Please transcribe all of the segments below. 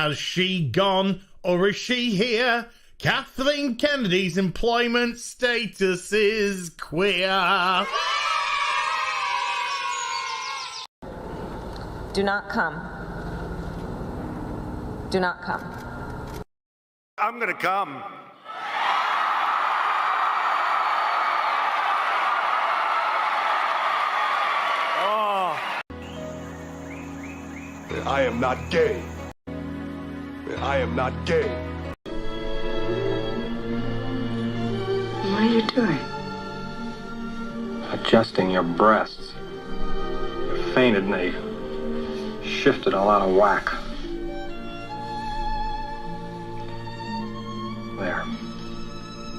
Has she gone or is she here? Kathleen Kennedy's employment status is queer. Do not come. Do not come. I'm gonna come. Oh. I am not gay. I am not gay. What are you doing? Adjusting your breasts. You fainted and they shifted all out of whack. There.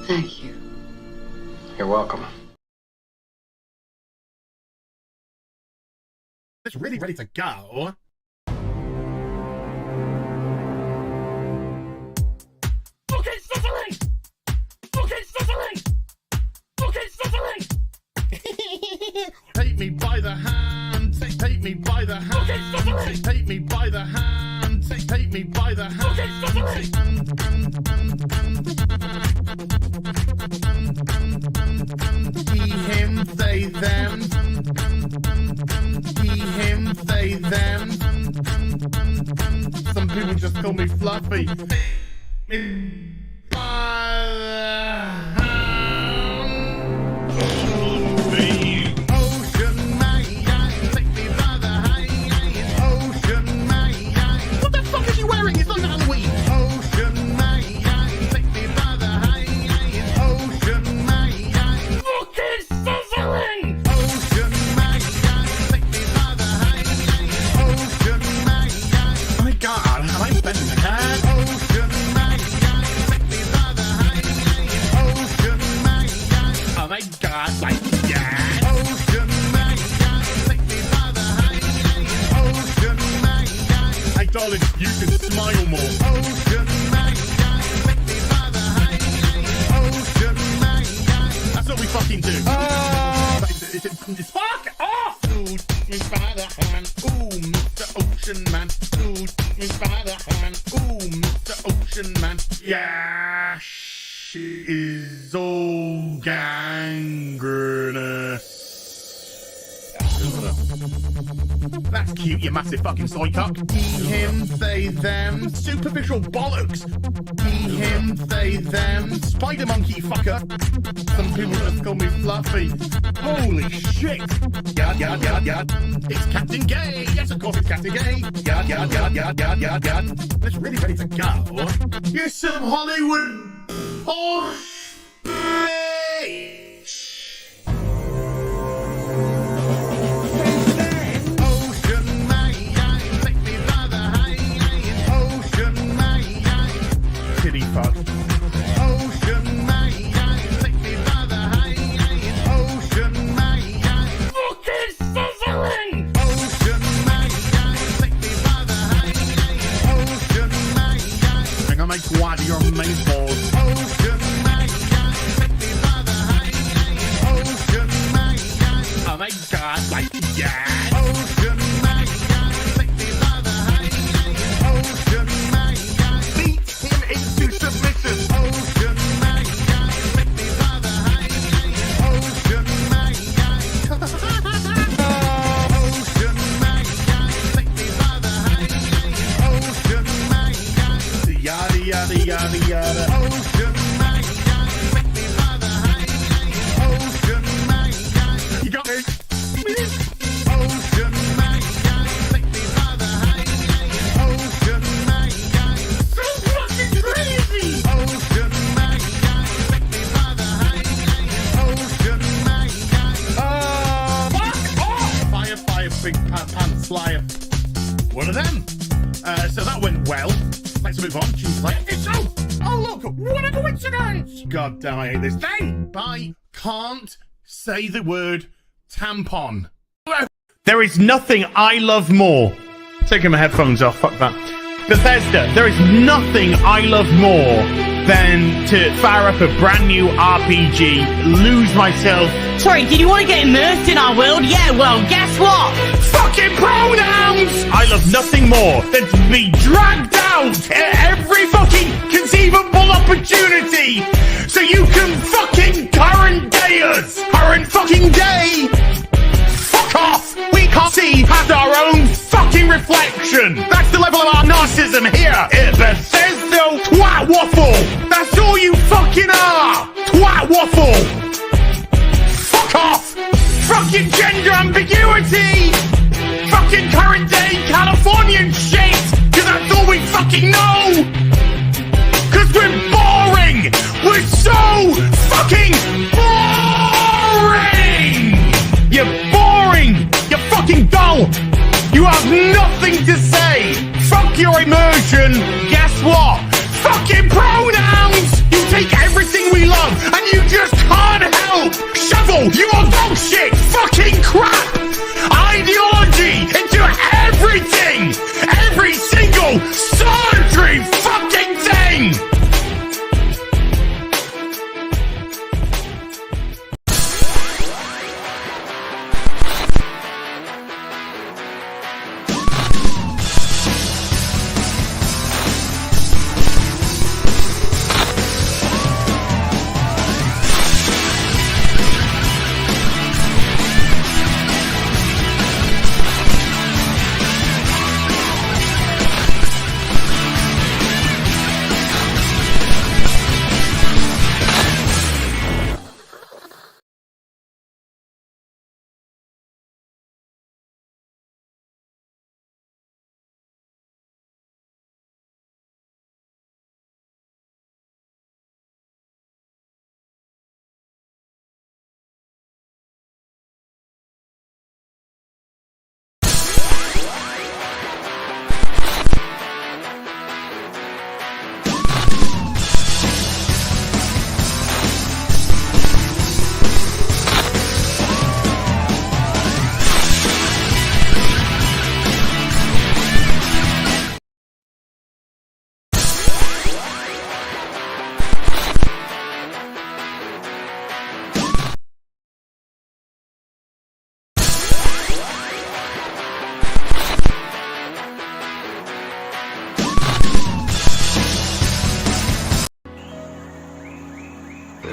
Thank you. You're welcome. It's really ready to go. Okay, Cicely! Okay, Cicely! Okay, Cicely! Take me by the hand, take me by the hand. Okay, Cicely! Take me by the hand, take me by the hand. Okay, Cicely! He, him, they, them. He, him, they, them. Some people just call me Fluffy. Ocean man, take me by the hand. Ocean man, what the fuck is he wearing? It's not Halloween. Ocean man, take me by the hand. Ocean man, fucking sizzling. Ocean man, take me by the hand. Ocean man, oh my god, I'm bending the head. Ocean man, take me by the hand. Ocean man, oh my god, like yeah. Ocean man, take me by the hand. Ocean man, hey darling, you can smile more. Ocean man, take me by the hand. Ocean man, that's what we fucking do. Fuck off! Ooh, take me by the hand. Ooh, Mr. Ocean Man. Ooh, take me by the hand. Ooh, Mr. Ocean Man. Yeah, she is all gangrenous. That's cute, you massive fucking soy cock. He, him, they, them. Superficial bollocks. He, him, they, them. Spider monkey fucker. Some people just call me Fluffy. Holy shit. Yard, yard, yard, yard. It's Captain Gay. Yes, of course it's Captain Gay. Yard, yard, yard, yard, yard, yard, yard. It's really ready to go. You're some Hollywood horse bitch. Ocean man, take me by the hand. Ocean man, kitty fuck. Ocean man, take me by the hand. Ocean man, fucking sizzling. Ocean man, take me by the hand. Ocean man, I'm gonna make wide your main balls. Ocean man, take me by the hand. Ocean man, oh my god, like yeah. Ocean man, take me by the hand. Ocean man, beat him into submission. Ocean man, take me by the hand. Ocean man, Ocean man, take me by the hand. Ocean man, yada yada yada yada. Ocean man, take me by the hand. Ocean man, you got me. Ocean man, take me by the hand. Ocean man, so fucking crazy. Ocean man, take me by the hand. Ocean man, fuck off. Fire, fire, big pants flyer. One of them. So that went well. Let's move on. She's like, it's so. Oh look, what a coincidence! God damn, I hate this thing. I can't say the word tampon. There is nothing I love more. Taking my headphones off, fuck that. Bethesda, there is nothing I love more than to fire up a brand new RPG, lose myself. Sorry, did you want to get immersed in our world? Yeah, well, guess what? Fuck fucking pronouns! I love nothing more than to be dragged out at every fucking conceivable opportunity so you can fucking current day us! Current fucking day! Fuck off! We can't see past our own fucking reflection! That's the level of our narcissism here at Bethesda Twat Waffle! That's all you fucking are! Twat Waffle! Fuck off! Fucking gender ambiguity! Fucking current day Californian shit! Cause that's all we fucking know! Cause we're boring! We're so fucking boring! You're boring! You're fucking dull! You have nothing to say! Fuck your immersion! Guess what? Fucking pronouns! You take everything we love and you just can't help! Shovel your dog shit! Fucking crap! Ideology into everything! Every single solitary fucking thing!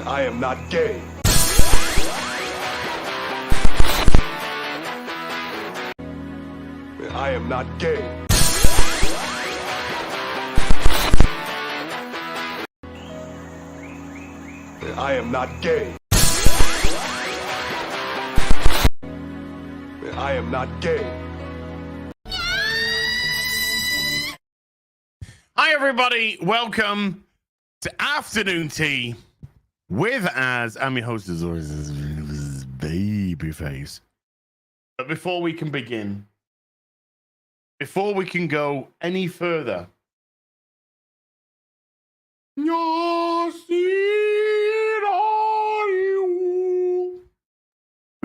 I am not gay. I am not gay. I am not gay. I am not gay. Hi everybody, welcome to Afternoon Tea with I'm your host as always, Babyface. But before we can begin, before we can go any further, we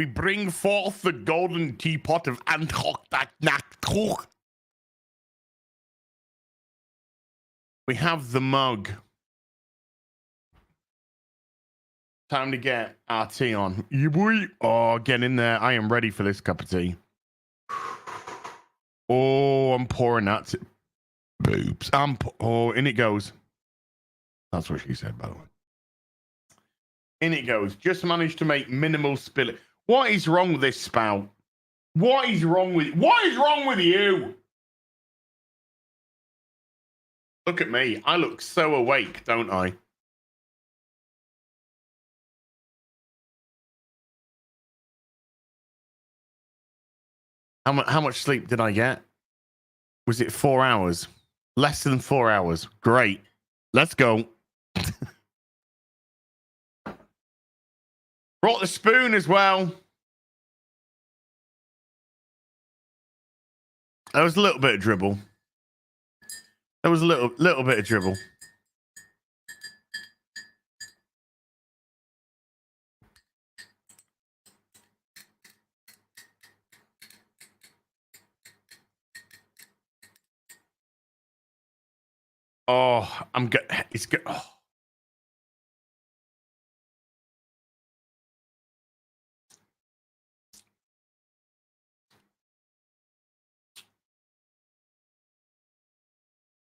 bring forth the golden teapot of Antok. We have the mug. Time to get our tea on. You boy. Oh, get in there. I am ready for this cup of tea. Oh, I'm pouring that. Boobs. Oh, in it goes. That's what she said, by the way. In it goes. Just managed to make minimal spill. What is wrong with this spout? What is wrong with you? Look at me. I look so awake, don't I? How much sleep did I get? Was it 4 hours? Less than 4 hours. Great. Let's go. Brought the spoon as well. There was a little bit of dribble. There was a little bit of dribble. Oh, I'm good. It's good. Oh.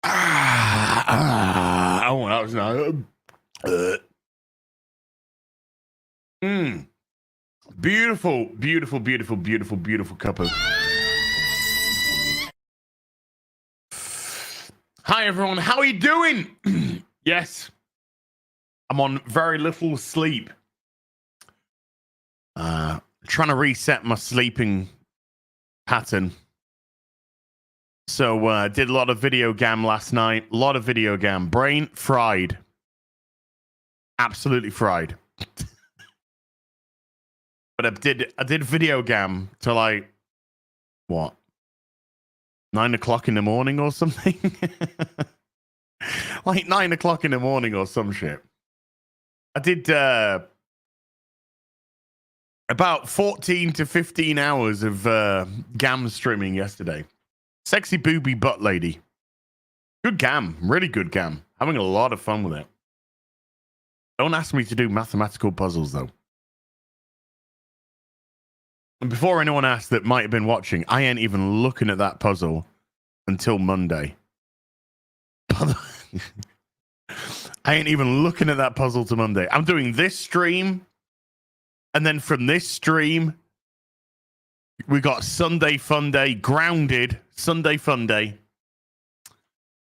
Oh, that was nice. Beautiful, beautiful, beautiful, beautiful, beautiful cup of. Hi, everyone. How are you doing? Yes. I'm on very little sleep. Trying to reset my sleeping pattern. So, did a lot of video game last night. A lot of video game. Brain fried. Absolutely fried. But I did video game till like what? 9 o'clock in the morning or something? Like 9 o'clock in the morning or some shit. I did about 14 to 15 hours of GAM streaming yesterday. Sexy booby butt lady. Good GAM. Really good GAM. Having a lot of fun with it. Don't ask me to do mathematical puzzles, though. And before anyone asks that might have been watching, I ain't even looking at that puzzle until Monday. I ain't even looking at that puzzle till Monday. I'm doing this stream, and then from this stream, we got Sunday Fun Day, Grounded, Sunday Fun Day.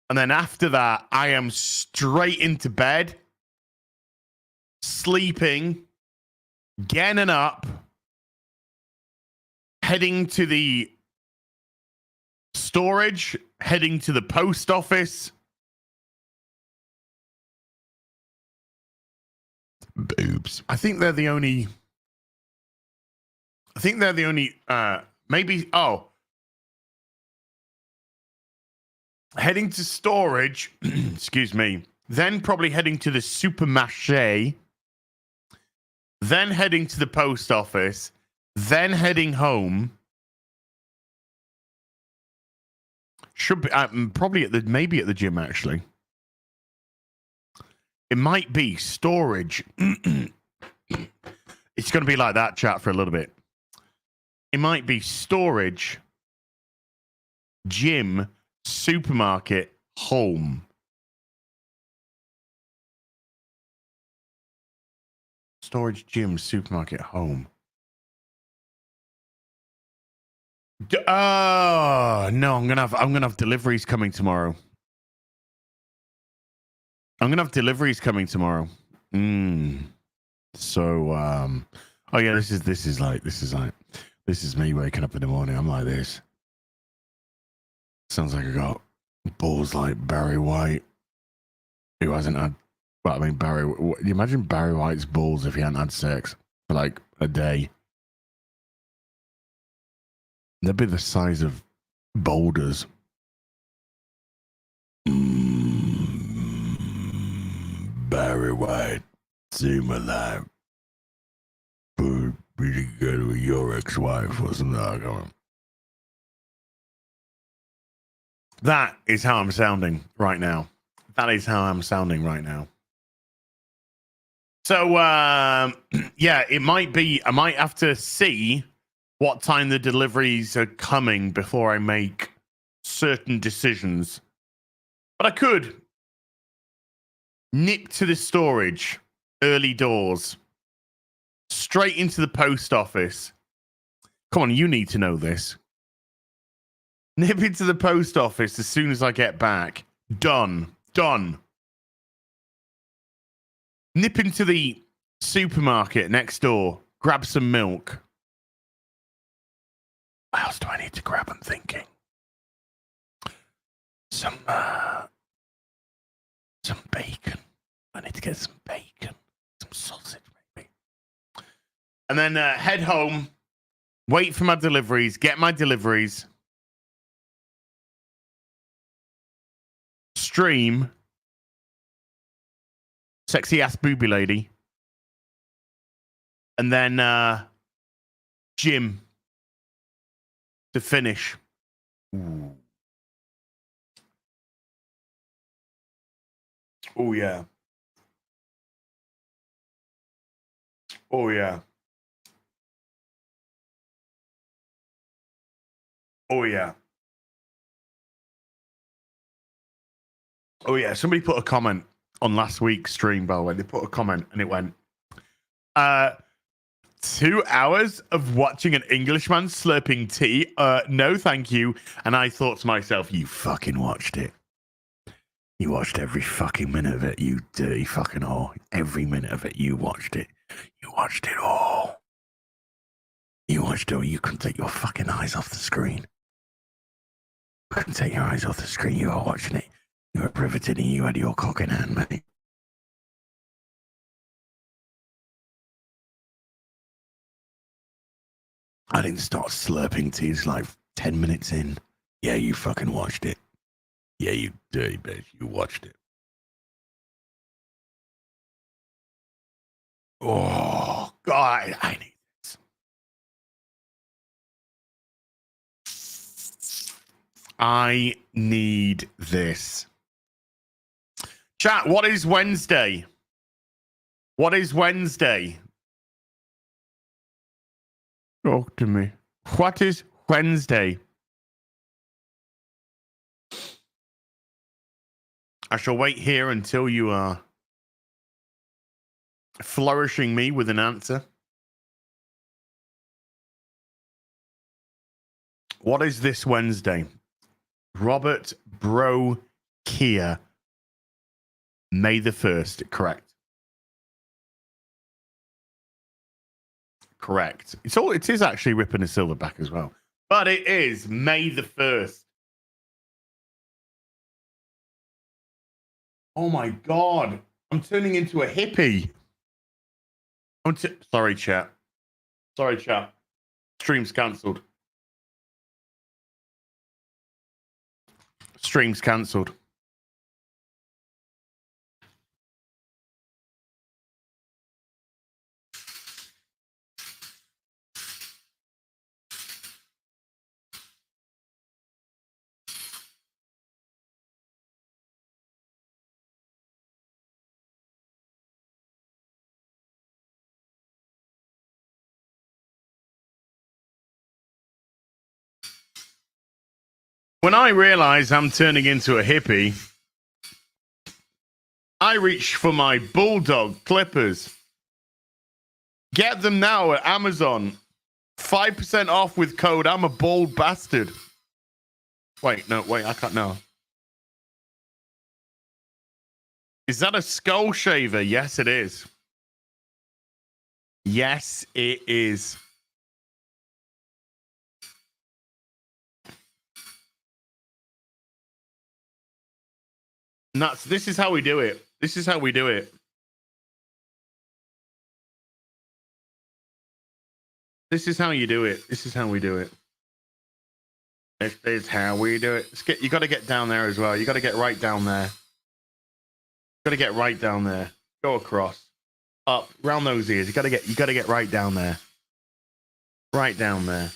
And then after that, I am straight into bed, sleeping, getting up, heading to the storage, heading to the post office. Boobs. I think they're the only maybe heading to storage, excuse me, then probably heading to the supermarché, then heading to the post office, then heading home. Should be probably maybe at the gym, actually. It might be storage. It's going to be like that, chat, for a little bit. It might be storage, gym, supermarket, home. Storage, gym, supermarket, home. Oh no, I'm gonna have deliveries coming tomorrow. So oh yeah, this is me waking up in the morning. I'm like this. Sounds like I got balls like Barry White, who hasn't had. Well, I mean, you imagine Barry White's balls if he hadn't had sex for like a day? They'd be the size of boulders. Barry White, see my life. Put me together with your ex-wife or something like that. That is how I'm sounding right now. So, yeah, it might be, I might have to see what time the deliveries are coming before I make certain decisions. But I could nip to the storage, early doors, straight into the post office. Come on, you need to know this. Nip into the post office as soon as I get back. Done. Nip into the supermarket next door. Grab some milk. What else do I need to grab? I'm thinking. Some bacon. I need to get some bacon. Some sausage, maybe. And then head home. Wait for my deliveries. Get my deliveries. Stream. Sexy ass booby lady. And then gym. To finish. Ooh. Oh, yeah. Oh, yeah. Oh, yeah. Oh yeah, somebody put a comment on last week's stream, by the way. They put a comment and it went, 2 hours of watching an Englishman slurping tea? No, thank you. And I thought to myself, you fucking watched it. You watched every fucking minute of it, you dirty fucking whore. Every minute of it, you watched it. You watched it all. You watched it all. You couldn't take your fucking eyes off the screen. You couldn't take your eyes off the screen. You were watching it. You were riveted and you had your cock in hand, mate. I didn't start slurping tea. It's like 10 minutes in. Yeah, you fucking watched it. Yeah, you dirty bitch. You watched it. Oh, God, I need this. I need this. Chat, what is Wednesday? What is Wednesday? Talk to me. What is Wednesday? I shall wait here until you are flourishing me with an answer. What is this Wednesday? Robert Bro Kia. May the 1st. Correct. Correct. It is actually ripping a silverback as well. But it is May the 1st. Oh my God. I'm turning into a hippie. Sorry, chat. Sorry, chat. Stream's cancelled. Stream's cancelled. When I realize I'm turning into a hippie, I reach for my Bulldog clippers. Get them now at Amazon. 5% off with code I'm a bald bastard. Wait, I can't know. Is that a skull shaver? Yes, it is. Yes, it is. Nuts. This is how we do it. This is how we do it. This is how you do it. This is how we do it. This is how we do it. You got to get down there as well. You got to get right down there. You got to get right down there. Go across, up, round those ears. You got to get right down there. Right down there.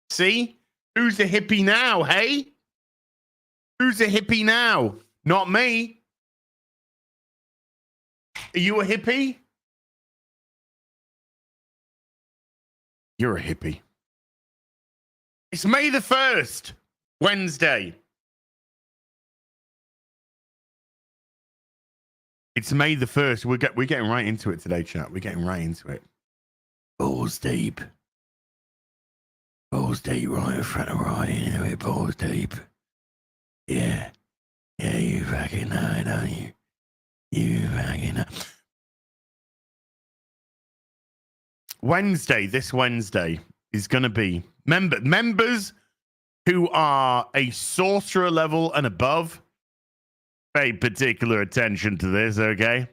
See? Who's the hippie now, hey? Who's the hippie now? Not me. Are you a hippie? You're a hippie. It's May the 1st, Wednesday. It's May the 1st. We're getting right into it today, chat. We're getting right into it. Balls deep. Balls deep, right in front of right into it. Balls deep. Yeah. Yeah, you fucking know it, don't you? You fucking know. This Wednesday, is going to be members who are a sorcerer level and above. Pay particular attention to this, okay?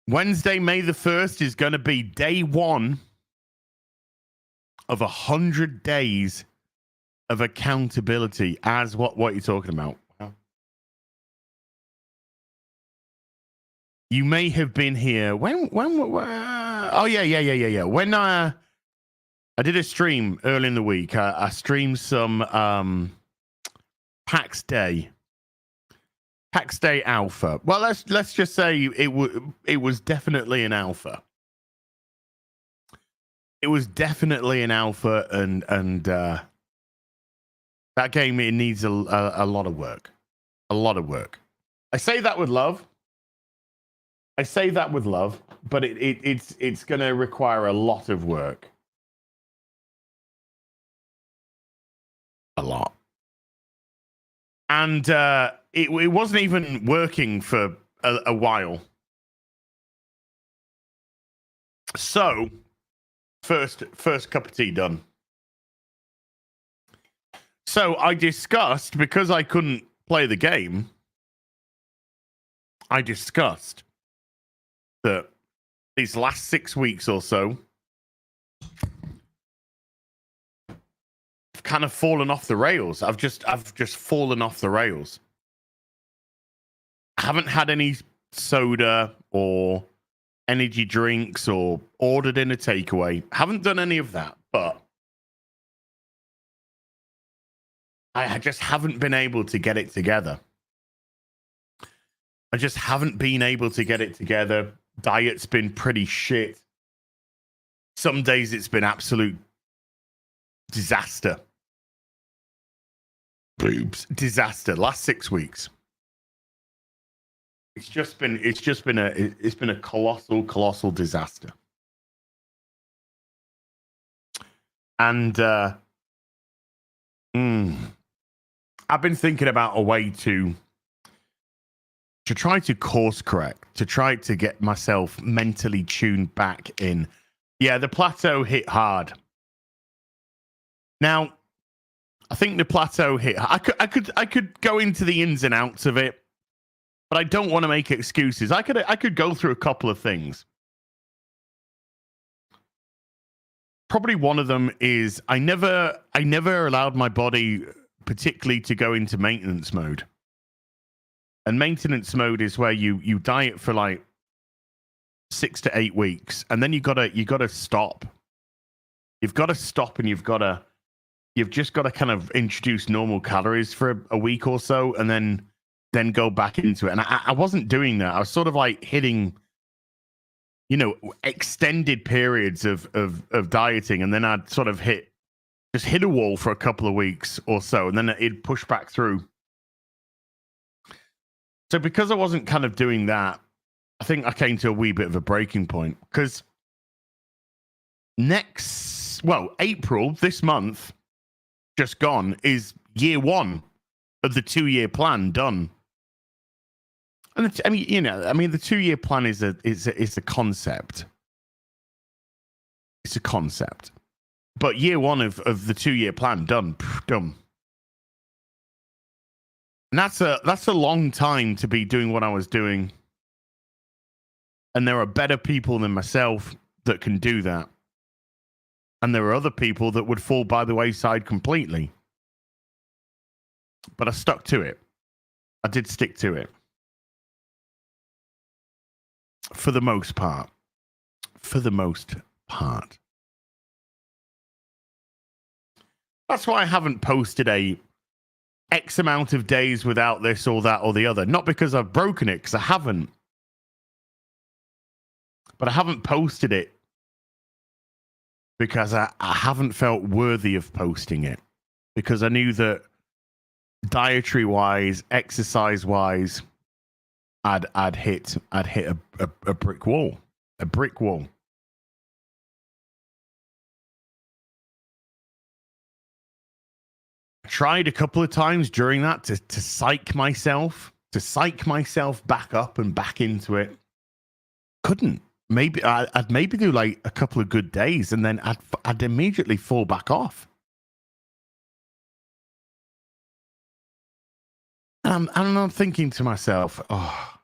Wednesday, May the 1st is going to be day 1 of 100 days of accountability. As what are you talking about? You may have been here when oh yeah. When I did a stream early in the week. I streamed some PAX Day alpha. Well, let's just say it was definitely an alpha. it was definitely an alpha, and that game, it needs a lot of work. A lot of work. I say that with love. But it's going to require a lot of work. A lot. And it wasn't even working for a while. So, first cup of tea done. So I discussed, because I couldn't play the game, I discussed that these last 6 weeks or so, I've kind of fallen off the rails. I've just fallen off the rails. I haven't had any soda or energy drinks or ordered in a takeaway. Haven't done any of that, but I just haven't been able to get it together. I just haven't been able to get it together. Diet's been pretty shit. Some days it's been absolute disaster. Boobs. Disaster. Last 6 weeks. It's been a colossal disaster. And I've been thinking about a way to try to course correct, to try to get myself mentally tuned back in. Yeah, the plateau hit hard. Now, I think the plateau hit. I could go into the ins and outs of it, but I don't want to make excuses. I could go through a couple of things. Probably one of them is I never allowed my body particularly to go into maintenance mode. And maintenance mode is where you diet for like 6 to 8 weeks, and then you gotta stop. You've got to stop, and you've just got to kind of introduce normal calories for a week or so, and then go back into it. And I wasn't doing that. I was sort of like hitting, extended periods of dieting, and then I'd sort of hit a wall for a couple of weeks or so, and then it'd push back through. So because I wasn't kind of doing that, I think I came to a wee bit of a breaking point, because April, this month, just gone, is year 1 of the 2-year plan done. And the 2-year plan is a concept. It's a concept. But year 1 of the 2-year plan done. And that's a long time to be doing what I was doing. And there are better people than myself that can do that. And there are other people that would fall by the wayside completely. But I stuck to it. I did stick to it. For the most part. That's why I haven't posted a X amount of days without this or that or the other. Not because I've broken it, because I haven't. But I haven't posted it because I haven't felt worthy of posting it. Because I knew that dietary-wise, exercise-wise, I'd hit a brick wall. A brick wall. I tried a couple of times during that to psych myself back up and back into it. Couldn't. Maybe I'd do like a couple of good days, and then I'd immediately fall back off. And I'm thinking to myself, oh,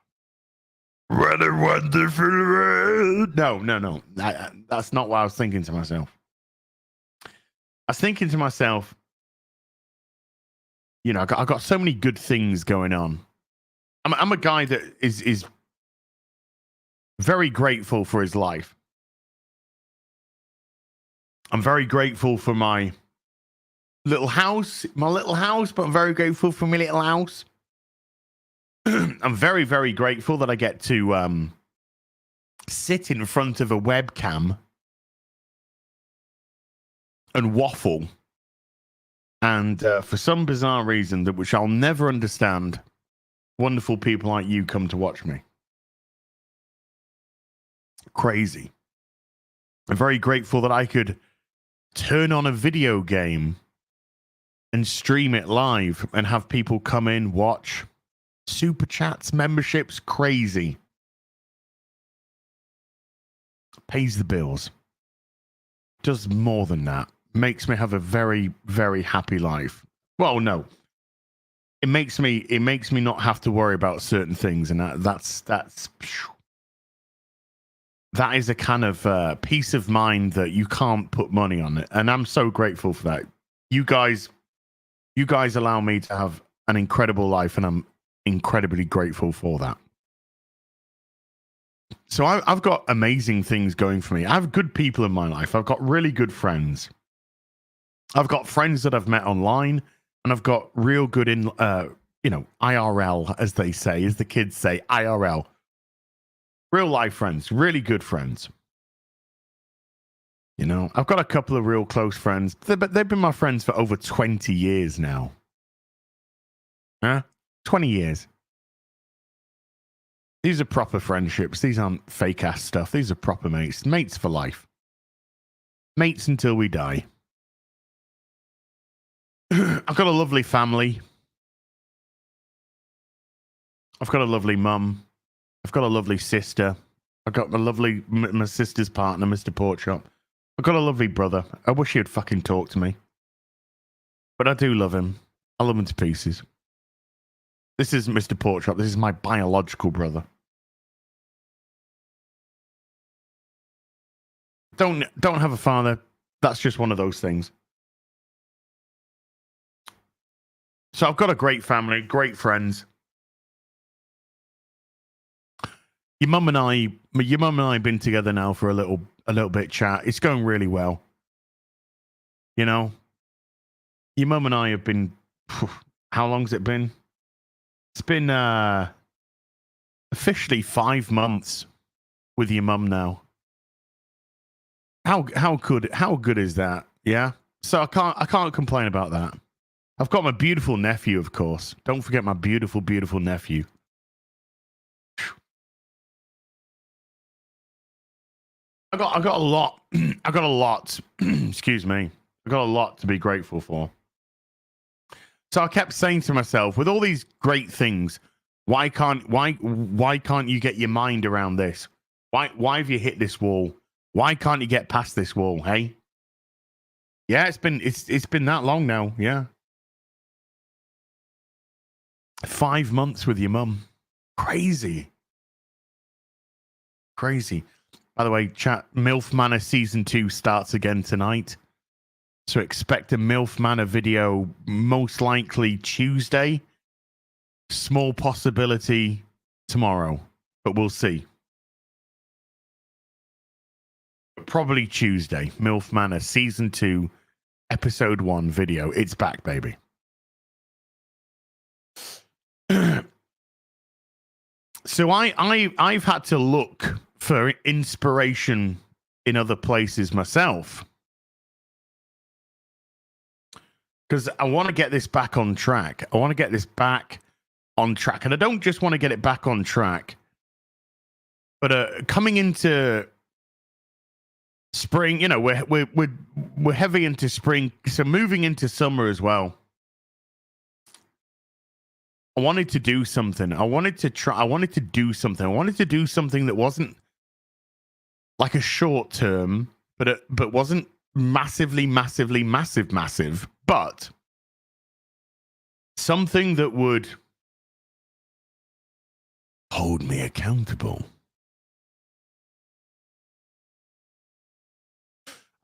what a wonderful world. No. That's not what I was thinking to myself. I was thinking to myself, I got so many good things going on. I'm a guy that is very grateful for his life. I'm very grateful for my little house, but I'm very grateful for my little house. I'm very, very grateful that I get to sit in front of a webcam and waffle. And for some bizarre reason that which I'll never understand, wonderful people like you come to watch me. Crazy. I'm very grateful that I could turn on a video game and stream it live and have people come in, watch. Super chats, memberships, crazy. Pays the bills. Does more than that. Makes me have a very, very happy life. Well, no. It makes me not have to worry about certain things, and that is a kind of peace of mind that you can't put money on it. And I'm so grateful for that. You guys allow me to have an incredible life, and I'm incredibly grateful for that. So I've got amazing things going for me. I have good people in my life. I've got really good friends. I've got friends that I've met online, and I've got real good IRL, as they say, as the kids say, IRL. Real life friends, really good friends. You know, I've got a couple of real close friends, but they've been my friends for over 20 years now. 20 years. These are proper friendships. These aren't fake ass stuff. These are proper mates. Mates for life. Mates until we die. I've got a lovely family. I've got a lovely mum. I've got a lovely sister. I've got my sister's partner, Mr. Porkchop. I've got a lovely brother. I wish he'd fucking talk to me. But I do love him. I love him to pieces. This isn't Mr. Porkchop. This is my biological brother. Don't have a father. That's just one of those things. So I've got a great family, great friends. Your mum and I have been together now for a little bit, chat. It's going really well. You know, your mum and I have been, how long's it been? It's been officially 5 months with your mum now. How good is that? Yeah. So I can't complain about that. I've got my beautiful nephew, of course. Don't forget my beautiful, beautiful nephew. I got a lot. I got a lot. Excuse me. I got a lot to be grateful for. So I kept saying to myself, with all these great things, why can't you get your mind around this? Why have you hit this wall? Why can't you get past this wall? Hey, yeah, it's been that long now. Yeah, 5 months with your mum, crazy. By the way, chat, MILF Manor Season 2 starts again tonight. So expect a MILF Manor video most likely Tuesday. Small possibility tomorrow, but we'll see. Probably Tuesday. MILF Manor Season 2, Episode 1 video. It's back, baby. So I've had to look for inspiration in other places myself, because I want to get this back on track. And I don't just want to get it back on track, but coming into spring, you know, we're heavy into spring, so moving into summer as well. I wanted to do something. I wanted to do something that wasn't like a short term, but wasn't massive, but something that would hold me accountable.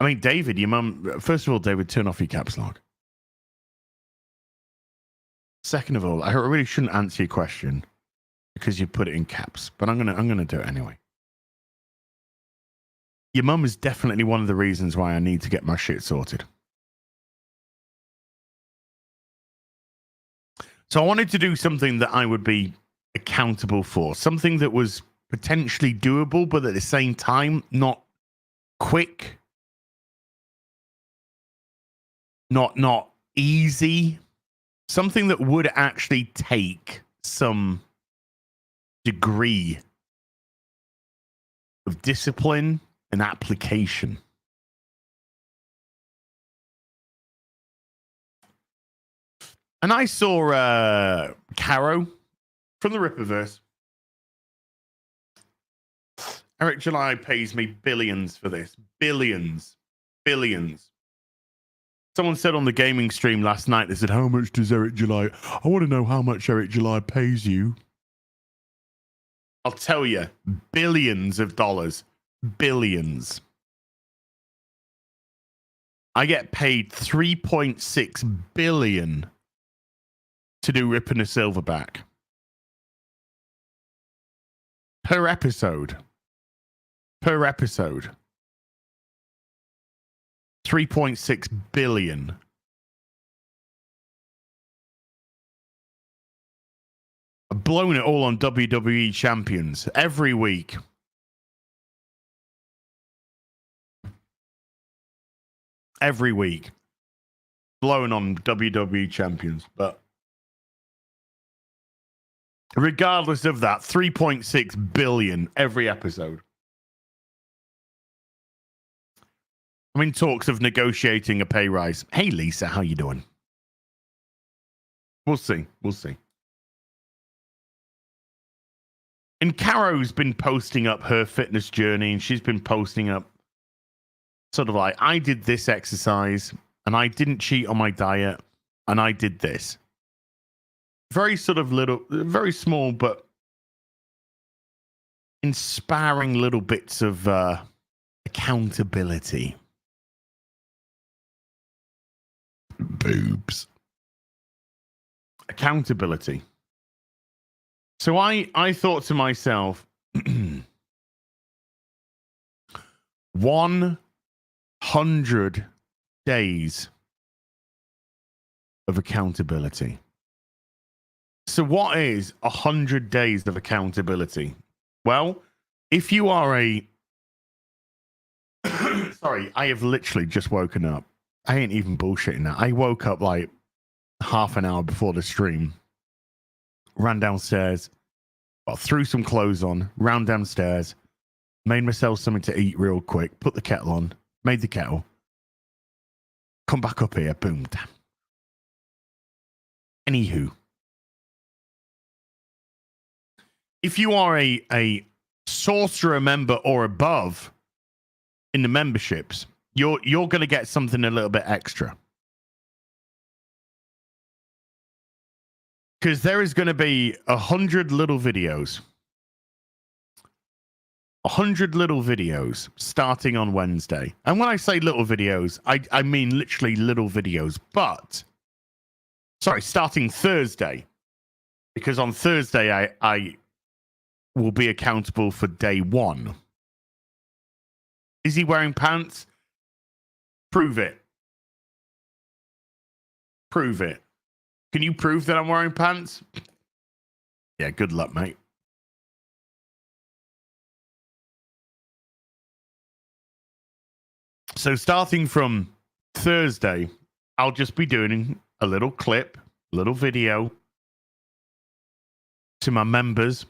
I mean, David, your mum, first of all, David, turn off your caps lock. Second of all, I really shouldn't answer your question because you put it in caps, but I'm gonna do it anyway. Your mum is definitely one of the reasons why I need to get my shit sorted. So I wanted to do something that I would be accountable for, something that was potentially doable, but at the same time, not quick. not easy, something that would actually take some degree of discipline and application. And I saw Caro from the Rippaverse. Eric July pays me billions for this. Billions. Someone said on the gaming stream last night, they said, how much does Eric July? I want to know how much Eric July pays you. I'll tell you, billions of dollars. Billions. I get paid $3.6 billion to do Ripping a Silverback. Per episode. 3.6 billion. I've blown it all on WWE champions every week. Every week. Blowing on WWE champions. But regardless of that, 3.6 billion every episode. I'm in talks of negotiating a pay rise. Hey, Lisa, how you doing? We'll see. And Caro's been posting up her fitness journey, and she's been posting up sort of like, I did this exercise, and I didn't cheat on my diet, and I did this. Very sort of little, very small, but inspiring little bits of accountability. Boobs. Accountability. So I thought to myself, 100 days of accountability. So what is 100 days of accountability? Well, if you are a... Sorry, I have literally just woken up. I ain't even bullshitting that. I woke up like half an hour before the stream, ran downstairs, threw some clothes on, ran downstairs, made myself something to eat real quick, put the kettle on, made the kettle, come back up here, boom, damn. Anywho, if you are a sorcerer member or above in the memberships, you're going to get something a little bit extra. Because there is going to be 100 little videos. 100 little videos starting on Wednesday. And when I say little videos, I mean literally little videos. But, sorry, starting Thursday. Because on Thursday, I will be accountable for day one. Is he wearing pants? Prove it. Prove it. Can you prove that I'm wearing pants? Yeah, good luck, mate. So starting from Thursday, I'll just be doing a little clip, a little video to my members,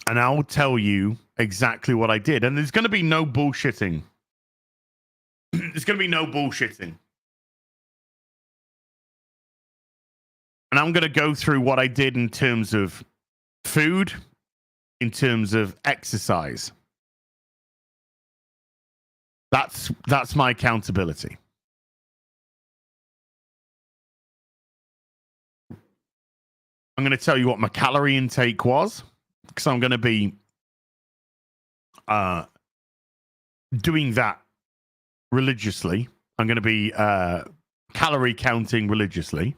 and I'll tell you exactly what I did. And there's going to be no bullshitting. There's going to be no bullshitting. And I'm going to go through what I did in terms of food, in terms of exercise. That's my accountability. I'm going to tell you what my calorie intake was, because I'm going to be doing that religiously. I'm going to be calorie counting religiously.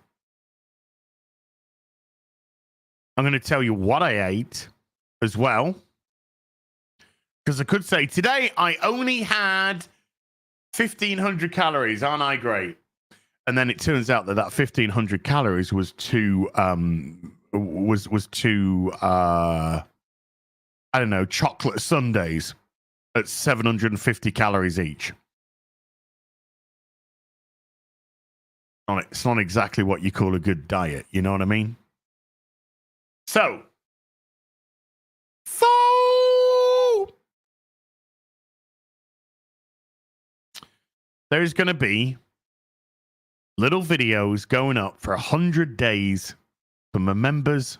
I'm going to tell you what I ate as well. Because I could say, today I only had 1,500 calories. Aren't I great? And then it turns out that 1,500 calories was too, I don't know, chocolate sundaes at 750 calories each. It's not exactly what you call a good diet. You know what I mean? So there's going to be little videos going up for 100 days for my members,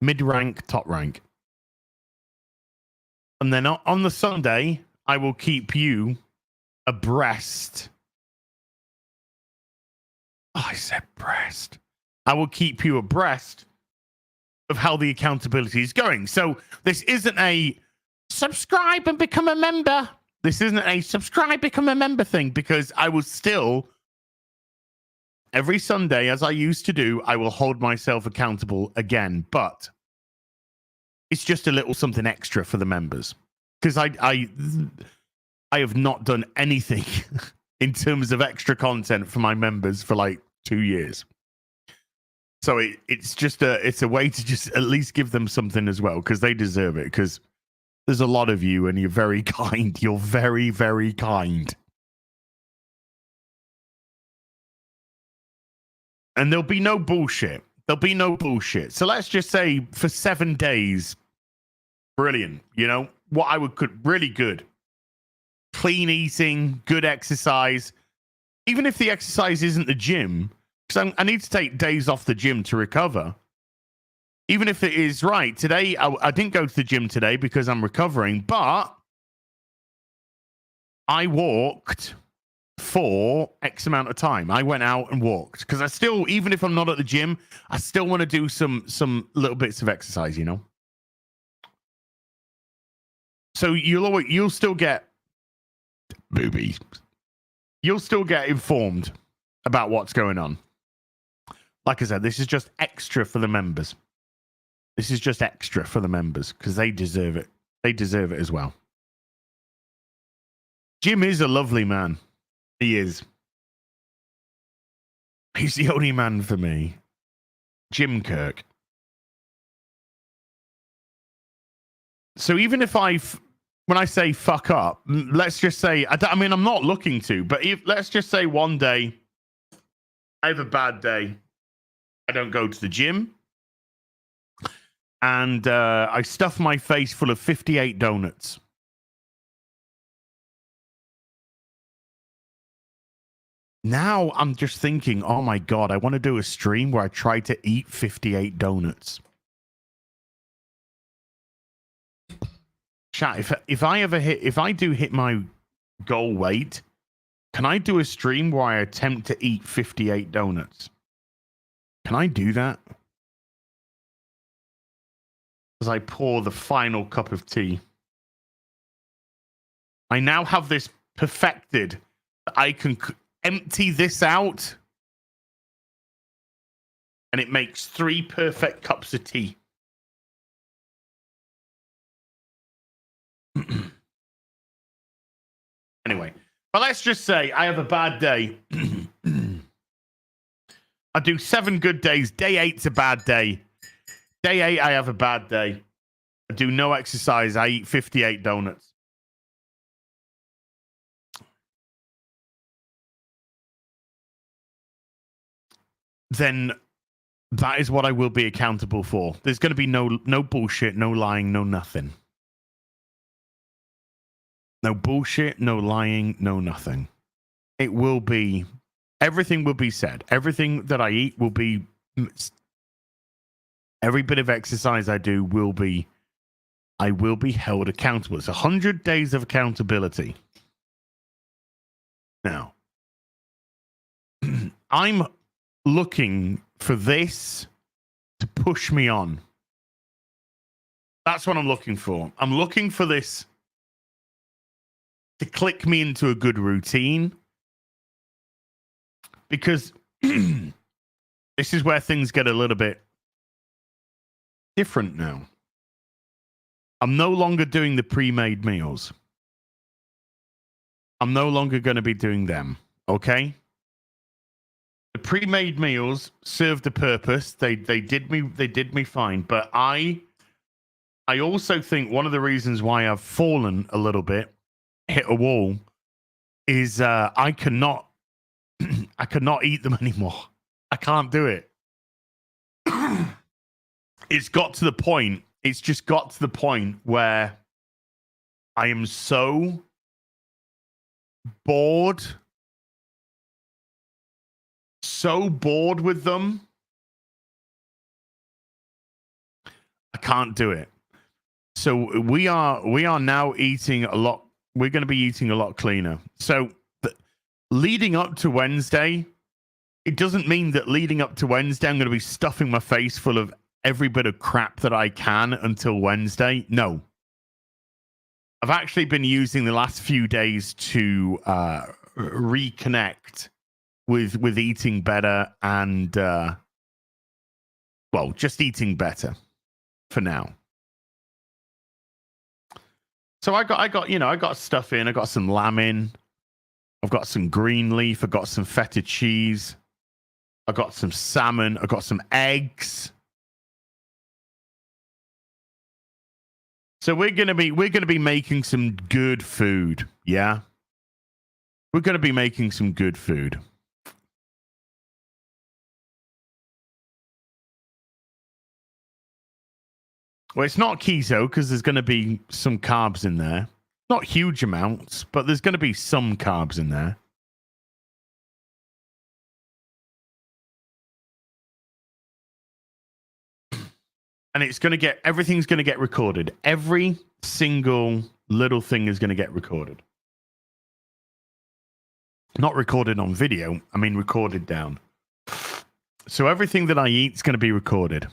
mid-rank, top rank. And then on the Sunday, I will keep you abreast. Oh, I said breast. I will keep you abreast of how the accountability is going. So this isn't a subscribe and become a member. This isn't a subscribe, become a member thing, because I will still, every Sunday, as I used to do, I will hold myself accountable again. But it's just a little something extra for the members, because I have not done anything in terms of extra content for my members for like 2 years. So it's just it's a way to just at least give them something as well, because they deserve it, because there's a lot of you and you're very kind. You're very, very kind. And there'll be no bullshit. There'll be no bullshit. So let's just say for 7 days, brilliant. You know, what I would could really good. Clean eating, good exercise. Even if the exercise isn't the gym, because I need to take days off the gym to recover. Even if it is right, today, I didn't go to the gym today because I'm recovering, but I walked for X amount of time. I went out and walked because I still, even if I'm not at the gym, I still want to do some little bits of exercise, you know? So you'll still get boobies. You'll still get informed about what's going on. Like I said, this is just extra for the members. This is just extra for the members because they deserve it. They deserve it as well. Jim is a lovely man. He is. He's the only man for me. Jim Kirk. So even if when I say fuck up, let's just say, I mean, I'm not looking to, but let's just say one day I have a bad day. I don't go to the gym. And I stuff my face full of 58 donuts. Now I'm just thinking, oh my God, I want to do a stream where I try to eat 58 donuts. Chat, if I do hit my goal weight, can I do a stream where I attempt to eat 58 donuts? Can I do that? As I pour the final cup of tea. I now have this perfected. I can empty this out and it makes 3 perfect cups of tea. Anyway, but let's just say I have a bad day. I do 7 good days. Day 8's a bad day. Day 8, I have a bad day. I do no exercise. I eat 58 donuts. Then that is what I will be accountable for. There's going to be no bullshit, no lying, no nothing. No bullshit, no lying, no nothing. It will be, everything will be said. Everything that I eat will be, every bit of exercise I do will be, I will be held accountable. It's 100 days of accountability. Now, I'm looking for this to push me on. That's what I'm looking for. I'm looking for this to click me into a good routine. Because this is where things get a little bit different now. I'm no longer doing the pre-made meals. I'm no longer going to be doing them. Okay? The pre-made meals served a purpose. They did me fine. But I also think one of the reasons why I've fallen a little bit, hit a wall, is I cannot I cannot eat them anymore. I can't do it. It's got to the point. It's just got to the point where I am so bored. So bored with them. I can't do it. So we are now eating a lot. We're going to be eating a lot cleaner. So leading up to Wednesday, it doesn't mean that leading up to Wednesday, I'm going to be stuffing my face full of every bit of crap that I can until Wednesday. No. I've actually been using the last few days to reconnect with eating better and, well, just eating better for now. So I got stuff in. I got some lamb in. I've got some green leaf. I got some feta cheese. I got some salmon. I got some eggs. So we're gonna be making some good food. Yeah, we're gonna be making some good food. Well, it's not keto because there's going to be some carbs in there. Not huge amounts, but there's going to be some carbs in there. And it's going to get, everything's going to get recorded. Every single little thing is going to get recorded. Not recorded on video, I mean recorded down. So everything that I eat is going to be recorded.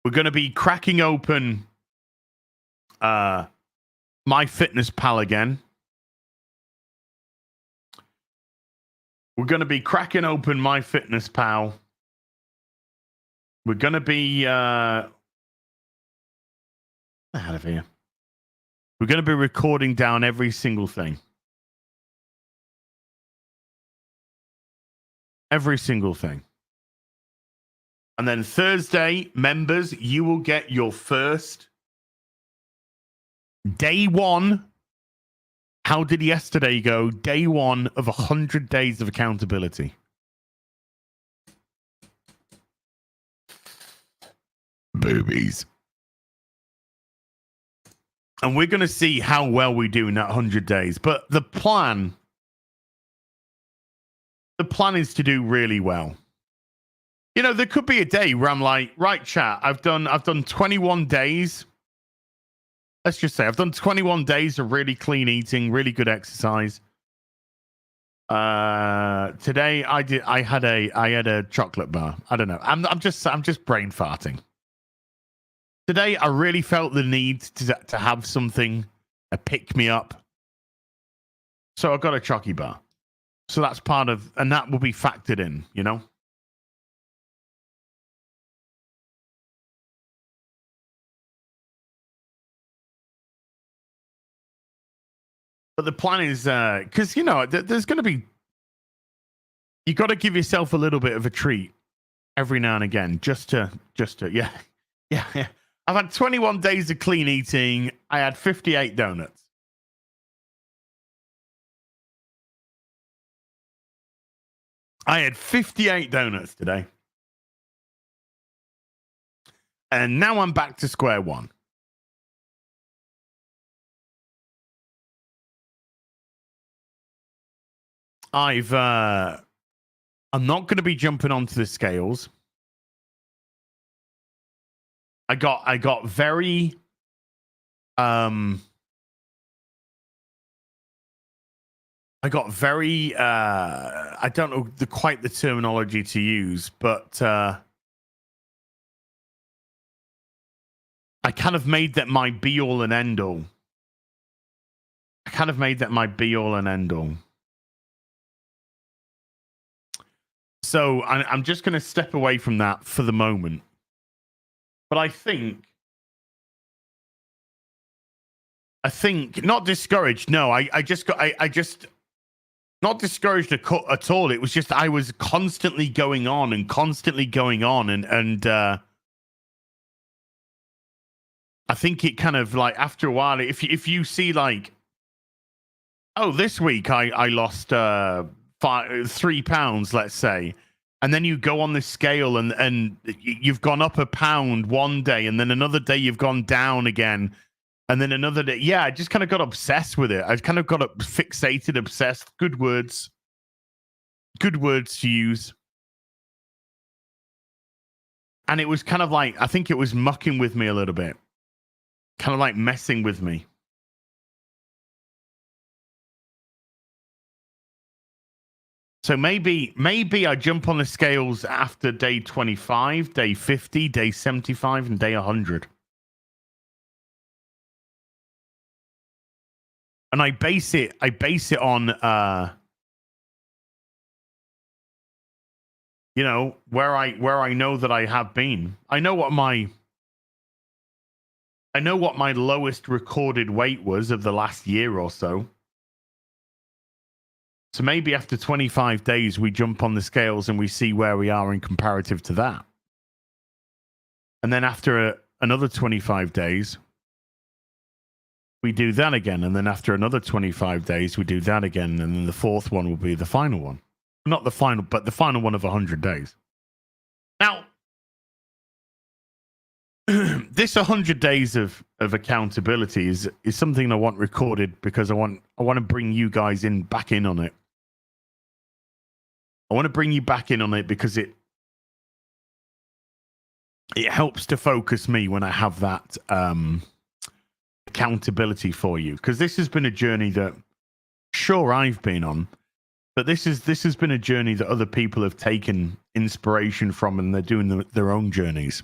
We're going to be cracking open MyFitnessPal again. We're going to be cracking open MyFitnessPal. We're going to be... the hell of here. We're going to be recording down every single thing. Every single thing. And then Thursday, members, you will get your first day one. How did yesterday go? Day one of 100 days of accountability. Boobies. And we're going to see how well we do in that 100 days. But the plan is to do really well. You know, there could be a day where I'm like, right, chat, I've done 21 days. Let's just say I've done 21 days of really clean eating, really good exercise. Today I had a chocolate bar. I don't know. I'm just brain farting. Today I really felt the need to have something, a pick me up. So I got a chocky bar. So that's part of, and that will be factored in, you know? But the plan is, because, you know, there's going to be, you got to give yourself a little bit of a treat every now and again, just to, yeah. I've had 21 days of clean eating. I had 58 donuts. I had 58 donuts today. And now I'm back to square one. I'm not going to be jumping onto the scales. I got very I don't know quite the terminology to use, but I kind of made that my be all and end all. So I'm just going to step away from that for the moment. But I think not discouraged. No, I just not discouraged at all. It was just I was constantly going on, and I think it kind of like after a while, if you see like oh, this week I lost 3 pounds, let's say. And then you go on this scale and you've gone up a pound one day, and then another day you've gone down again. And then another day. Yeah, I just kind of got obsessed with it. I kind of got fixated, obsessed. Good words. Good words to use. And it was kind of like, I think it was mucking with me a little bit. Kind of like messing with me. So maybe I jump on the scales after day 25, day 50, day 75, and day 100. And I base it on you know, where I know that I have been. I know what my lowest recorded weight was of the last year or so. So maybe after 25 days, we jump on the scales and we see where we are in comparative to that. And then after another 25 days, we do that again. And then after another 25 days, we do that again. And then the fourth one will be the final one. Not the final, but the final one of 100 days. Now, this 100 days of accountability is something I want recorded because I want to bring you guys back in on it. I want to bring you back in on it because it helps to focus me when I have that accountability for you. Because this has been a journey that, sure, I've been on, but this has been a journey that other people have taken inspiration from, and they're doing their own journeys.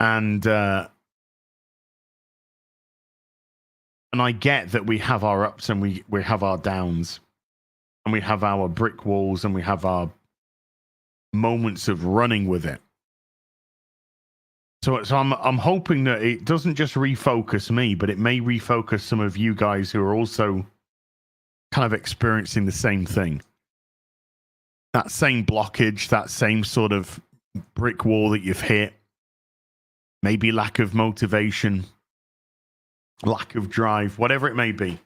And I get that we have our ups and we have our downs. And we have our brick walls and we have our moments of running with it. So I'm hoping that it doesn't just refocus me, but it may refocus some of you guys who are also kind of experiencing the same thing. That same blockage, that same sort of brick wall that you've hit. Maybe lack of motivation, lack of drive, whatever it may be.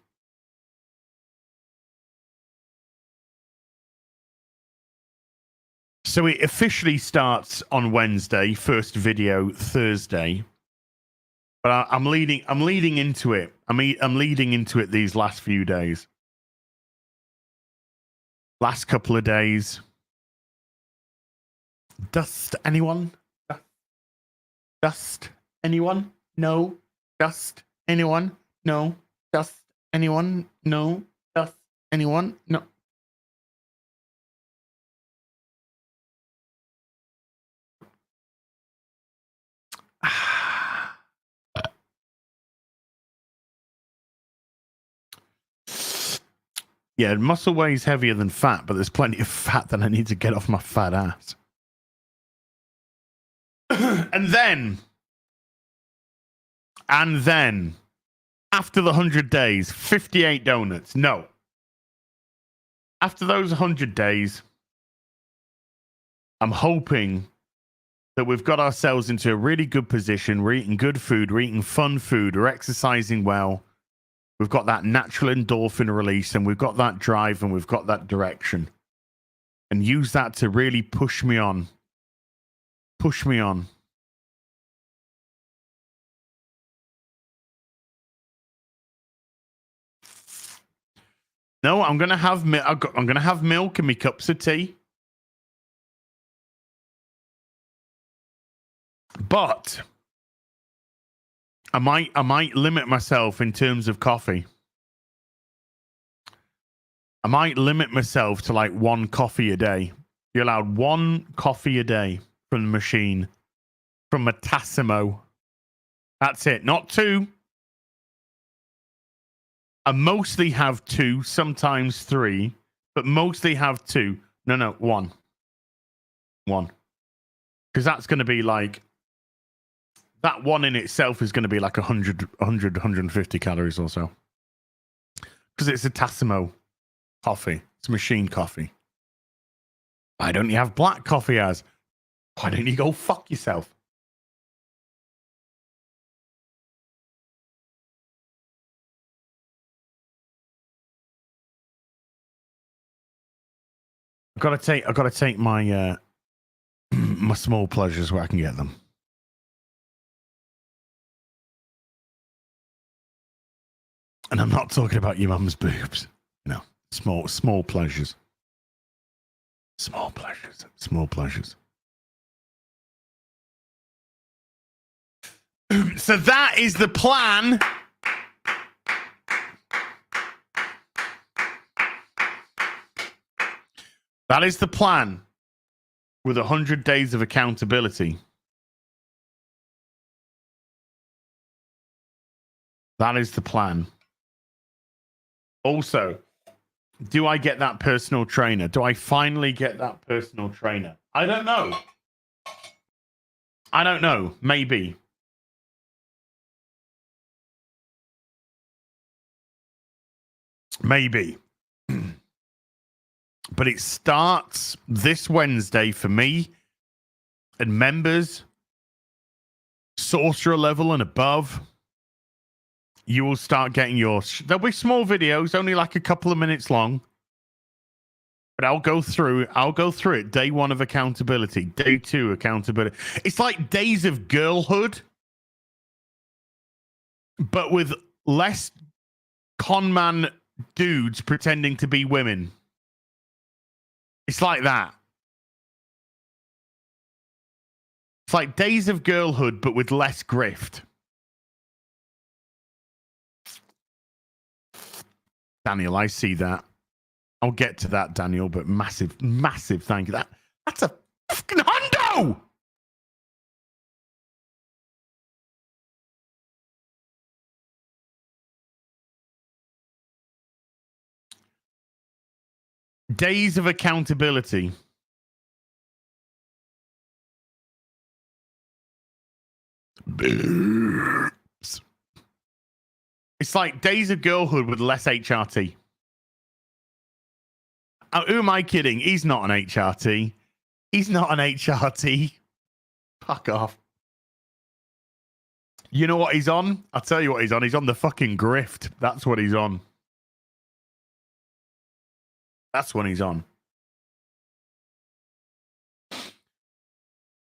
So it officially starts on Wednesday, first video Thursday. But I'm leading into it. I'm leading into it these last few days. Last couple of days. Dust anyone? Dust anyone? No. Dust anyone? No. Dust anyone? No. Dust anyone? No. Yeah, muscle weighs heavier than fat, but there's plenty of fat that I need to get off my fat ass. And then, after the 100 days, 58 donuts. No. After those 100 days, I'm hoping that we've got ourselves into a really good position. We're eating good food. We're eating fun food. We're exercising well. We've got that natural endorphin release, and we've got that drive, and we've got that direction. And use that to really push me on. Push me on. No, I'm gonna have milk and me cups of tea. But I might limit myself in terms of coffee. I might limit myself to like one coffee a day. You're allowed one coffee a day from the machine, from Massimo. That's it, not two. I mostly have two, sometimes three, but mostly have two. No, one. One. Because that's going to be like, that one in itself is going to be like 150 calories or so. Because it's a Tassimo coffee. It's machine coffee. Why don't you have black coffee as? Why don't you go fuck yourself? I've got to take my my small pleasures where I can get them. And I'm not talking about your mum's boobs. No, small pleasures. Small pleasures. Small pleasures. So that is the plan. That is the plan with 100 days of accountability. That is the plan. Also, do I get that personal trainer? Do I finally get that personal trainer? I don't know. I don't know. Maybe. Maybe. But it starts this Wednesday for me and members, sorcerer level and above. You will start getting your... There'll be small videos, only like a couple of minutes long. But I'll go through it. Day 1 of accountability. Day 2 accountability. It's like days of girlhood, but with less con man dudes pretending to be women. It's like that. It's like days of girlhood, but with less grift. Daniel, I see that. I'll get to that, Daniel, but massive thank you. That's a fucking hundo! Days of accountability. It's like days of girlhood with less HRT. Who am I kidding? He's not an HRT. He's not an HRT. Fuck off. You know what he's on? I'll tell you what he's on. He's on the fucking grift. That's what he's on. That's when he's on.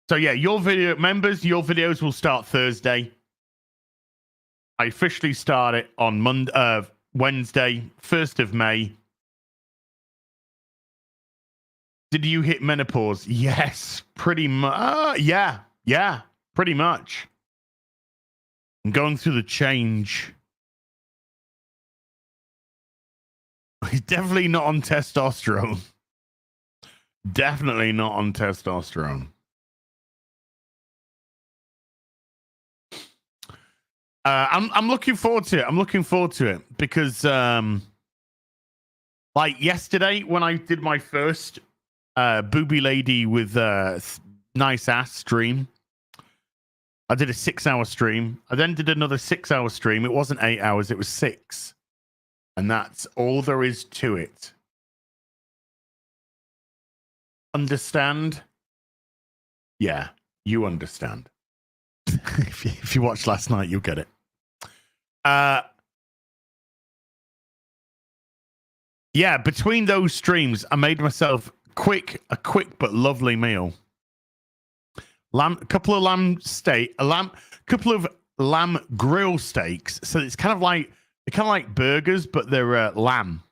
So yeah, your video members, your videos will start Thursday. I officially start it on Wednesday, 1st of May. Did you hit menopause? Yes, pretty much. Yeah, pretty much. I'm going through the change. He's definitely not on testosterone. Definitely not on testosterone. I'm looking forward to it. I'm looking forward to it because, like yesterday when I did my first booby lady with nice ass stream, I did a 6-hour stream. I then did another 6-hour stream. It wasn't 8 hours. It was 6. And that's all there is to it. Understand? Yeah, you understand. if you watched last night, you'll get it. Yeah, between those streams, I made myself a quick but lovely meal. Couple of lamb grill steaks. So it's kind of like burgers, but they're lamb.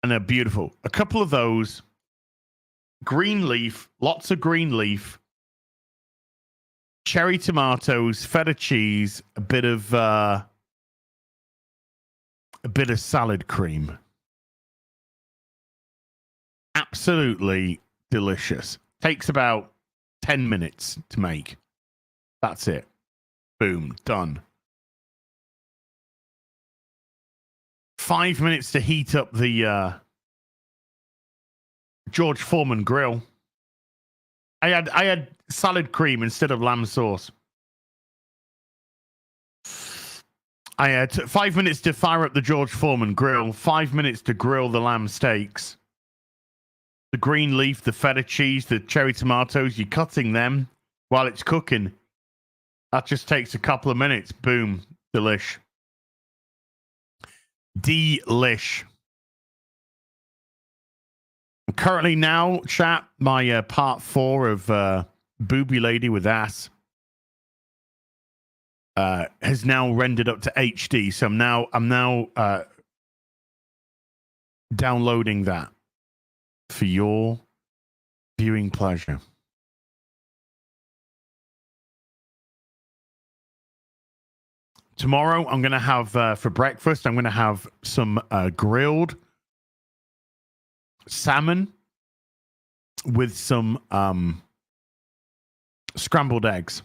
And they're beautiful. A couple of those. Green leaf, lots of green leaf. Cherry tomatoes, feta cheese, a bit of salad cream. Absolutely delicious. Takes about 10 minutes to make. That's it. Boom, done. 5 minutes to heat up the George Foreman grill. I had salad cream instead of lamb sauce. I had 5 minutes to fire up the George Foreman grill, 5 minutes to grill the lamb steaks. The green leaf, the feta cheese, the cherry tomatoes, you're cutting them while it's cooking. That just takes a couple of minutes. Boom. Delish. Delish. Currently now, chat, my part 4 of Booby Lady with Ass has now rendered up to HD. So I'm now downloading that for your viewing pleasure. Tomorrow, I'm going to have for breakfast, I'm going to have some grilled salmon with some scrambled eggs.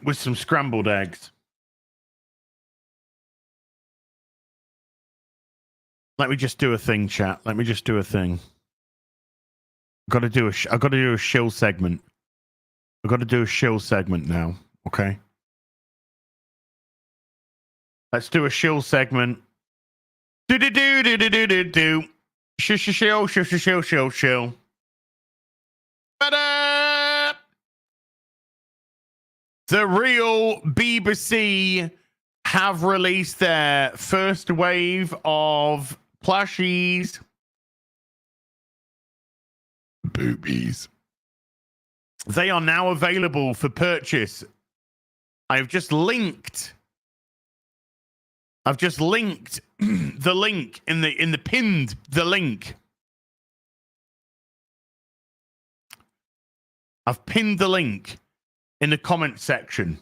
With some scrambled eggs. Let me just do a thing, chat. Let me just do a thing. I've got to do a shill segment. I've got to do a shill segment now. Okay. Let's do a shill segment. Do. Shill. Ta-da! The real BBC have released their first wave of plushies. Boobies. They are now available for purchase. I've just linked the link in the pinned the link. I've pinned the link in the comment section.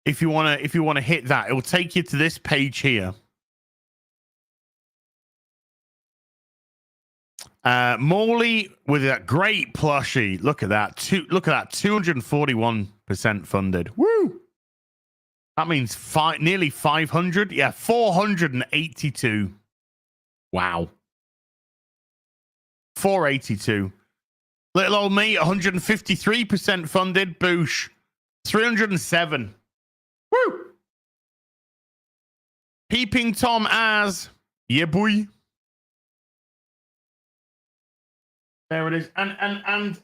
If you wanna hit that, it will take you to this page here. Morley with that great plushie. Look at that. Look at that. 241% funded. Woo! That means nearly 500. Yeah, 482. Wow. 482. Little old me, 153% funded. Boosh. 307. Woo! Peeping Tom as. Yeah, boy. There it is. And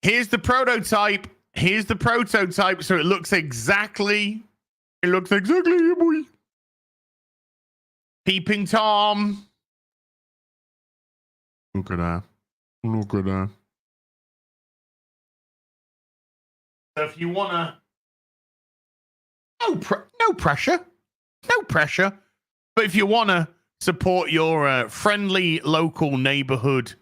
here's the prototype. Here's the prototype. So it looks exactly. Yeah, boy. Peeping Tom. Look at that. Look at that. So if you wanna, no pressure. But if you wanna support your friendly local neighborhood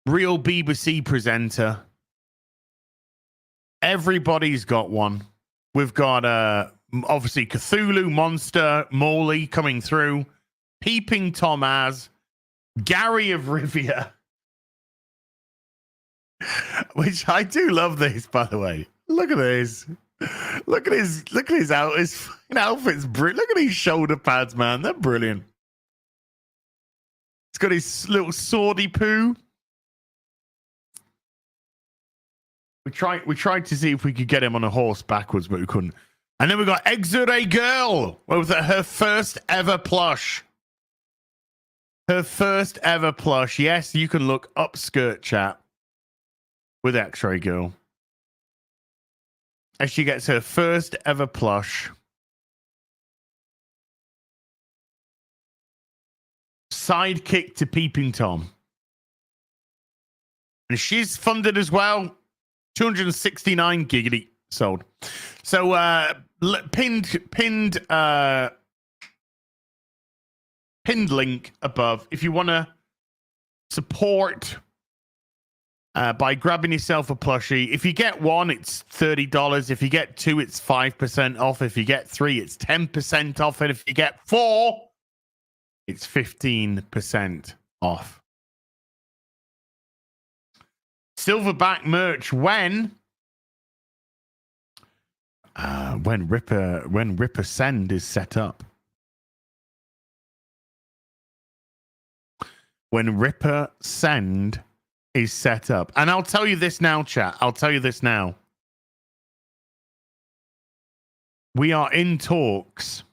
real BBC presenter, everybody's got one. We've got obviously Cthulhu Monster Morley coming through, Peeping Tom as Gary of Rivia. Which I do love this, by the way. Look at this. Look at his fucking outfit's brilliant. Look at these shoulder pads, man. They're brilliant. It's got his little swordy poo. We tried to see if we could get him on a horse backwards, but we couldn't. And then we got Exure Girl with her first ever plush. Her first ever plush. Yes, you can look up skirt chat with X-Ray Girl as she gets her first ever plush. Sidekick to Peeping Tom. And she's funded as well. 269 giggity sold. So pinned link above if you want to support by grabbing yourself a plushie. If you get one, it's $30. If you get two, it's 5% off. If you get three, it's 10% off. And if you get four, it's 15% off. Silverback merch when Ripper Send is set up. When Ripper Send is set up. And I'll tell you this now, chat. I'll tell you this now. We are in talks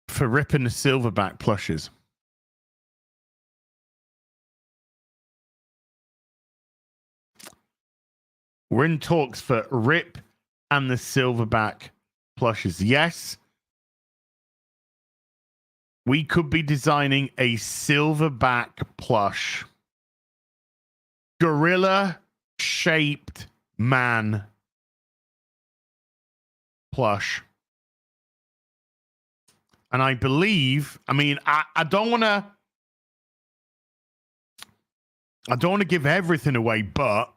for ripping the Silverback plushes. We're in talks for Rip and the silverback plushes. Yes, we could be designing a silverback plush, gorilla shaped man plush. And I believe, I mean, I don't want to give everything away, but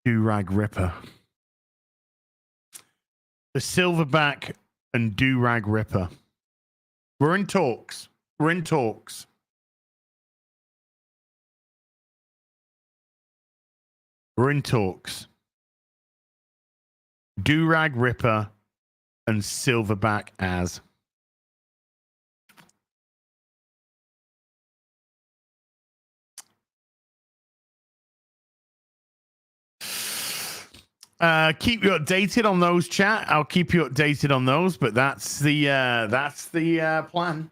Do-Rag Ripper. The silverback and Do-Rag Ripper. We're in talks. We're in talks. We're in talks. Do-Rag Ripper and silverback as. Keep you updated on those, chat. I'll keep you updated on those, but that's the plan.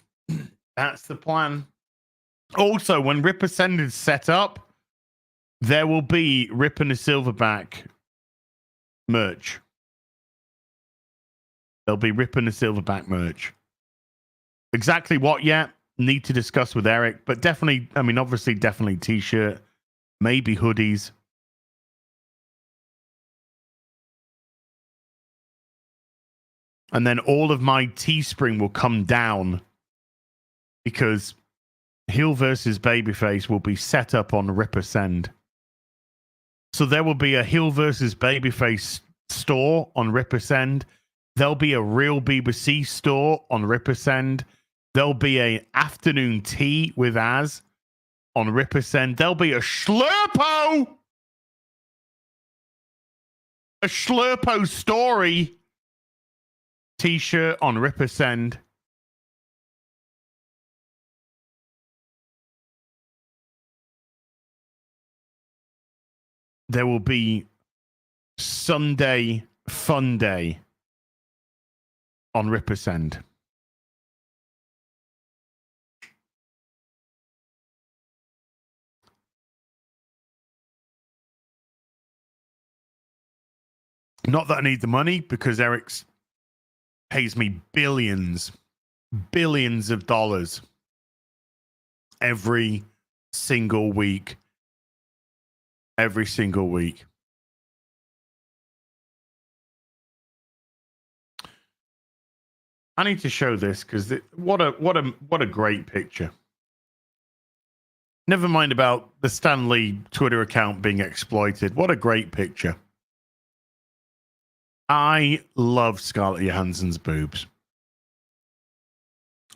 That's the plan. Also, when Ripper Send is set up, there will be Rip and the Silverback merch. There'll be Rip and the Silverback merch. Exactly what yet? Need to discuss with Eric, but definitely, I mean, obviously, definitely t-shirt, maybe hoodies. And then all of my Teespring will come down because Heel versus Babyface will be set up on Ripper Send. So there will be a Heel versus Babyface store on Ripper Send. There'll be a Real BBC store on Ripper Send. There'll be a afternoon tea with Az on Ripper Send. There'll be a Schlurpo story t-shirt on Ripper Send. There will be Sunday Fun Day on Ripper Send. Not that I need the money because Eric's pays me billions of dollars every single week. Every single week. I need to show this because what a great picture. Never mind about the Stan Lee Twitter account being exploited. What a great picture. I love Scarlett Johansson's boobs.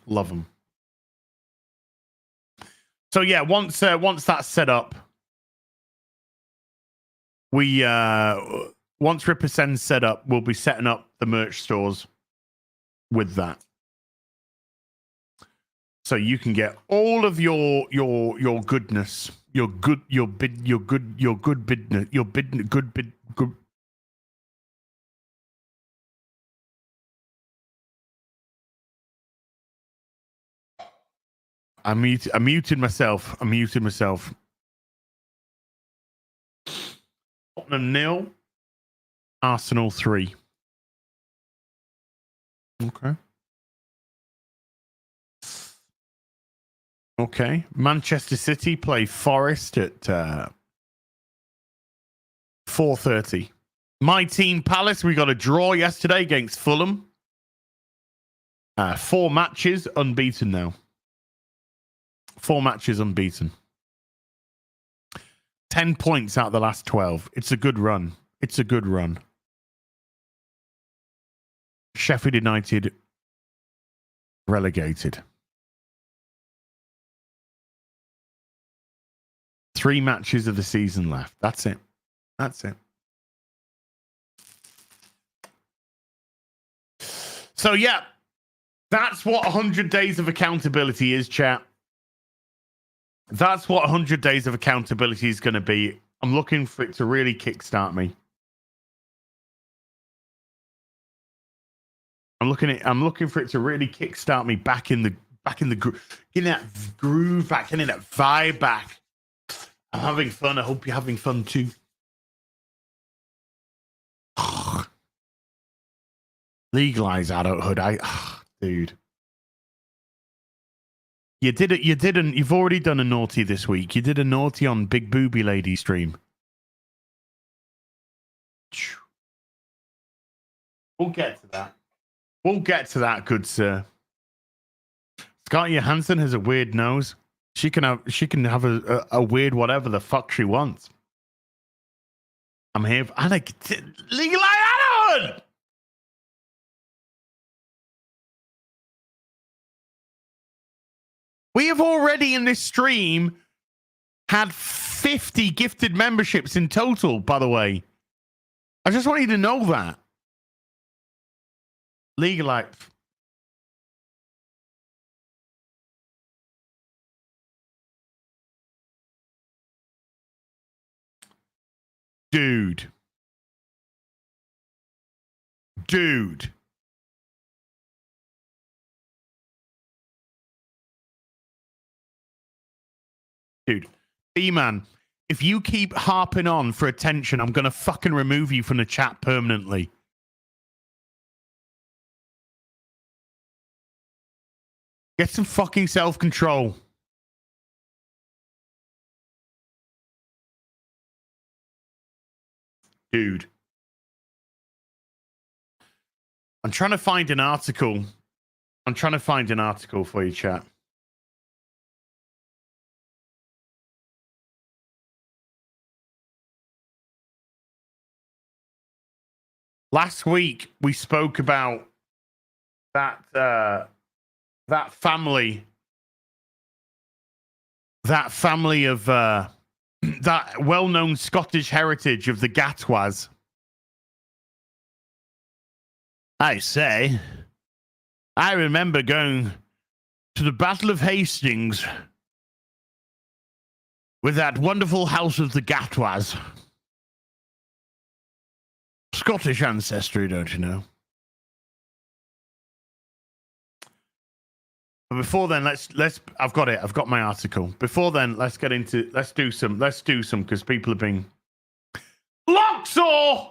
Love them. So yeah, once that's set up, we once Ripper Send's set up, we'll be setting up the merch stores with that. So you can get all of your goodness, good bid. I muted myself. Tottenham 0, Arsenal 3. Okay. Manchester City play Forest at 4:30. My team Palace, we got a draw yesterday against Fulham. 4 matches unbeaten now. 4 matches unbeaten. 10 points out of the last 12. It's a good run. Sheffield United relegated. 3 matches of the season left. That's it. So yeah, that's what 100 days of accountability is, chat. That's what 100 days of accountability is going to be. I'm looking for it to really kickstart me. I'm looking for it to really kickstart me back in the back in the getting that groove back, getting that vibe back. I'm having fun. I hope you're having fun too. Legalize adulthood. Dude. You did it. You didn't. You've already done a naughty this week. You did a naughty on Big Booby Lady stream. We'll get to that. We'll get to that, good sir. Scarlett Johansson has a weird nose. She can have a weird whatever the fuck she wants. I'm here for legalize adulthood. We have already in this stream had 50 gifted memberships in total, by the way. I just want you to know that. Legalize. Dude. Dude. Dude, B-Man, if you keep harping on for attention, I'm going to fucking remove you from the chat permanently. Get some fucking self-control. Dude. I'm trying to find an article. I'm trying to find an article for you, chat. Last week we spoke about that family of that well-known Scottish heritage of the Gatwas. I say, I remember going to the Battle of Hastings with that wonderful house of the Gatwas. Scottish ancestry, don't you know? But before then, let's I've got it. I've got my article. Before then, let's do some because people have been Luxor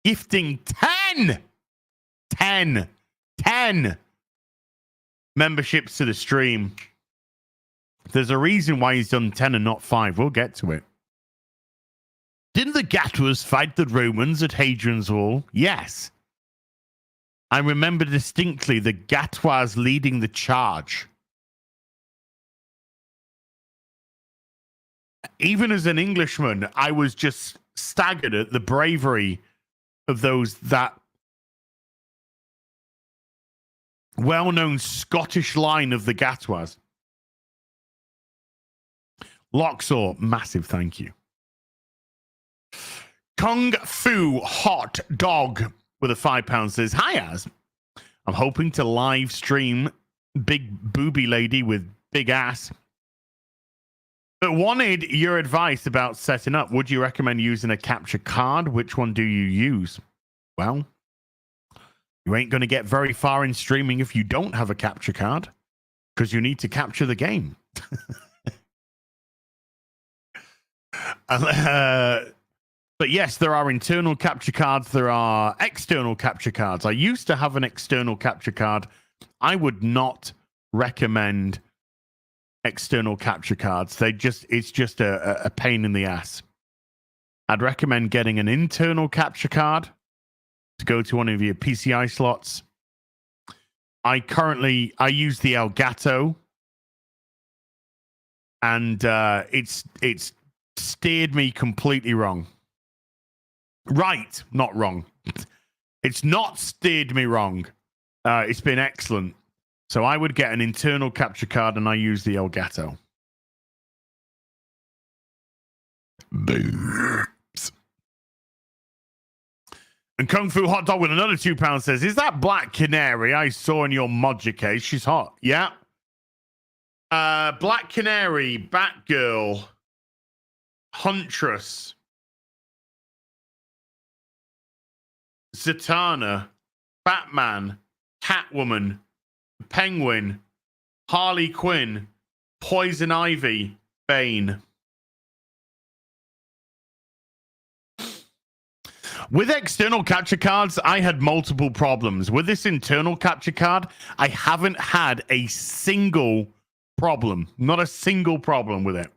gifting 10 memberships to the stream. There's a reason why he's done 10 and not 5. We'll get to it. Didn't the Gatwas fight the Romans at Hadrian's Wall? Yes. I remember distinctly the Gatwas leading the charge. Even as an Englishman, I was just staggered at the bravery of that well-known Scottish line of the Gatwas. Luxor, massive thank you. Kung Fu Hot Dog with a £5 says, hi, Az. I'm hoping to live stream Big Booby Lady with big ass. But wanted your advice about setting up. Would you recommend using a capture card? Which one do you use? Well, you ain't going to get very far in streaming if you don't have a capture card, because you need to capture the game. But yes, there are internal capture cards. There are external capture cards. I used to have an external capture card. I would not recommend external capture cards. It's just a pain in the ass. I'd recommend getting an internal capture card to go to one of your PCI slots. I use the Elgato, and it's steered me completely wrong. Right, not wrong. It's not steered me wrong. It's been excellent. So I would get an internal capture card, and I use the Elgato. Boops. And Kung Fu Hot Dog with another £2 says, is that Black Canary I saw in your Modja case? She's hot. Yeah. Black Canary, Batgirl, Huntress, Zatanna, Batman, Catwoman, Penguin, Harley Quinn, Poison Ivy, Bane. With external capture cards, I had multiple problems. With this internal capture card, I haven't had a single problem. Not a single problem with it.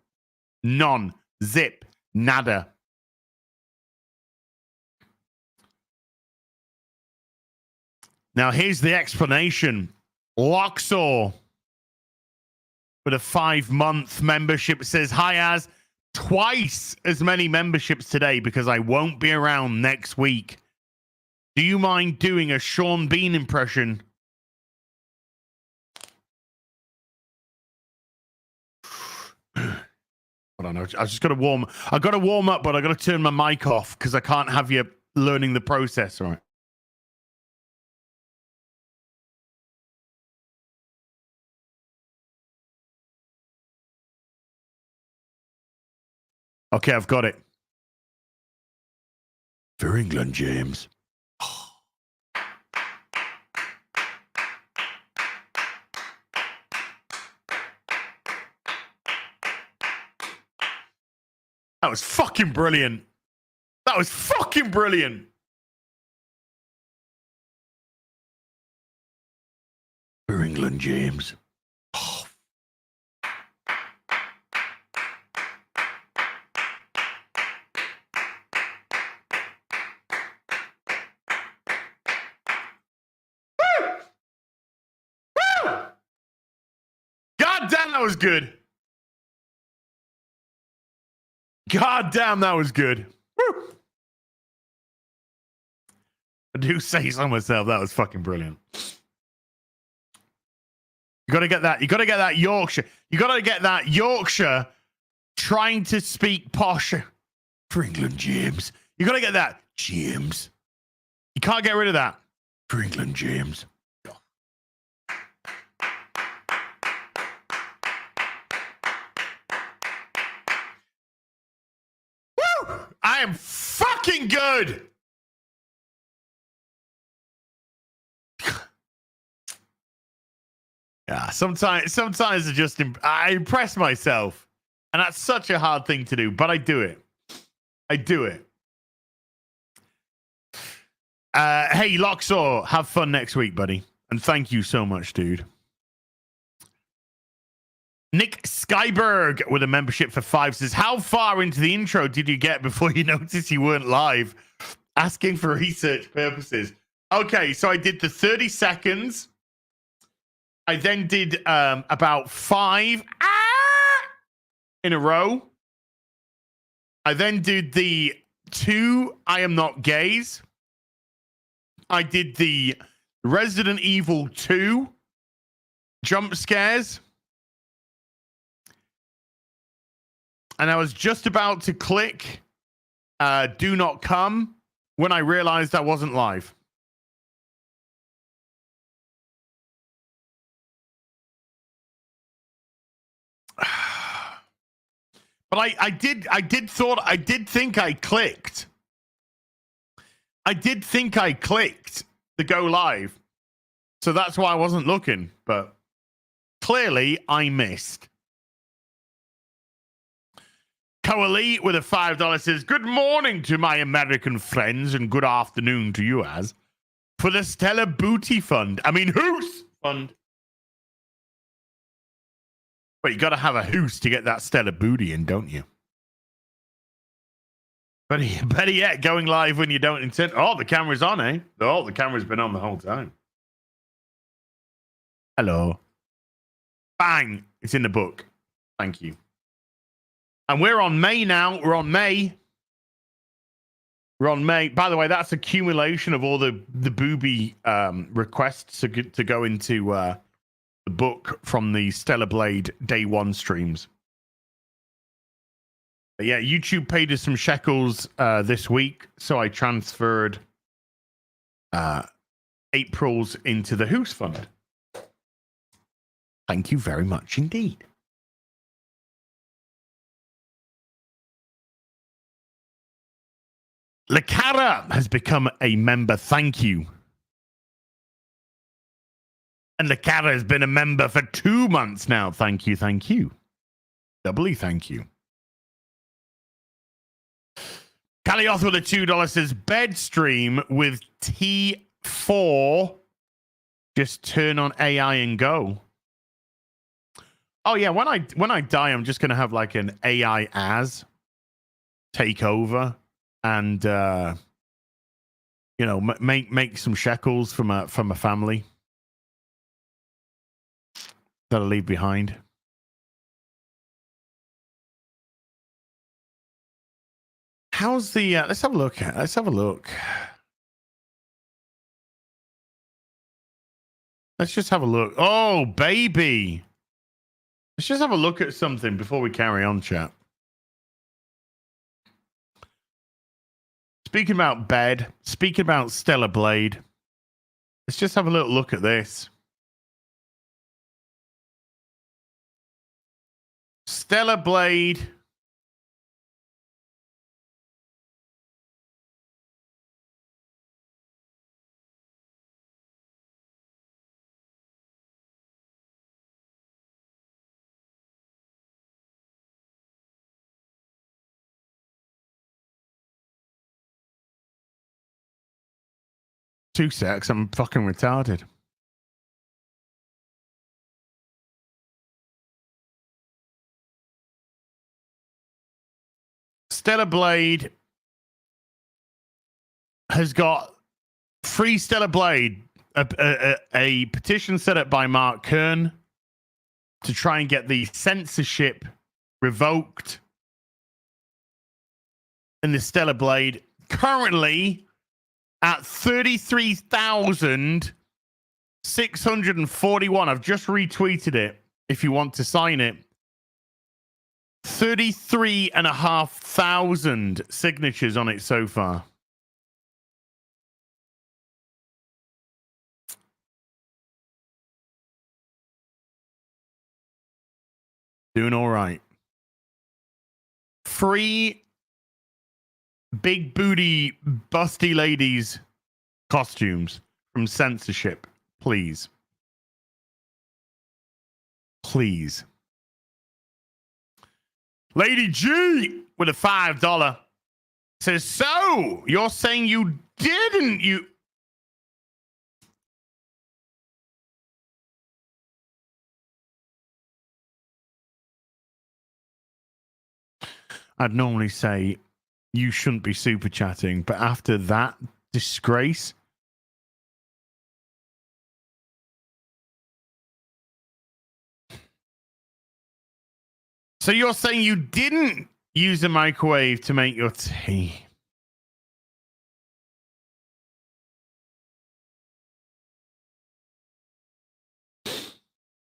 None. Zip. Nada. Now, here's the explanation. Loxor, with a 5-month membership, says, hi, Az. Twice as many memberships today because I won't be around next week. Do you mind doing a Sean Bean impression? Hold on, I just got to warm. I got to warm up, but I got to turn my mic off because I can't have you learning the process. All right. Okay, I've got it. For England, James. That was fucking brilliant. That was fucking brilliant. For England, James. Oh. God damn, that was good. God damn, that was good. Woo. I do say so myself. That was fucking brilliant. You got to get that. You got to get that Yorkshire. You got to get that Yorkshire trying to speak posh for England, James. You got to get that, James. You can't get rid of that for England, James. Woo! I am fucking good. Yeah, sometimes I just I impress myself, and that's such a hard thing to do, but I do it. I do it. Hey, Loxor, have fun next week, buddy, and thank you so much, dude. Nick Skyberg with a membership for 5 says, how far into the intro did you get before you noticed you weren't live? Asking for research purposes. Okay, so I did the 30 seconds. I then did about 5 in a row. I then did the 2 I am not gays. I did the Resident Evil 2 jump scares. And I was just about to click do not come when I realized I wasn't live. But I did think I clicked. I did think I clicked to go live. So that's why I wasn't looking. But clearly I missed. Coalee with a $5 says, good morning to my American friends and good afternoon to you, Az. For the Stellar Booty Fund. I mean, Hoos Fund. But you got to have a hoose to get that stellar booty in, don't you? Better yet, going live when you don't intend. Oh, the camera's on, eh? Oh, the camera's been on the whole time. Hello. Bang. It's in the book. Thank you. And we're on May now. We're on May. We're on May. By the way, that's accumulation of all the booby requests to go into the book from the Stellar Blade Day 1 streams. But yeah, YouTube paid us some shekels this week, so I transferred April's into the Hoos Fund. Thank you very much indeed. Lacara has become a member. Thank you. And the cat has been a member for 2 months now. Thank you, thank you. Doubly thank you. Calioth with a $2 says bed stream with T4. Just turn on AI and go. Oh yeah, when I die, I'm just gonna have like an AI as take over and you know, make some shekels from a family that I leave behind. How's the? Let's have a look. Let's have a look. Let's just have a look. Oh, baby. Let's just have a look at something before we carry on, chat. Speaking about bed, speaking about Stellar Blade, let's just have a little look at this. Stellar Blade. Two secs, I'm fucking retarded. Stellar Blade has got free Stellar Blade, a petition set up by Mark Kern to try and get the censorship revoked in the Stellar Blade. Currently at 33,641. I've just retweeted it if you want to sign it. 33,500 signatures on it so far. Doing all right. Free big booty busty ladies costumes from censorship, please. Please. Lady G with a $5 says, so you're saying you didn't I'd normally say you shouldn't be super chatting, but after that disgrace, so you're saying you didn't use a microwave to make your tea?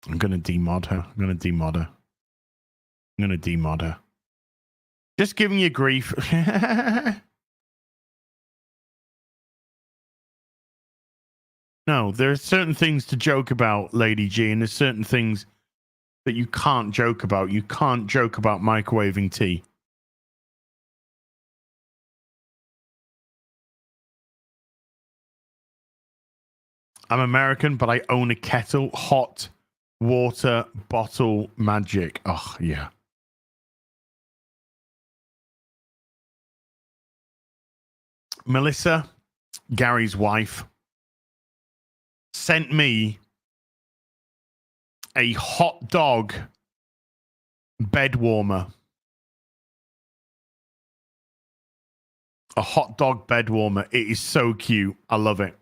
I'm gonna demod her. I'm gonna demod her. Just giving you grief. No, there are certain things to joke about, Lady G, and there's certain things that you can't joke about. You can't joke about microwaving tea. I'm American, but I own a kettle. Hot water bottle magic. Oh, yeah. Melissa, Gary's wife, sent me a hot dog bed warmer. A hot dog bed warmer. It is so cute. I love it.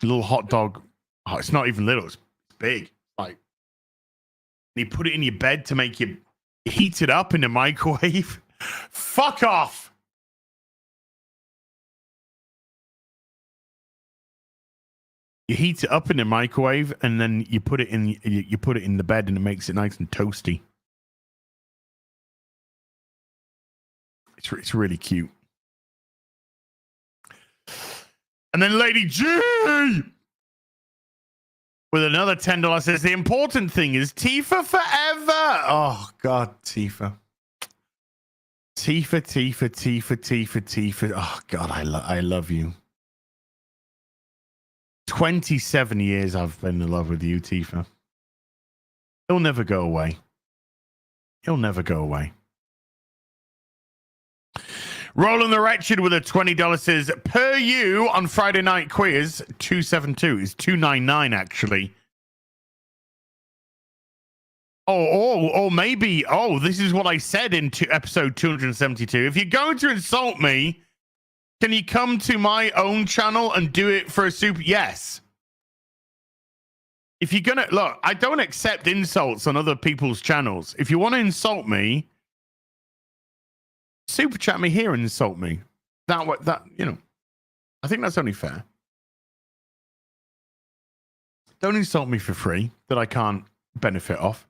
A little hot dog. Oh, it's not even little. It's big. Like, you put it in your bed to make you heat it up in the microwave. Fuck off. You heat it up in the microwave, and then you put it in the bed, and it makes it nice and toasty. It's really cute. And then Lady G with another $10 says the important thing is Tifa forever. Oh God, Tifa. Tifa. Oh God, I love you. 27 years I've been in love with you, Tifa. He'll never go away. He'll never go away. Roland the Wretched with a $20 says, per you on Friday Night Quiz, 272 is 299 actually. Or maybe, this is what I said in episode 272. If you're going to insult me, can you come to my own channel and do it for a super? Yes. If you're going to, look, I don't accept insults on other people's channels. If you want to insult me, super chat me here and insult me. That, I think that's only fair. Don't insult me for free that I can't benefit off.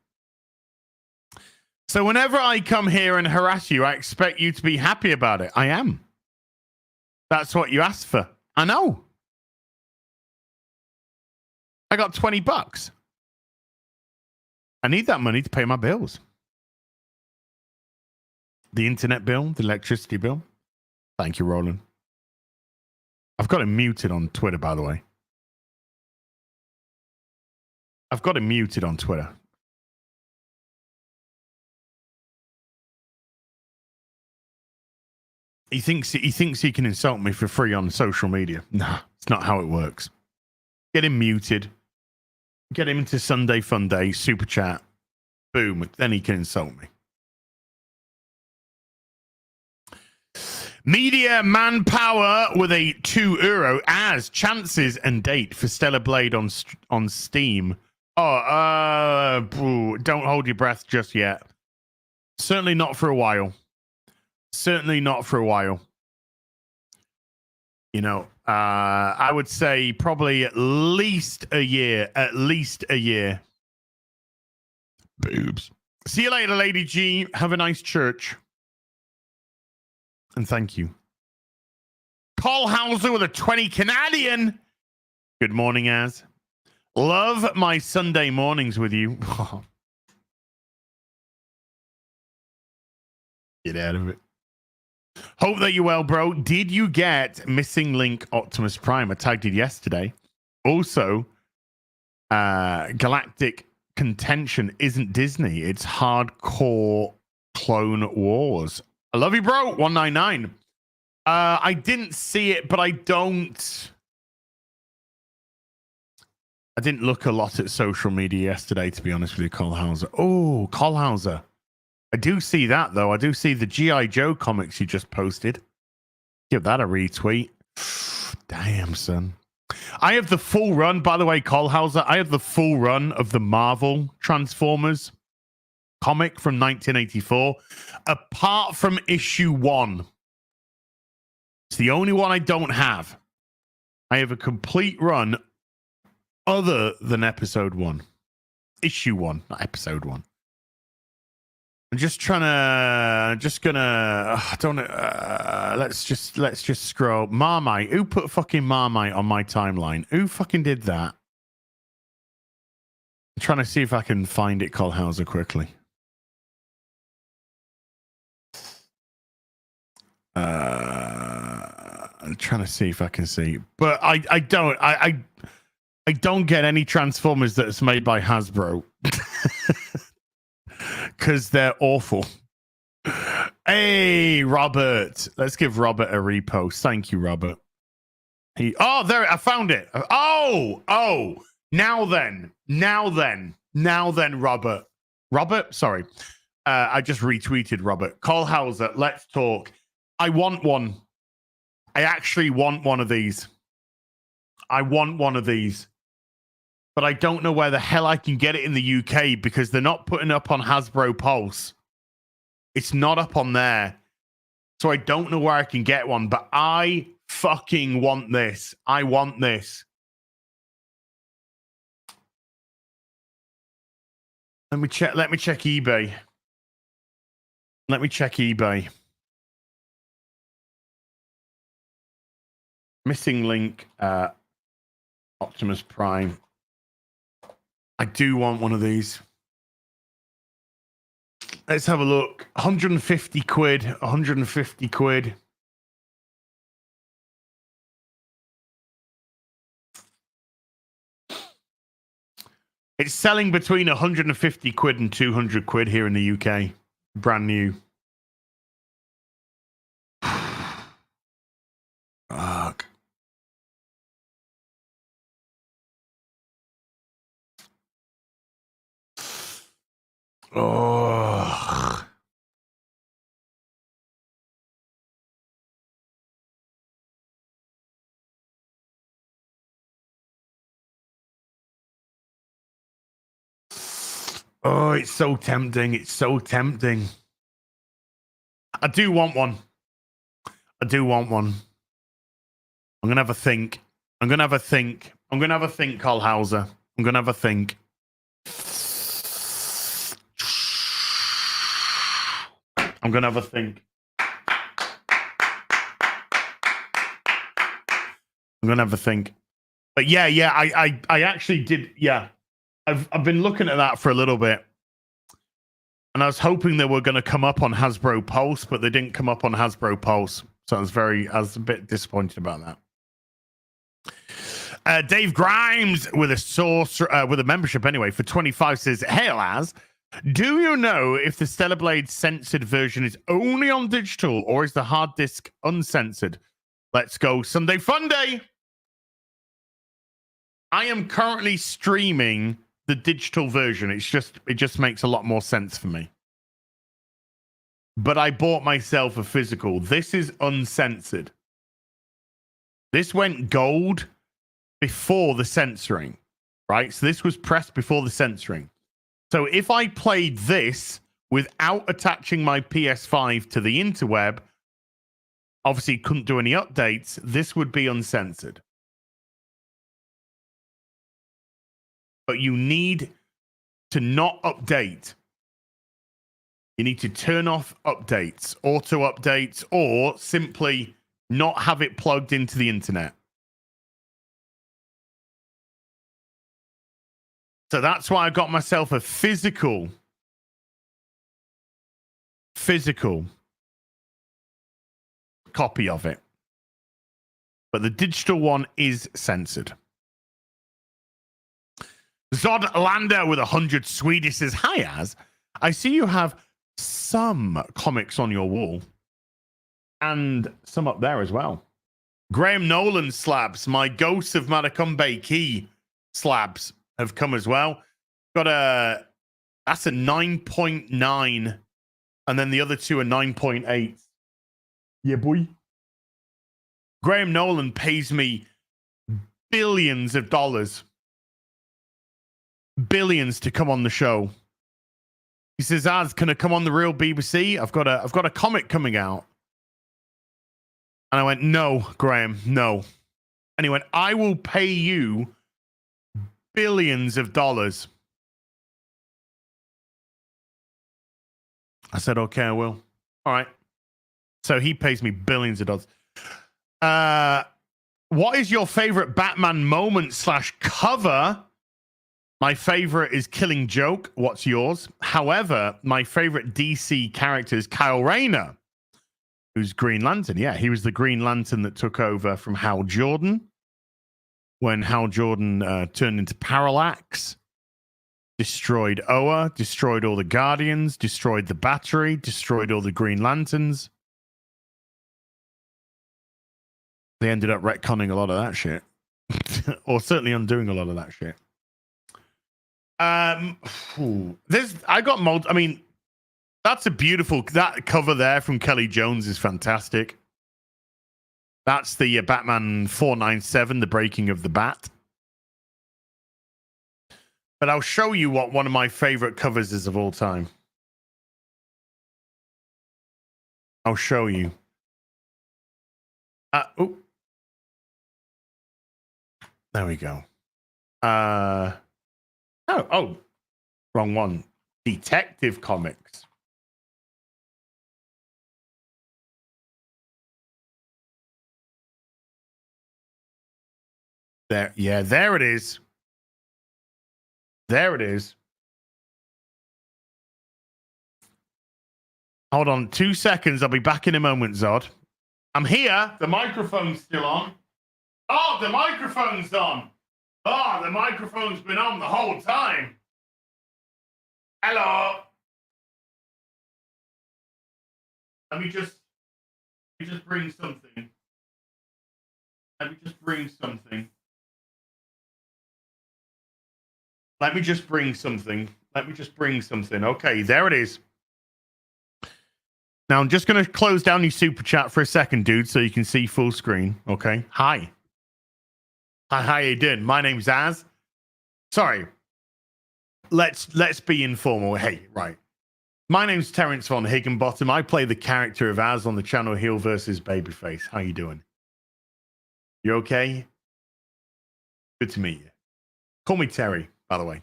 So whenever I come here and harass you, I expect you to be happy about it. I am. That's what you asked for. I know. I got $20. I need that money to pay my bills. The internet bill, the electricity bill. Thank you, Roland. I've got him muted on Twitter, by the way. I've got him muted on Twitter. He thinks he can insult me for free on social media. Nah, it's not how it works. Get him muted. Get him into Sunday Fun Day, super chat. Boom. Then he can insult me. Media Manpower with a €2 as chances and date for Stellar Blade on Steam. Don't hold your breath just yet. Certainly not for a while. Certainly not for a while. You know, I would say probably at least a year. At least a year. Boobs. See you later, Lady G. Have a nice church. And thank you. Paul Hauser with a 20 Canadian. Good morning, Az. Love my Sunday mornings with you. Get out of it. Hope that you're well, bro. Did you get Missing Link Optimus Prime? I tagged it yesterday. Also, Galactic Contention isn't Disney. It's hardcore Clone Wars. I love you, bro. 199. I didn't see it, but I didn't look a lot at social media yesterday, to be honest with you, Cole Hauser. Oh, Cole Hauser. I do see that, though. I do see the G.I. Joe comics you just posted. Give that a retweet. Damn, son. I have the full run, by the way, Cole Hauser. I have the full run of the Marvel Transformers comic from 1984, apart from issue 1. It's the only one I don't have. I have a complete run other than episode 1. Issue 1, not episode 1. I'm just let's just scroll. Marmite. Who put fucking Marmite on my timeline? Who fucking did that? I'm trying to see if I can find it, Cole Hauser, quickly. I'm trying to see if I can see, but I don't get any Transformers that's made by Hasbro because they're awful. Hey, Robert, let's give Robert a repost. Thank you, Robert. I found it. Now then, Robert, sorry. I just retweeted Robert. Cole Hauser, let's talk. I want one. I actually want one of these. I want one of these. But I don't know where the hell I can get it in the UK because they're not putting it up on Hasbro Pulse. It's not up on there. So I don't know where I can get one, but I fucking want this. I want this. Let me check eBay. Let me check eBay. Missing Link, Optimus Prime. I do want one of these. Let's have a look. 150 quid. 150 quid. It's selling between 150 quid and 200 quid here in the UK. Brand new. Fuck. Oh. Oh, it's so tempting. It's so tempting. I do want one. I do want one. I'm going to have a think. I'm going to have a think. I'm going to have a think, Carl Hauser. I'm going to have a think. I'm going to have a think. I'm going to have a think. But yeah, I actually did. Yeah. I've been looking at that for a little bit. And I was hoping they were going to come up on Hasbro Pulse, but they didn't come up on Hasbro Pulse. So I was a bit disappointed about that. Dave Grimes with a membership anyway for 25 says, "Hey Laz, do you know if the Stellar Blade censored version is only on digital or is the hard disk uncensored? Let's go Sunday Fun Day." I am currently streaming the digital version. It just makes a lot more sense for me. But I bought myself a physical. This is uncensored. This went gold before the censoring, right? So this was pressed before the censoring. So if I played this without attaching my PS5 to the interweb, obviously couldn't do any updates, this would be uncensored. But you need to not update. You need to turn off updates, auto updates, or simply not have it plugged into the internet. So that's why I got myself a physical copy of it. But the digital one is censored. Zod Landa with 100 Swedish says, "Hi, Az. I see you have some comics on your wall and some up there as well. Graham Nolan slabs, my Ghosts of Matacumbe Key slabs have come as well. That's a 9.9, and then the other two are 9.8. Yeah, boy. Graham Nolan pays me billions of dollars. Billions to come on the show. He says, "Az, can I come on the real BBC? I've got a comic coming out." And I went, "No, Graham, no." And he went, "I will pay you billions of dollars." I said, "Okay, I will." All right. So he pays me billions of dollars. What is your favorite Batman moment / cover? My favorite is Killing Joke. What's yours? However, my favorite DC character is Kyle Rayner, who's Green Lantern. Yeah, he was the Green Lantern that took over from Hal Jordan when Hal Jordan turned into Parallax, destroyed Oa, destroyed all the Guardians, destroyed the Battery, destroyed all the Green Lanterns. They ended up retconning a lot of that shit. Or certainly undoing a lot of that shit. I mean, that's a beautiful, that cover there from Kelly Jones is fantastic. That's the Batman 497, The Breaking of the Bat. But I'll show you what one of my favorite covers is of all time. I'll show you. There we go. Oh, wrong one. Detective Comics. There, yeah, there it is. There it is. Hold on 2 seconds. I'll be back in a moment, Zod. I'm here. The microphone's still on. Oh, the microphone's on. Oh, the microphone's been on the whole time. Hello. Let me just bring something. Let me just bring something. Let me just bring something. Let me just bring something. Okay, there it is. Now I'm just going to close down your super chat for a second, dude, so you can see full screen. Okay. Hi. Hi, how you doing? My name's Az. Sorry. Let's be informal. Hey, right. My name's Terrence Von Higginbottom. I play the character of Az on the channel Heel versus Babyface. How you doing? You okay? Good to meet you. Call me Terry, by the way.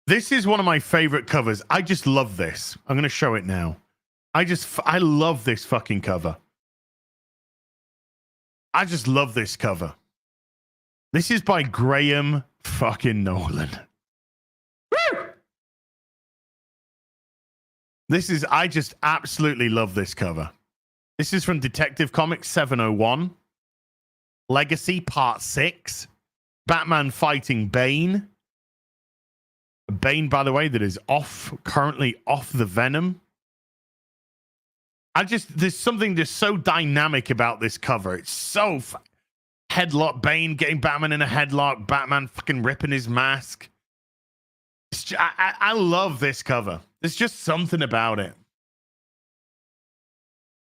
This is one of my favorite covers. I just love this. I'm going to show it now. I love this fucking cover. I just love this cover. This is by Graham fucking Nolan. Woo! I just absolutely love this cover. This is from Detective Comics 701. Legacy Part 6. Batman fighting Bane. Bane, by the way, that is currently off the Venom. There's something just so dynamic about this cover. It's so headlock, Bane getting Batman in a headlock, Batman fucking ripping his mask. I love this cover. There's just something about it.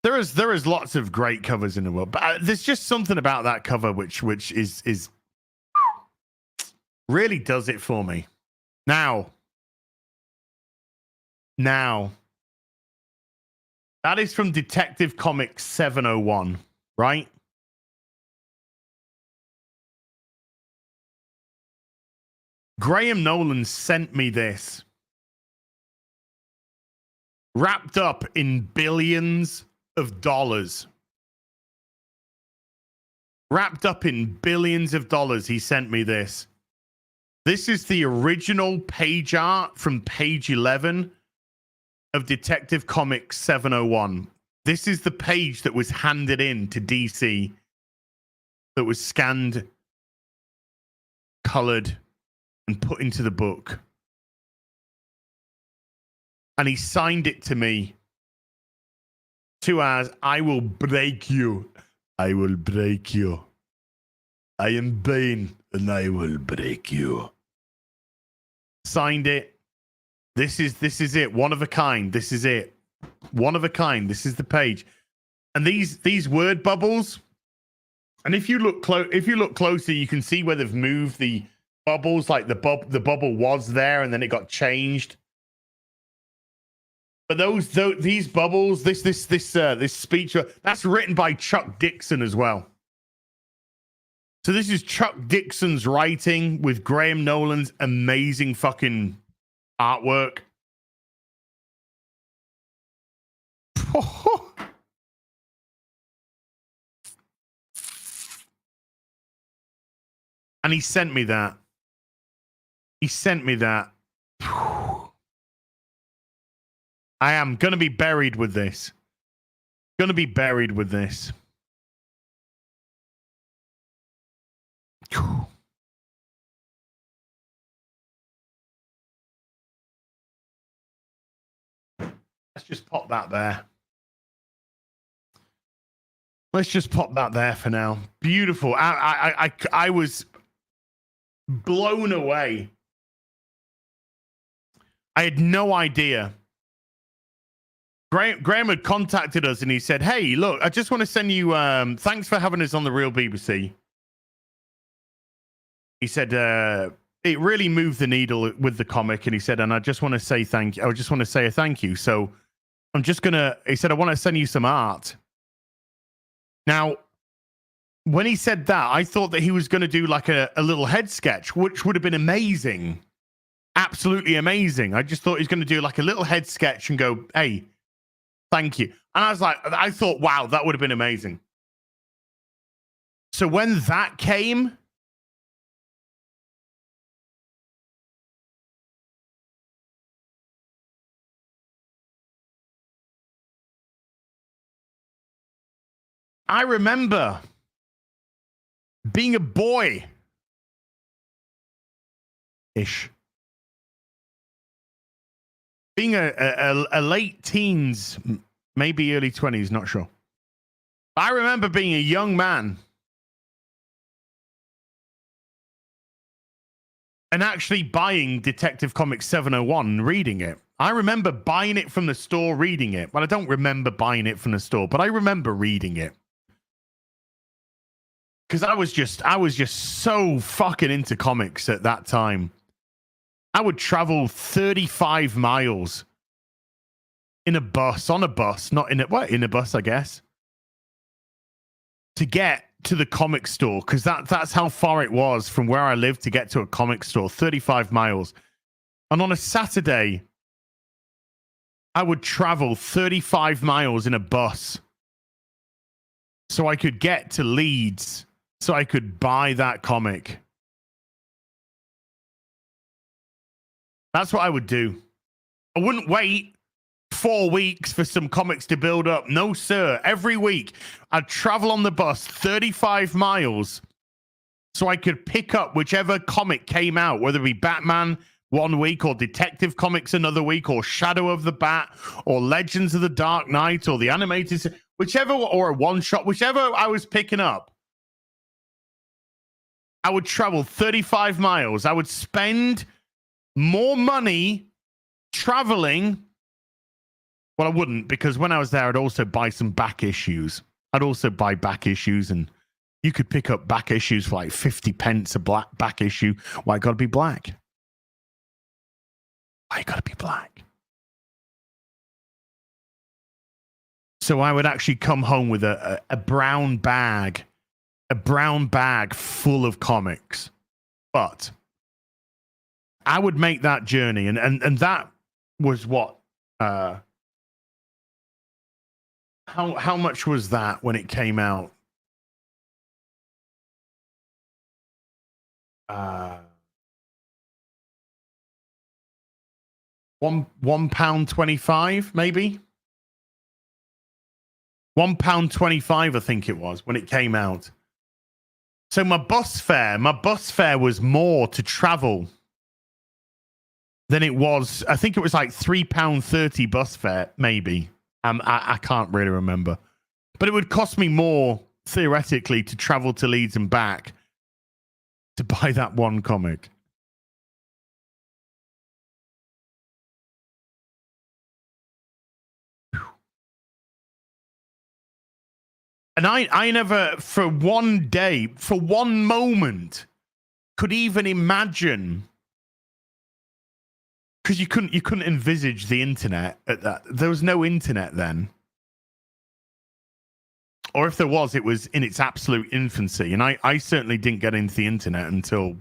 There is lots of great covers in the world, but there's just something about that cover which is really does it for me. Now, that is from Detective Comics 701, right? Graham Nolan sent me this. Wrapped up in billions of dollars. Wrapped up in billions of dollars, he sent me this. This is the original page art from page 11 of Detective Comics 701. This is the page that was handed in to DC, that was scanned, colored, and put into the book. And he signed it to me. As I will break you. I will break you. I am Bane, and I will break you. Signed it. This is it. One of a kind. This is it. One of a kind. This is the page. And these word bubbles. And if you look closer, you can see where they've moved the bubbles. Like the bubble was there, and then it got changed. But these bubbles, this speech, that's written by Chuck Dixon as well. So this is Chuck Dixon's writing with Graham Nolan's amazing fucking artwork. And he sent me that. He sent me that. I am going to be buried with this. Going to be buried with this. Let's just pop that there. Let's just pop that there for now. Beautiful. I was blown away. I had no idea. Graham had contacted us and he said, hey, look, I just want to send you, thanks for having us on The Real BBC. He said, it really moved the needle with the comic. And he said, and I just want to say thank you. I just want to say a thank you. So I'm just going to, he said, I want to send you some art. Now, when he said that, I thought that he was going to do like a little head sketch, which would have been amazing. Absolutely amazing. I just thought he was going to do like a little head sketch and go, hey, thank you. And I thought, wow, that would have been amazing. So when that came, I remember being a boy ish. Being a late teens, maybe early 20s, not sure. I remember being a young man and actually buying Detective Comics 701 and reading it. I remember buying it from the store, reading it. Well, I don't remember buying it from the store, but I remember reading it. Because I was just so fucking into comics at that time. I would travel 35 miles in a bus, on a bus, not in a bus, I guess, to get to the comic store, because that's how far it was from where I lived to get to a comic store, 35 miles. And on a Saturday, I would travel 35 miles in a bus so I could get to Leeds, so I could buy that comic. That's what I would do. I wouldn't wait 4 weeks for some comics to build up. No, sir. Every week, I'd travel on the bus 35 miles so I could pick up whichever comic came out, whether it be Batman 1 week or Detective Comics another week or Shadow of the Bat or Legends of the Dark Knight or the animated, whichever, or a one-shot, whichever I was picking up. I would travel 35 miles. I would spend more money traveling. Well, I wouldn't, because when I was there, I'd also buy some back issues. I'd also buy back issues, and you could pick up back issues for like 50 pence a back issue. Why gotta be black? Why gotta be black? So I would actually come home with a brown bag full of comics. But I would make that journey, and that was what how much was that when it came out? £1.25 maybe. £1.25 I think it was when it came out. So my bus fare was more to travel than it was. I think it was like £3.30 bus fare, maybe. I can't really remember. But it would cost me more, theoretically, to travel to Leeds and back to buy that one comic. And I never, for one day, for one moment, could even imagine, because you couldn't envisage the internet at that. There was no internet then. Or if there was, it was in its absolute infancy. And I certainly didn't get into the internet until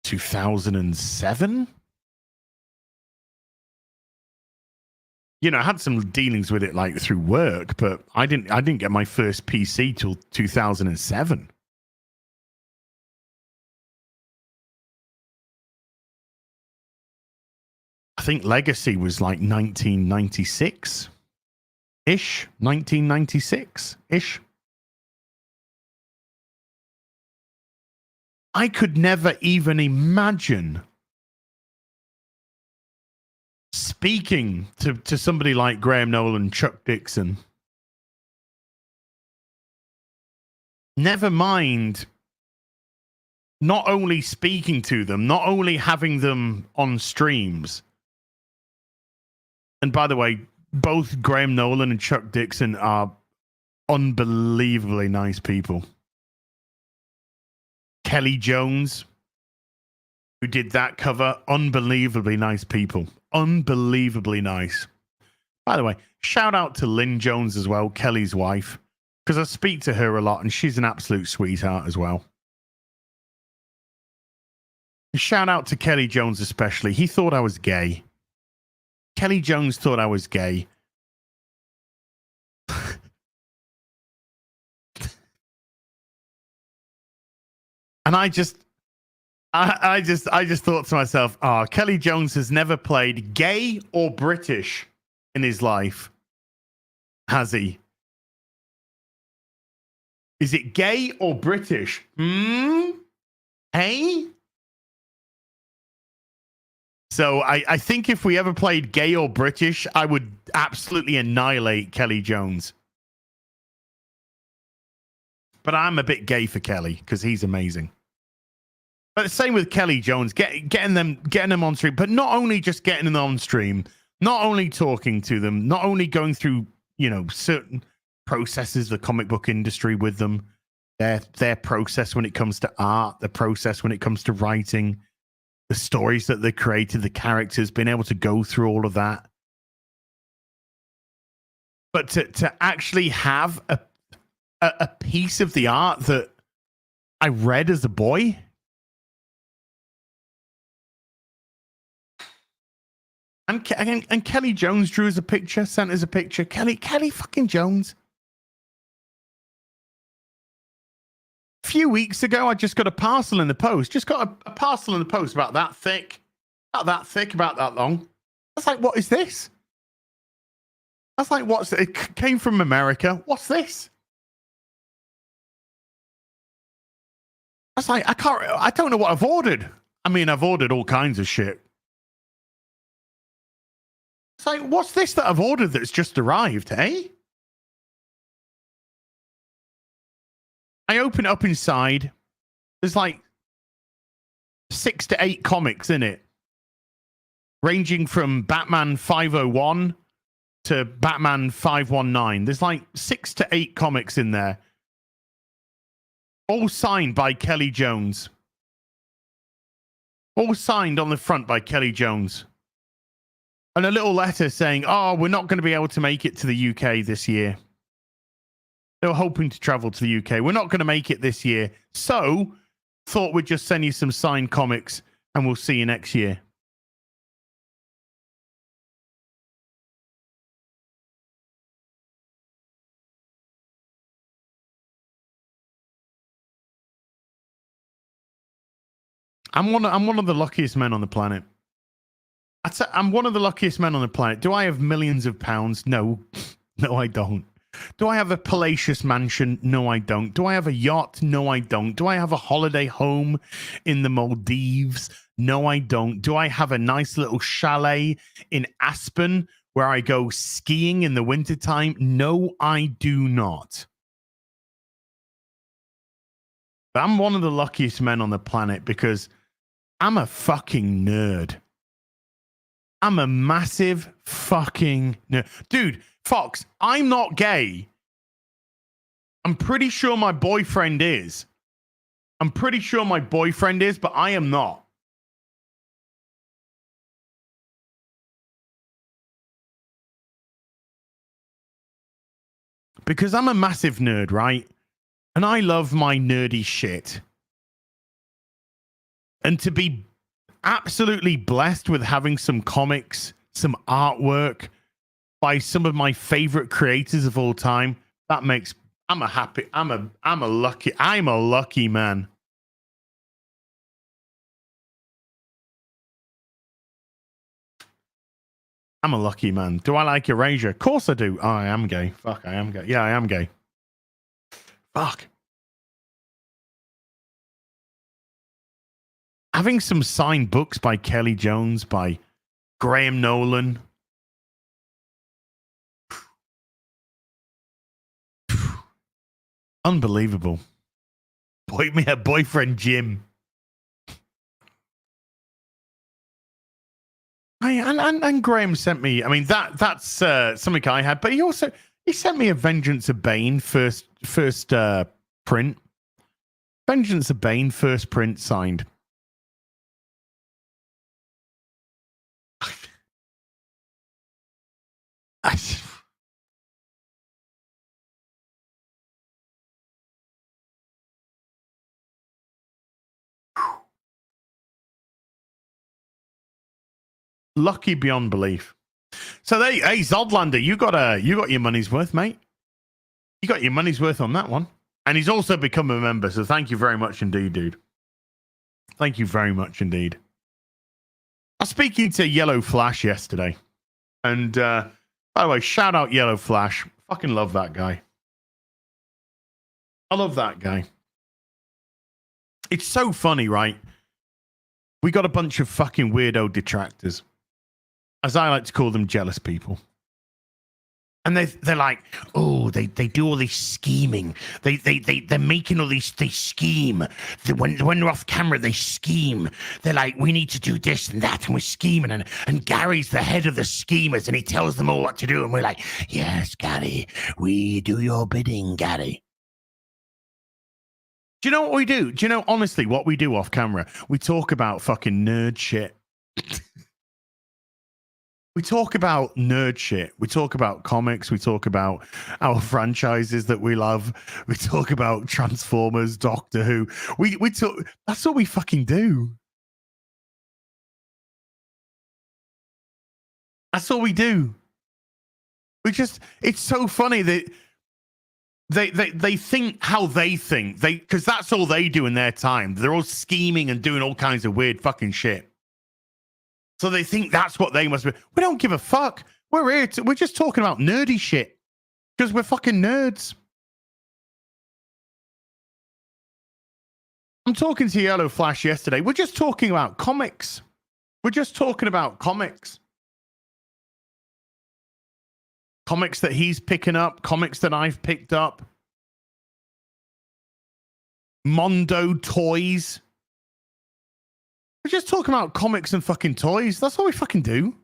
2007. You know, I had some dealings with it like through work, but I didn't get my first PC till 2007. I think Legacy was like 1996-ish, 1996-ish. I could never even imagine speaking to somebody like Graham Nolan, Chuck Dixon. Never mind not only speaking to them, not only having them on streams. And by the way, both Graham Nolan and Chuck Dixon are unbelievably nice people. Kelly Jones, who did that cover, unbelievably nice people. Unbelievably nice. By the way, shout out to Lynn Jones as well, Kelly's wife, because I speak to her a lot and she's an absolute sweetheart as well. Shout out to Kelly Jones especially. He thought I was gay. Kelly Jones thought I was gay. And I just thought to myself, Kelly Jones has never played gay or British in his life, has he? Is it gay or British? Hey? So I think if we ever played gay or British, I would absolutely annihilate Kelly Jones. But I'm a bit gay for Kelly because he's amazing. But the same with Kelly Jones, getting them on stream, but not only just getting them on stream, not only talking to them, not only going through, certain processes of the comic book industry with them, their process when it comes to art, the process when it comes to writing, the stories that they created, the characters, being able to go through all of that. But to actually have a piece of the art that I read as a boy. And Kelly Jones drew us a picture, sent us a picture. Kelly fucking Jones. A few weeks ago, I just got a parcel in the post. Just got a parcel in the post about that thick, about that long. I was like, what is this? I was like, what's it? It came from America. What's this? I was like, I don't know what I've ordered. I mean, I've ordered all kinds of shit. It's like, what's this that I've ordered that's just arrived, eh? I open it up inside. There's like 6 to 8 comics in it, ranging from Batman 501 to Batman 519. There's like 6 to 8 comics in there, all signed by Kelly Jones. All signed on the front by Kelly Jones. And a little letter saying, oh, we're not going to be able to make it to the UK this year. They were hoping to travel to the UK. We're not going to make it this year. So, thought we'd just send you some signed comics and we'll see you next year. I'm one of the luckiest men on the planet. I'm one of the luckiest men on the planet. Do I have millions of pounds? No. No, I don't. Do I have a palatial mansion? No, I don't. Do I have a yacht? No, I don't. Do I have a holiday home in the Maldives? No, I don't. Do I have a nice little chalet in Aspen where I go skiing in the wintertime? No, I do not. But I'm one of the luckiest men on the planet because I'm a fucking nerd. I'm a massive fucking nerd. Dude, Fox, I'm not gay. I'm pretty sure my boyfriend is. But I am not. Because I'm a massive nerd, right? And I love my nerdy shit. And to be absolutely blessed with having some comics, some artwork by some of my favorite creators of all time, that makes I'm a lucky man. I'm a lucky man. Do I like Erasure? Of course I do. Oh, I am gay. Fuck, I am gay. Yeah, I am gay. Fuck. Having some signed books by Kelly Jones, by Graham Nolan. Unbelievable. Boyfriend Jim. And Graham sent me, I mean, that's something I had, but he sent me a Vengeance of Bane first print. Vengeance of Bane first print signed. Lucky beyond belief. So hey, Zodlander, you got your money's worth, mate. You got your money's worth on that one. And he's also become a member, so thank you very much indeed, dude. Thank you very much indeed. I was speaking to Yellow Flash yesterday. And by the way, shout out Yellow Flash. Fucking love that guy. I love that guy. It's so funny, right? We got a bunch of fucking weirdo detractors, as I like to call them, jealous people. And they're like, oh, they do all this scheming. They're making all these, they scheme. When they're off camera, they scheme. They're like, we need to do this and that, and we're scheming. And Gary's the head of the schemers, and he tells them all what to do. And we're like, yes, Gary, we do your bidding, Gary. Do you know what we do? Do you know, honestly, what we do off camera? We talk about fucking nerd shit. We talk about nerd shit. We talk about comics. We talk about our franchises that we love. We talk about Transformers, Doctor Who. We talk. That's what we fucking do. That's all we do. We just. It's so funny that they think how they think. Because that's all they do in their time. They're all scheming and doing all kinds of weird fucking shit. So they think that's what they must be. We don't give a fuck. We're here. We're just talking about nerdy shit because we're fucking nerds. I'm talking to Yellow Flash yesterday. We're just talking about comics. We're just talking about comics. Comics that he's picking up. Comics that I've picked up. Mondo toys. We're just talking about comics and fucking toys. That's all we fucking do.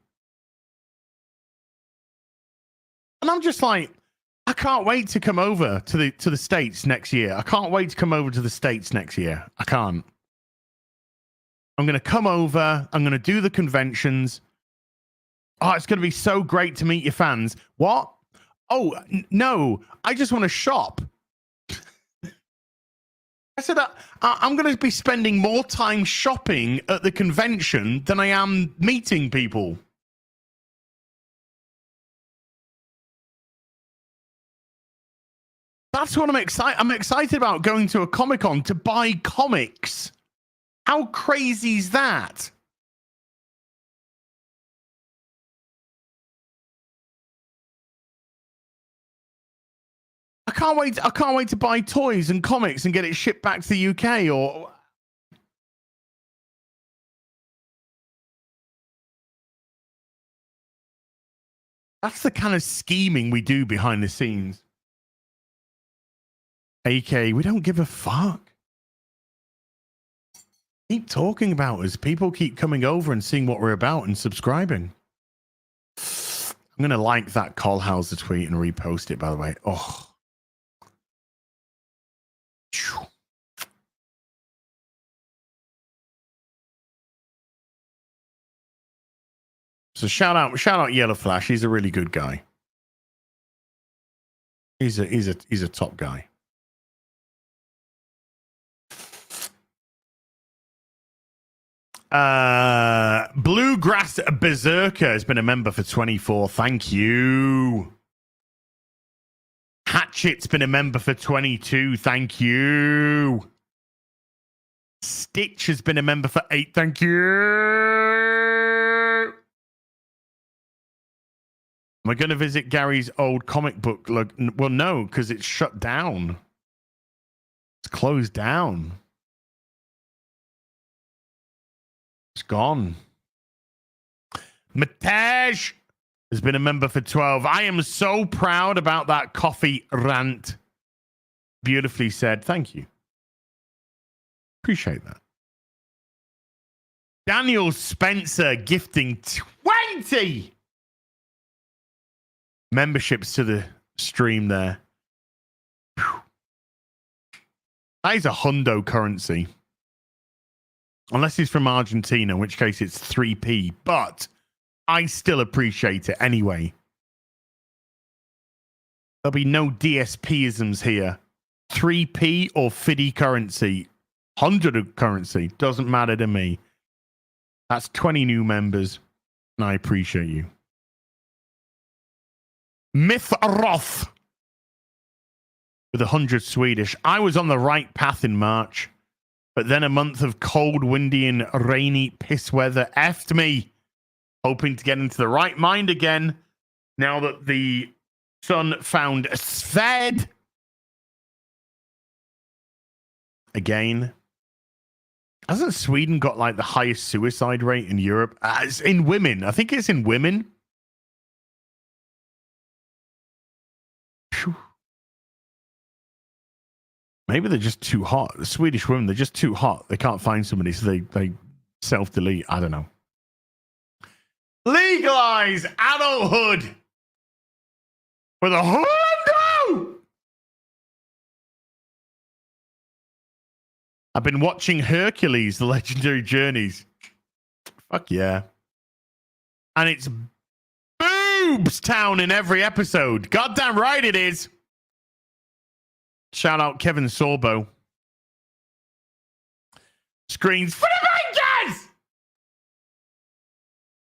And I'm just like, I can't wait to come over to the States next year. I can't wait to come over to the States next year. I can't. I'm going to come over. I'm going to do the conventions. Oh, it's going to be so great to meet your fans. What? Oh, no. I just want to shop. I said, I'm going to be spending more time shopping at the convention than I am meeting people. That's what I'm excited. I'm excited about going to a Comic-Con to buy comics. How crazy is that? I can't wait to buy toys and comics and get it shipped back to the UK or that's the kind of scheming we do behind the scenes. AK, we don't give a fuck. Keep talking about us. People keep coming over and seeing what we're about and subscribing. I'm going to like that Colhauser tweet and repost it, by the way. Oh. So shout out Yellow Flash. He's a really good guy. He's a top guy. Bluegrass Berserker has been a member for 24. Thank you. Hatchet's been a member for 22. Thank you. Stitch has been a member for 8. Thank you. Am I going to visit Gary's old comic book? Well, no, because it's shut down. It's closed down. It's gone. Mataj has been a member for 12. I am so proud about that coffee rant. Beautifully said. Thank you. Appreciate that. Daniel Spencer gifting 20 memberships to the stream there. Whew. That is a hundo currency. Unless he's from Argentina, in which case it's 3p. But I still appreciate it anyway. There'll be no DSP-isms here. 3p or FIDI currency. 100 currency. Doesn't matter to me. That's 20 new members. And I appreciate you. Mythroth with 100 Swedish. I was on the right path in March, but then a month of cold, windy, and rainy piss weather effed me. Hoping to get into the right mind again now that the sun found Sved. Again, Hasn't Sweden got like the highest suicide rate in Europe? It's in women. I think it's in women. Phew. Maybe they're just too hot. The Swedish women, they're just too hot. They can't find somebody, so they self-delete. I don't know. Legalize adulthood with a hundo. I've been watching Hercules, The Legendary Journeys. Fuck yeah. And it's boobs town in every episode. Goddamn right it is. Shout out Kevin Sorbo. Screens for the Vikings!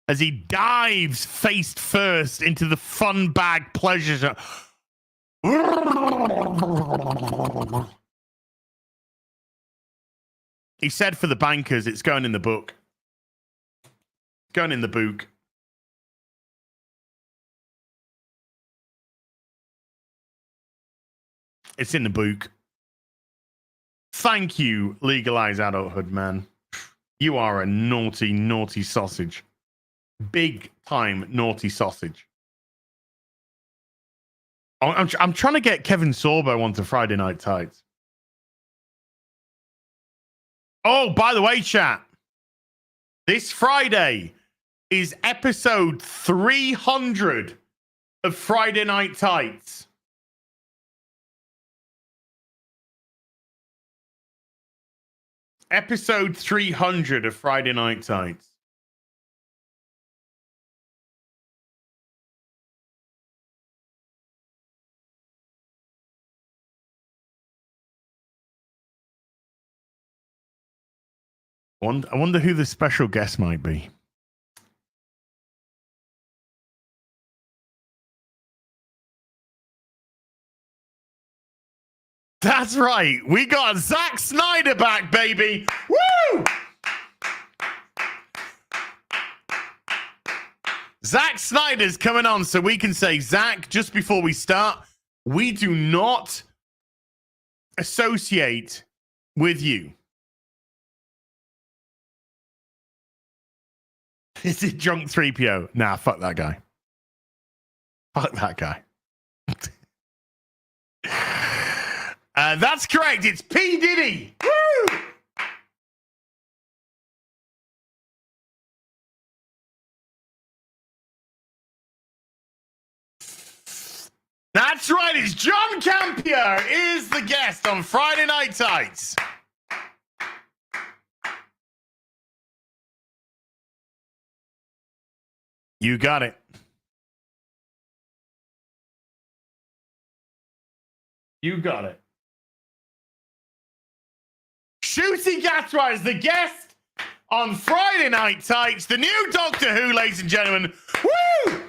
As he dives face first into the fun bag pleasure zone. He said for the bankers, it's going in the book. Going in the book. It's in the book. Thank you, Legalize Adulthood, man. You are a naughty, naughty sausage. Big time naughty sausage. I'm trying to get Kevin Sorbo onto Friday Night Tights. Oh, by the way, chat. This Friday is episode 300 of Friday Night Tights. Episode 300 of Friday Night Tights. I wonder who the special guest might be. That's right. We got Zack Snyder back, baby. Woo! Zack Snyder's coming on, so we can say, Zack, just before we start, we do not associate with you. Is it Drunk 3PO? Nah, fuck that guy. Fuck that guy. That's correct. It's P. Diddy. Woo! That's right. It's John Campier is the guest on Friday Night Tights. You got it. You got it. Shooty Gatra is the guest on Friday Night Tights, the new Doctor Who, ladies and gentlemen. Woo!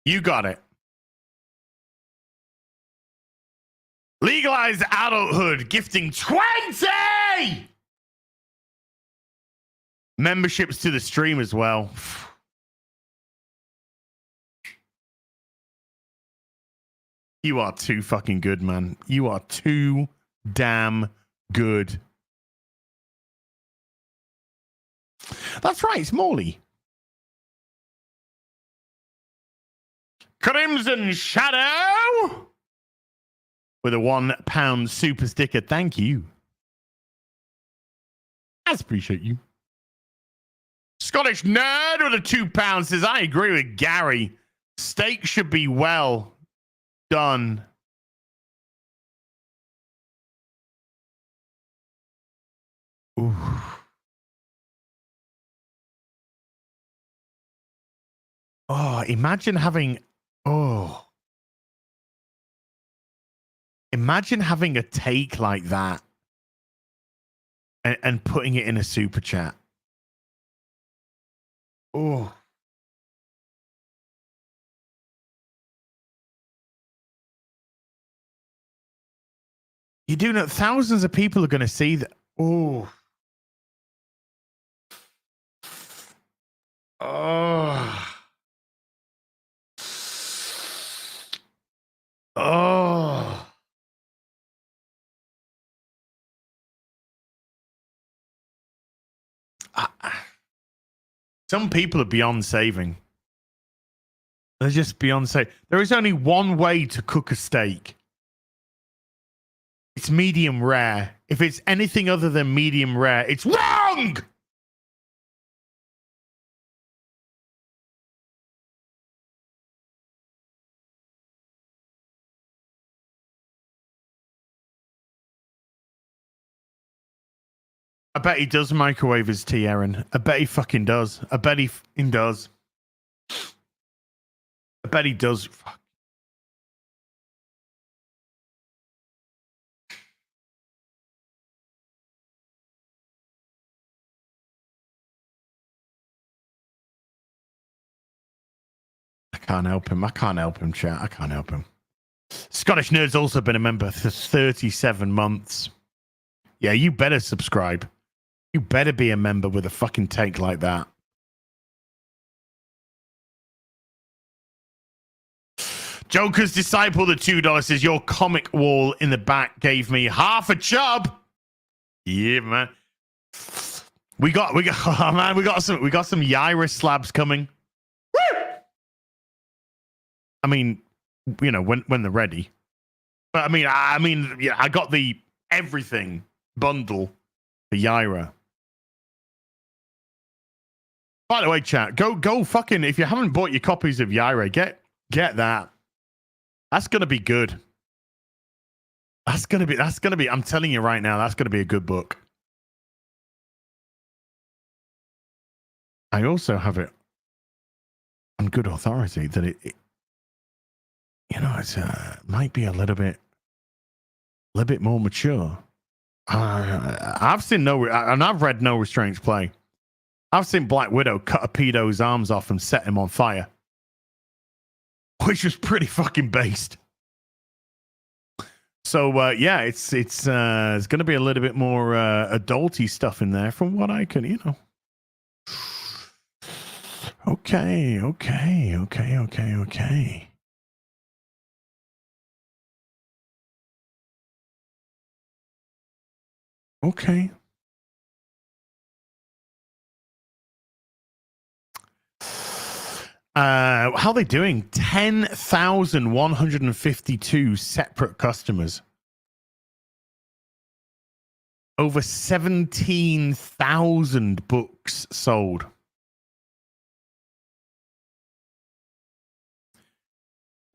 You got it. Legalize adulthood, gifting 20 memberships to the stream as well. You are too fucking good, man. You are too damn good. That's right, it's Morley. Crimson Shadow with a £1 super sticker. Thank you. I appreciate you. Scottish Nerd with a £2 says, I agree with Gary. Steak should be well done. Ooh. Oh, imagine having a take like that and putting it in a super chat. Oh. You do know thousands of people are going to see that. Oh. Oh. Oh. Some people are beyond saving. They're just beyond saving. There is only one way to cook a steak. It's medium rare. If it's anything other than medium rare, it's wrong! I bet he does microwave his tea, Aaron. I bet he fucking does. I bet he fucking does. I bet he does. Fuck. I can't help him. I can't help him, chat. I can't help him. Scottish Nerd's also been a member for 37 months. Yeah, you better subscribe. You better be a member with a fucking take like that. Joker's Disciple, the $2 says, your comic wall in the back gave me half a chub. Yeah, man. We got some Yaira slabs coming. Woo! I mean, you know, when they're ready. But I mean, yeah, I got the everything bundle for Yaira. By the way, chat, go fucking, if you haven't bought your copies of Yaira, get that. That's gonna be good. That's gonna be, I'm telling you right now, that's gonna be a good book. I also have it on good authority that it you know, it's might be a little bit more mature. I've seen and I've read No Restraints Play. I've seen Black Widow cut a pedo's arms off and set him on fire, which was pretty fucking based. So yeah, it's going to be a little bit more adulty stuff in there, from what I can, you know. Okay. Okay. How are they doing? 10,152 separate customers. Over 17,000 books sold.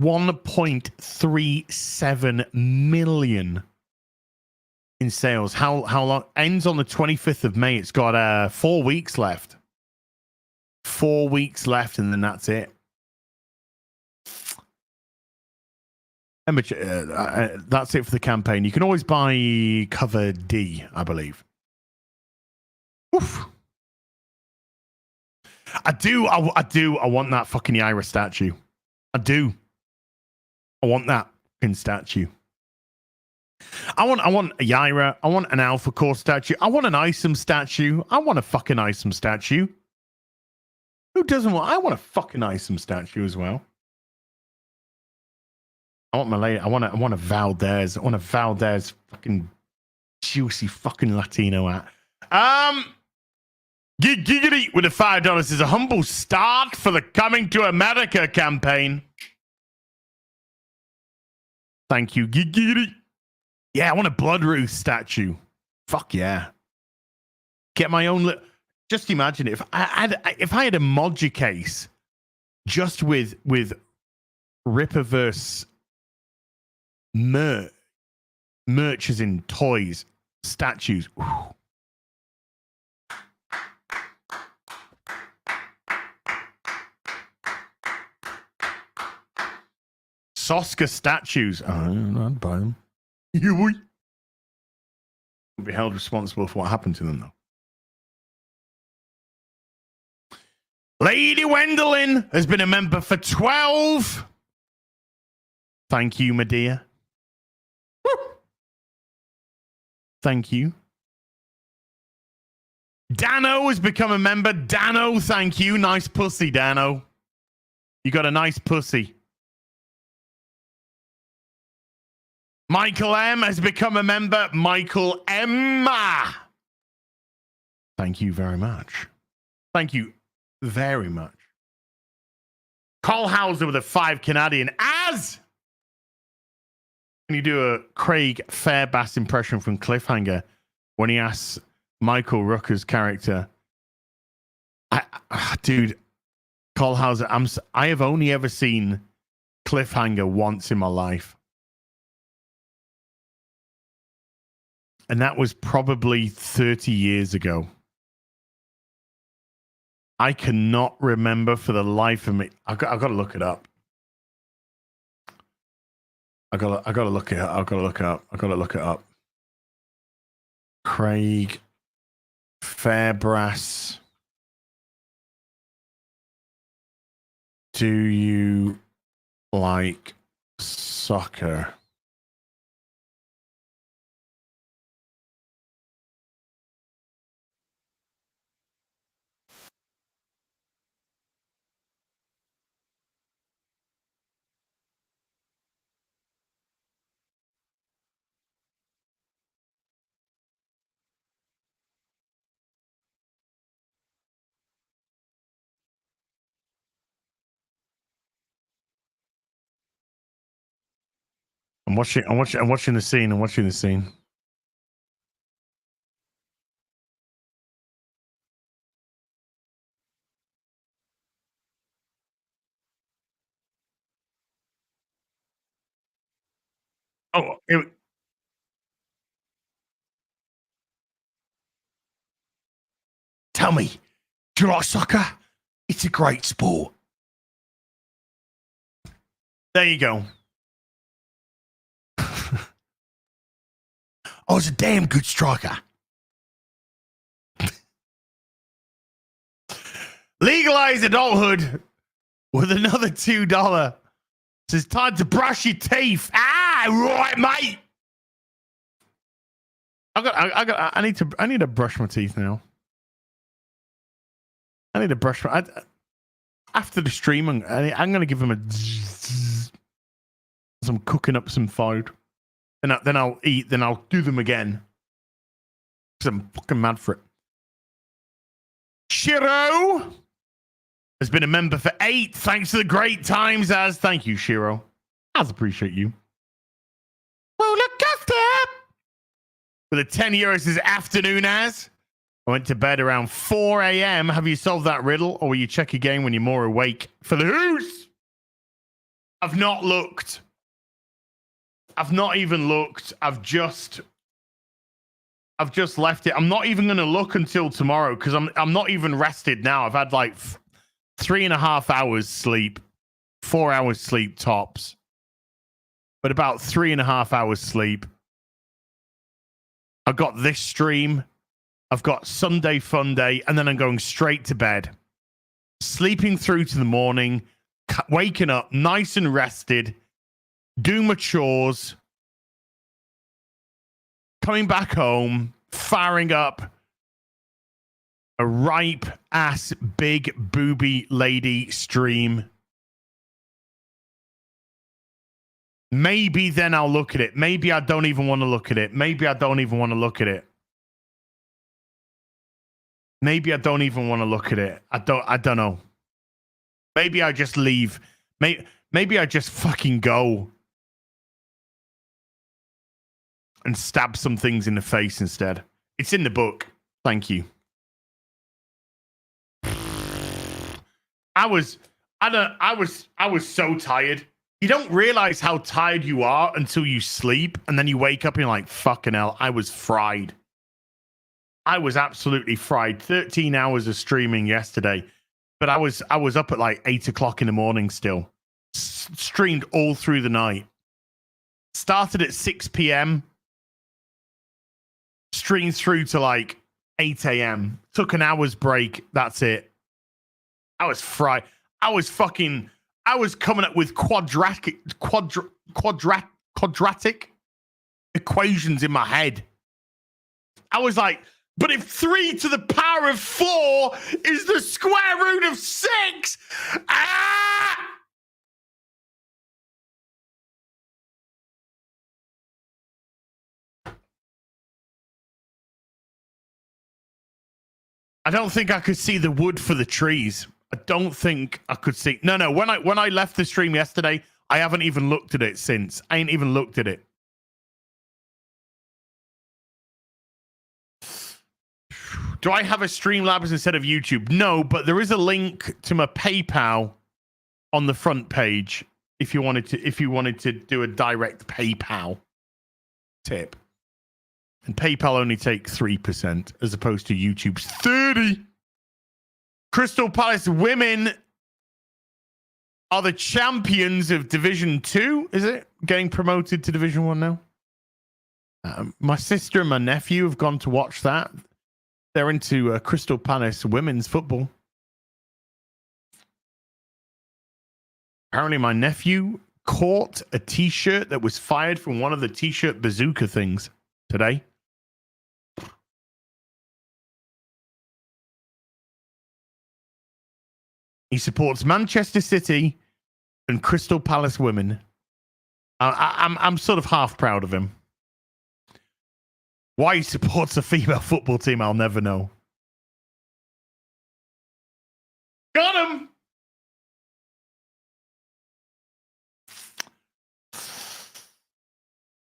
$1.37 million in sales. How long? Ends on the 25th of May. It's got 4 weeks left. 4 weeks left, and then that's it. That's it for the campaign. You can always buy cover D, I believe. Oof. I want that fucking Yaira statue. I do. I want that fucking statue. I want a Yaira. I want an Alpha Core statue. I want an Isom statue. I want a fucking Isom statue. Who doesn't want? I want a fucking Isom statue as well. I want my lady. I want a Valdez. I want a Valdez fucking juicy fucking Latino hat. Giggity with the $5 is a humble start for the Coming to America campaign. Thank you, Giggity. Yeah, I want a Bloodruth statue. Fuck yeah. Get my own. Just imagine if I had a Modja case just with Rippaverse merch as in toys, statues. Ooh. Soska statues. I'd buy them. You would be held responsible for what happened to them, though. Lady Wendelin has been a member for 12. Thank you, my dear. Woo. Thank you. Dano has become a member. Dano, thank you. Nice pussy, Dano. You got a nice pussy. Michael M has become a member. Michael Emma. Thank you very much. Thank you very much. Cole Hauser with a 5 Canadian. As can you do a Craig Fairbass impression from Cliffhanger when he asks Michael Rooker's character? Dude, Cole Hauser, I have only ever seen Cliffhanger once in my life. And that was probably 30 years ago. I cannot remember for the life of me. I've got to look it up. I got to look it up. I got to look it up. Craig Fairbrass. Do you like soccer? I'm watching the scene. I'm watching the scene. Oh, tell me, do you like soccer? It's a great sport. There you go. I was a damn good striker. Legalize adulthood with another $2. It's time to brush your teeth. Right, mate. I need to brush my teeth now. I need to brush my. After the stream, I'm going to give him some cooking up some food. Then I'll eat. Then I'll do them again. Because I'm fucking mad for it. Shiro has been a member for 8. Thanks for the great times, Az. Thank you, Shiro. Az, appreciate you. Well, look after. With a 10 euros this afternoon, Az. I went to bed around 4 a.m. Have you solved that riddle, or will you check again when you're more awake for the who's? I've not looked. I've not even looked. I've just left it. I'm not even going to look until tomorrow because I'm not even rested now. I've had like 3.5 hours sleep, 4 hours sleep tops, but about 3.5 hours sleep. I've got this stream. I've got Sunday Fun Day, and then I'm going straight to bed, sleeping through to the morning, waking up nice and rested, doing my chores, coming back home, firing up a ripe ass big booby lady stream. Maybe then I'll look at it. Maybe I don't even want to look at it. Maybe I don't even want to look at it. Maybe I don't even want to look at it. I don't know. Maybe I just leave. Maybe I just fucking go and stab some things in the face instead. It's in the book. Thank you. I was so tired. You don't realize how tired you are until you sleep, and then you wake up and you're like, fucking hell, I was fried. I was absolutely fried. 13 hours of streaming yesterday, but I was up at like 8 o'clock in the morning still. Streamed all through the night. Started at 6 p.m. Streamed through to like 8 a.m. Took an hour's break. That's it. I was fried. I was coming up with quadratic equations in my head. I was like, but if 3 to the power of 4 is the square root of 6, I don't think I could see the wood for the trees. I don't think I could see. No. When I left the stream yesterday, I haven't even looked at it since. I ain't even looked at it. Do I have a Streamlabs instead of YouTube? No, but there is a link to my PayPal on the front page if you wanted to do a direct PayPal tip. And PayPal only take 3% as opposed to YouTube's 30%. Crystal Palace women are the champions of Division 2, is it? Getting promoted to Division 1 now? My sister and my nephew have gone to watch that. They're into Crystal Palace women's football. Apparently my nephew caught a t-shirt that was fired from one of the t-shirt bazooka things today. He supports Manchester City and Crystal Palace women. I'm sort of half proud of him. Why he supports a female football team, I'll never know. Got him!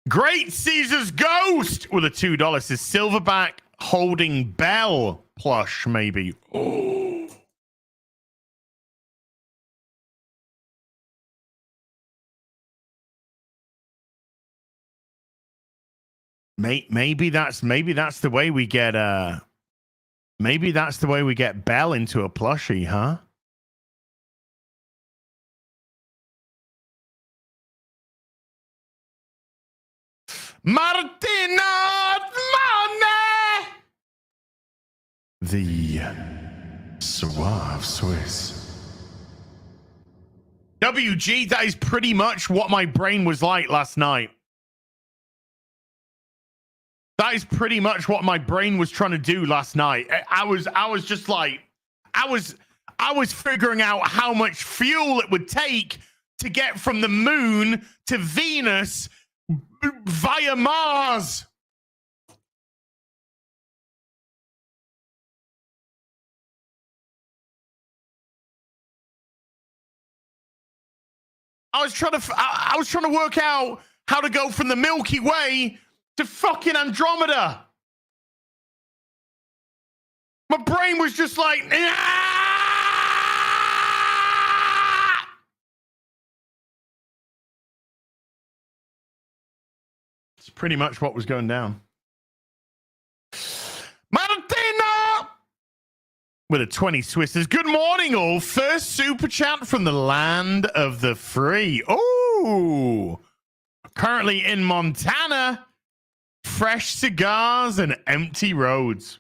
Great Caesar's Ghost with a $2 says Silverback holding Bell plush, maybe. Oh. Maybe that's the way we get maybe that's the way we get Bell into a plushie, huh? Martina Money! The Suave Swiss. WG, that is pretty much what my brain was like last night. That is pretty much what my brain was trying to do last night. I was just like, I was figuring out how much fuel it would take to get from the moon to Venus via Mars. I was trying to work out how to go from the Milky Way to fucking Andromeda. My brain was just like, ah! It's pretty much what was going down. Martina with a 20 Swisses. Good morning, all. First super chat from the land of the free. Oh, currently in Montana. Fresh cigars and empty roads.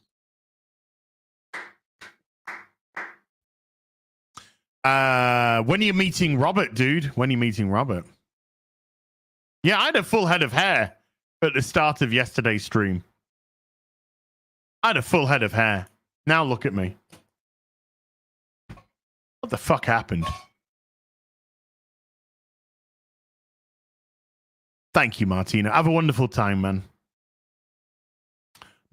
When are you meeting Robert, dude? When are you meeting Robert? Yeah, I had a full head of hair at the start of yesterday's stream. I had a full head of hair. Now look at me. What the fuck happened? Thank you, Martina. Have a wonderful time, man.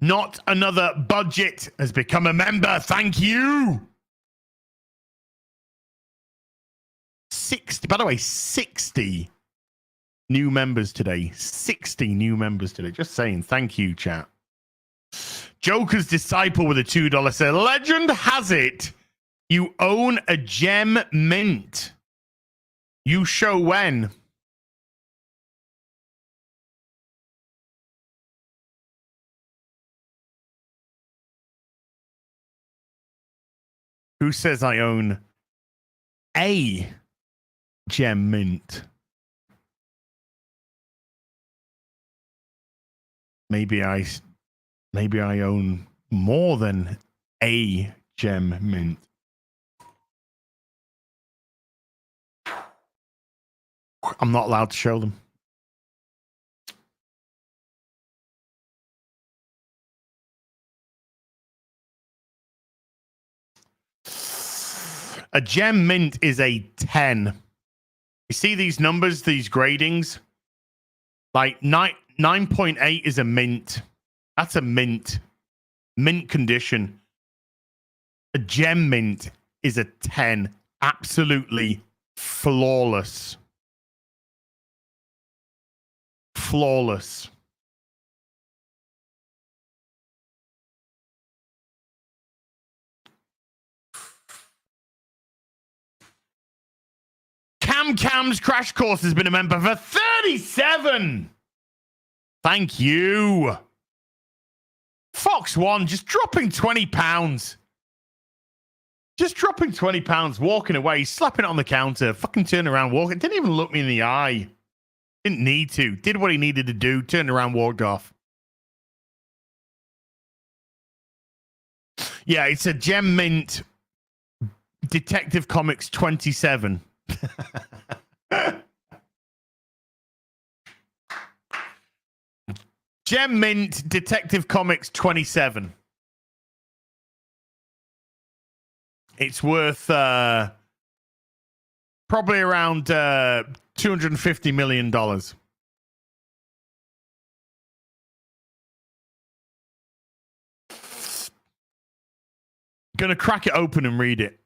Not Another Budget has become a member. Thank you. 60, by the way, 60 new members today. 60 new members today. Just saying. Thank you, chat. Joker's Disciple with a $2 said, legend has it you own a gem mint. You show when. Who says I own a gem mint? Maybe I own more than a gem mint. I'm not allowed to show them. A gem mint is a 10. You see these numbers, these gradings? Like 9.8 is a mint. That's a mint. Mint condition. A gem mint is a 10. Absolutely flawless. Flawless. Cam's Crash Course has been a member for 37. Thank you. Fox One just dropping £20. Just dropping £20, walking away, slapping it on the counter, fucking turning around, walking. Didn't even look me in the eye. Didn't need to. Did what he needed to do, turned around, walked off. Yeah, it's a Gem Mint Detective Comics 27. Gem Mint Detective Comics 27. It's worth probably around $250 million. Gonna crack it open and read it.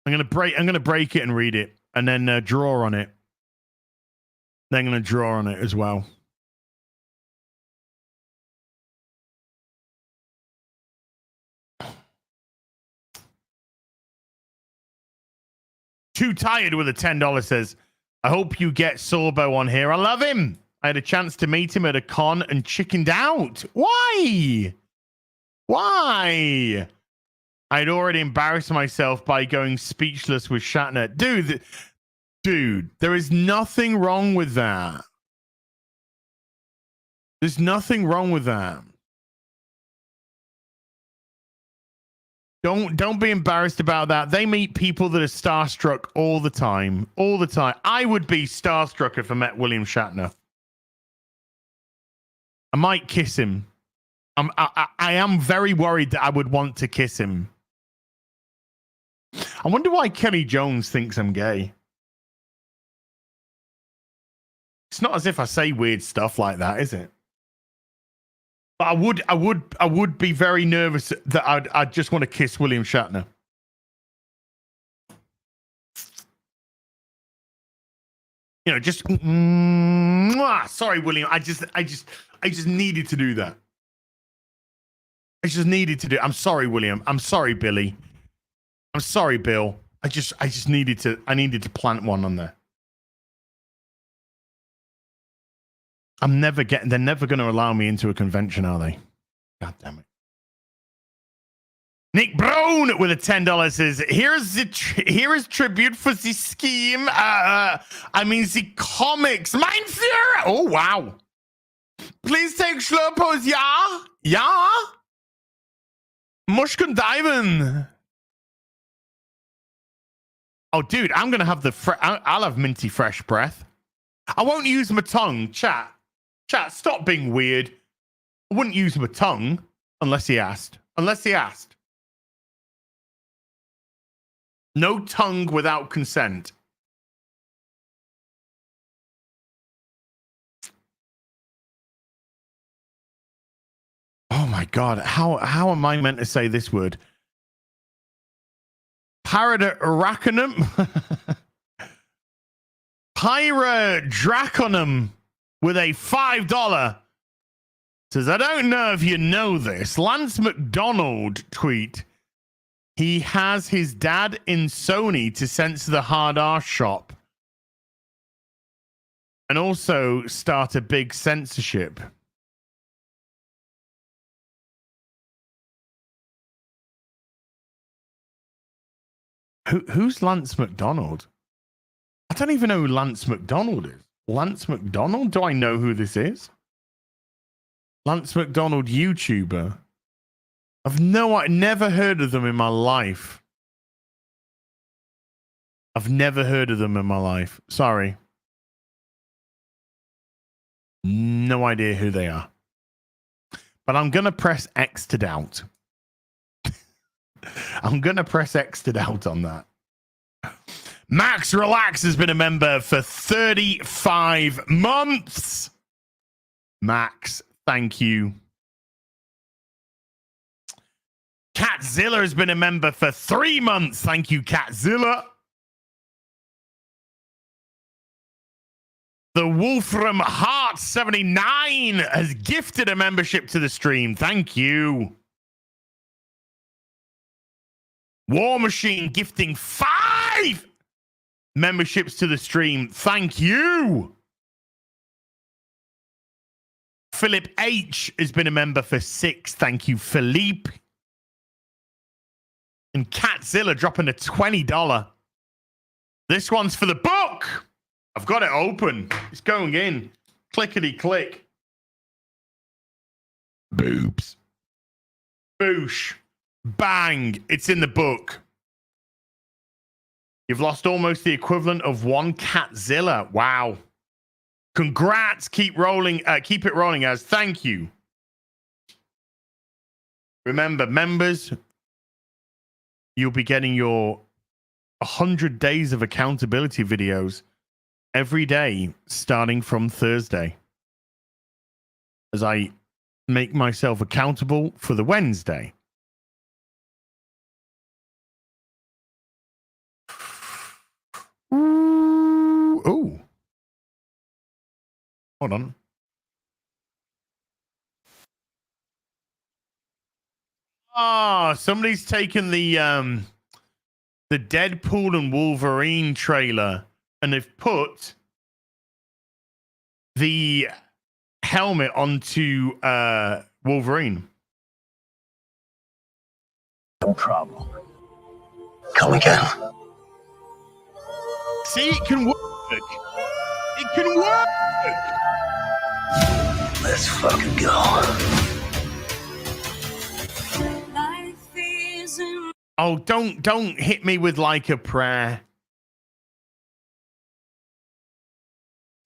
I'm gonna break it and read it, and then draw on it. Then I'm gonna draw on it as well. Too Tired with a $10 says, I hope you get Sorbo on here. I love him. I had a chance to meet him at a con and chickened out. Why? Why? I'd already embarrassed myself by going speechless with Shatner. Dude, there is nothing wrong with that. There's nothing wrong with that. Don't be embarrassed about that. They meet people that are starstruck all the time. All the time. I would be starstruck if I met William Shatner. I might kiss him. I am very worried that I would want to kiss him. I wonder why Kelly Jones thinks I'm gay. It's not as if I say weird stuff like that, is it? But I would be very nervous that I'd just want to kiss William Shatner. You know, just sorry, William. I just needed to do that. I just needed to do. I'm sorry, William. I'm sorry, Billy. I'm sorry, Bill. I just needed to. I needed to plant one on there. They're never going to allow me into a convention, are they? God damn it. Nick Brown with a $10 says, here is tribute for the scheme. I mean the comics. Mein Führer. Oh, wow. Please take slow pose. Ja. Ja. Mushkin Diven. Oh, dude, I'm going to have I'll have minty fresh breath. I won't use my tongue, chat. Chat, stop being weird. I wouldn't use my tongue unless he asked. No tongue without consent. Oh my God. How am I meant to say this word? Paradraconum. Pyradraconum with a $5 says, I don't know if you know this. Lance McDonald tweet. He has his dad in Sony to censor the hard R shop and also start a big censorship. Who's Lance McDonald? I don't even know who Lance McDonald is. Lance McDonald? Do I know who this is? Lance McDonald, YouTuber. I've never heard of them in my life. I've never heard of them in my life. Sorry. No idea who they are. But I'm going to press X to doubt. I'm going to press X to doubt on that. Max Relax has been a member for 35 months. Max, thank you. Catzilla has been a member for 3 months. Thank you, Catzilla. The Wolfram Heart 79 has gifted a membership to the stream. Thank you. War Machine gifting 5 memberships to the stream. Thank you. Philip H has been a member for 6. Thank you, Philippe. And Catzilla dropping a $20. This one's for the book. I've got it open. It's going in. Clickety click. Boobs. Boosh. Bang. It's in the book. You've lost almost the equivalent of 1 Catzilla. Wow. Congrats. Keep rolling. Keep it rolling, as thank you. Remember, members, you'll be getting your 100 days of accountability videos every day starting from Thursday, as I make myself accountable for the Wednesday. Ooh. Oh. Hold on. Ah, somebody's taken the Deadpool and Wolverine trailer and they've put the helmet onto Wolverine. No problem. Come again. See, it can work. It can work. Let's fucking go. Oh, don't hit me with like a prayer.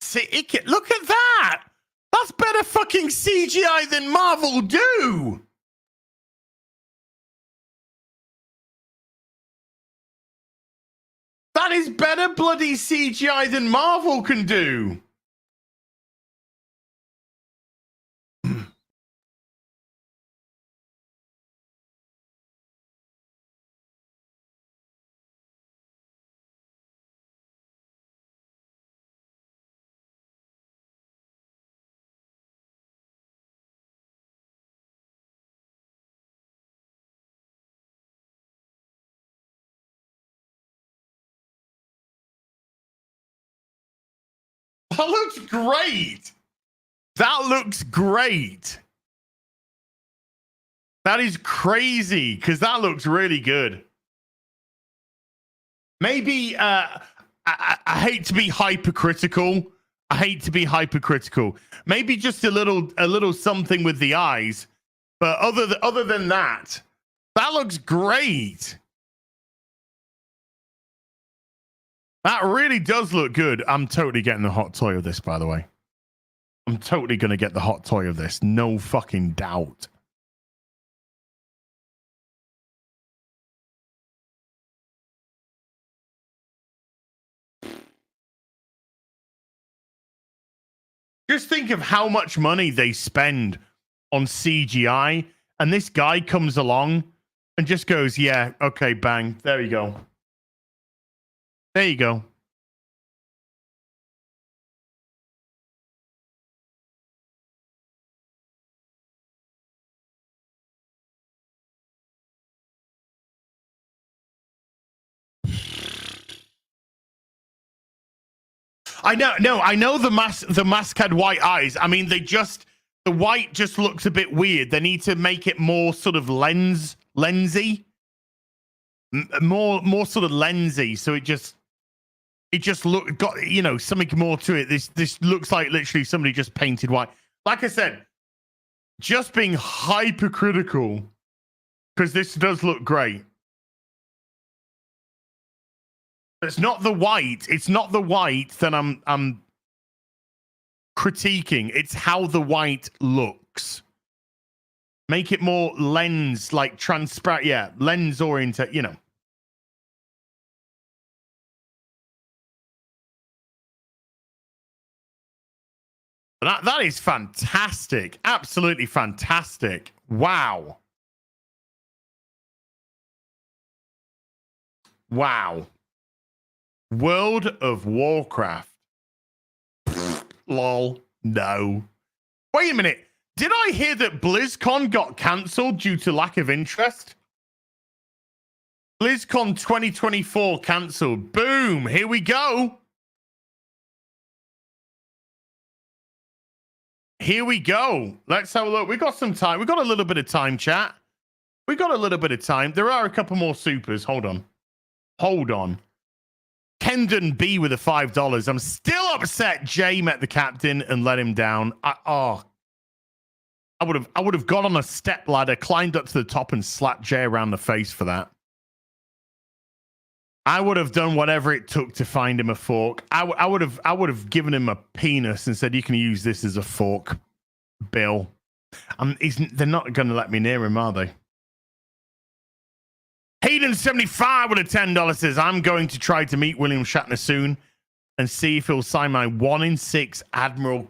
See, it can, look at that. That's better fucking CGI than Marvel do. That is better bloody CGI than Marvel can do. That looks great. That looks great. That is crazy because that looks really good. Maybe I hate to be hypercritical. I hate to be hypercritical. Maybe just a little something with the eyes. But other than that, that looks great. That really does look good. I'm totally getting the hot toy of this, by the way. I'm totally going to get the hot toy of this. No fucking doubt. Just think of how much money they spend on CGI. And this guy comes along and just goes, yeah, okay, bang. There you go. There you go. I know the mask had white eyes. I mean, the white just looks a bit weird. They need to make it more sort of lensy. More sort of lensy, so it just got, you know, something more to it. This looks like literally somebody just painted white. Like I said, just being hypercritical because this does look great. It's not the white. It's not the white that I'm critiquing. It's how the white looks. Make it more lens, like transparent. Yeah, lens oriented, you know. That is fantastic. Absolutely fantastic. Wow. Wow. World of Warcraft. Lol. No. Wait a minute. Did I hear that BlizzCon got cancelled due to lack of interest? BlizzCon 2024 cancelled. Boom. Here we go. Here we go. Let's have a look. We got some time. We got a little bit of time, chat. We got a little bit of time. There are a couple more supers. Hold on. Hold on. Kendon B with the $5. I'm still upset Jay met the captain and let him down. I would have got on a step ladder, climbed up to the top, and slapped Jay around the face for that. I would have done whatever it took to find him a fork. I would have given him a penis and said, "You can use this as a fork, Bill." They're not going to let me near him, are they? Hayden75 with a $10 says, "I'm going to try to meet William Shatner soon and see if he'll sign my 1 in 6 Admiral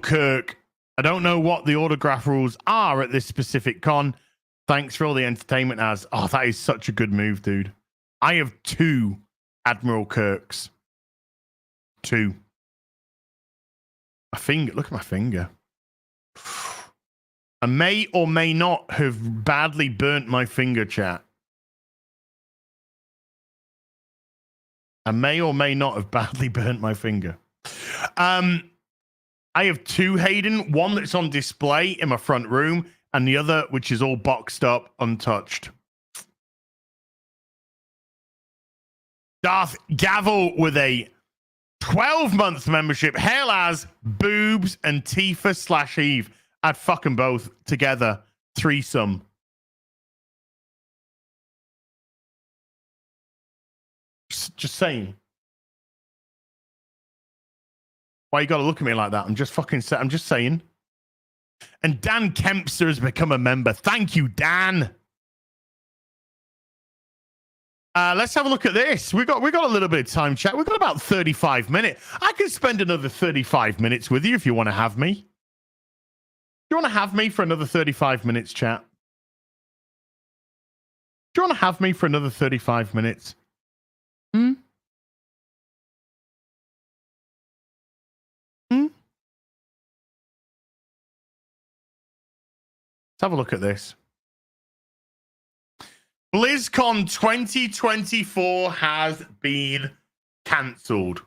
Kirk. I don't know what the autograph rules are at this specific con. Thanks for all the entertainment, Az." Oh, that is such a good move, dude. I have 2 Admiral Kirks. 2. My finger. Look at my finger. I may or may not have badly burnt my finger, chat. I may or may not have badly burnt my finger. I have 2 Hayden. One that's on display in my front room, and the other which is all boxed up, untouched. Darth Gavel with a 12-month membership. Hail as Boobs and Tifa/Eve. I'd fuck them both together. Threesome. Just saying. Why you gotta look at me like that? I'm just saying. And Dan Kempster has become a member. Thank you, Dan. Let's have a look at this. We got a little bit of time, chat. We've got about 35 minutes. I can spend another 35 minutes with you if you want to have me. Do you want to have me for another 35 minutes, chat? Do you want to have me for another 35 minutes? Let's have a look at this. BlizzCon 2024 has been cancelled.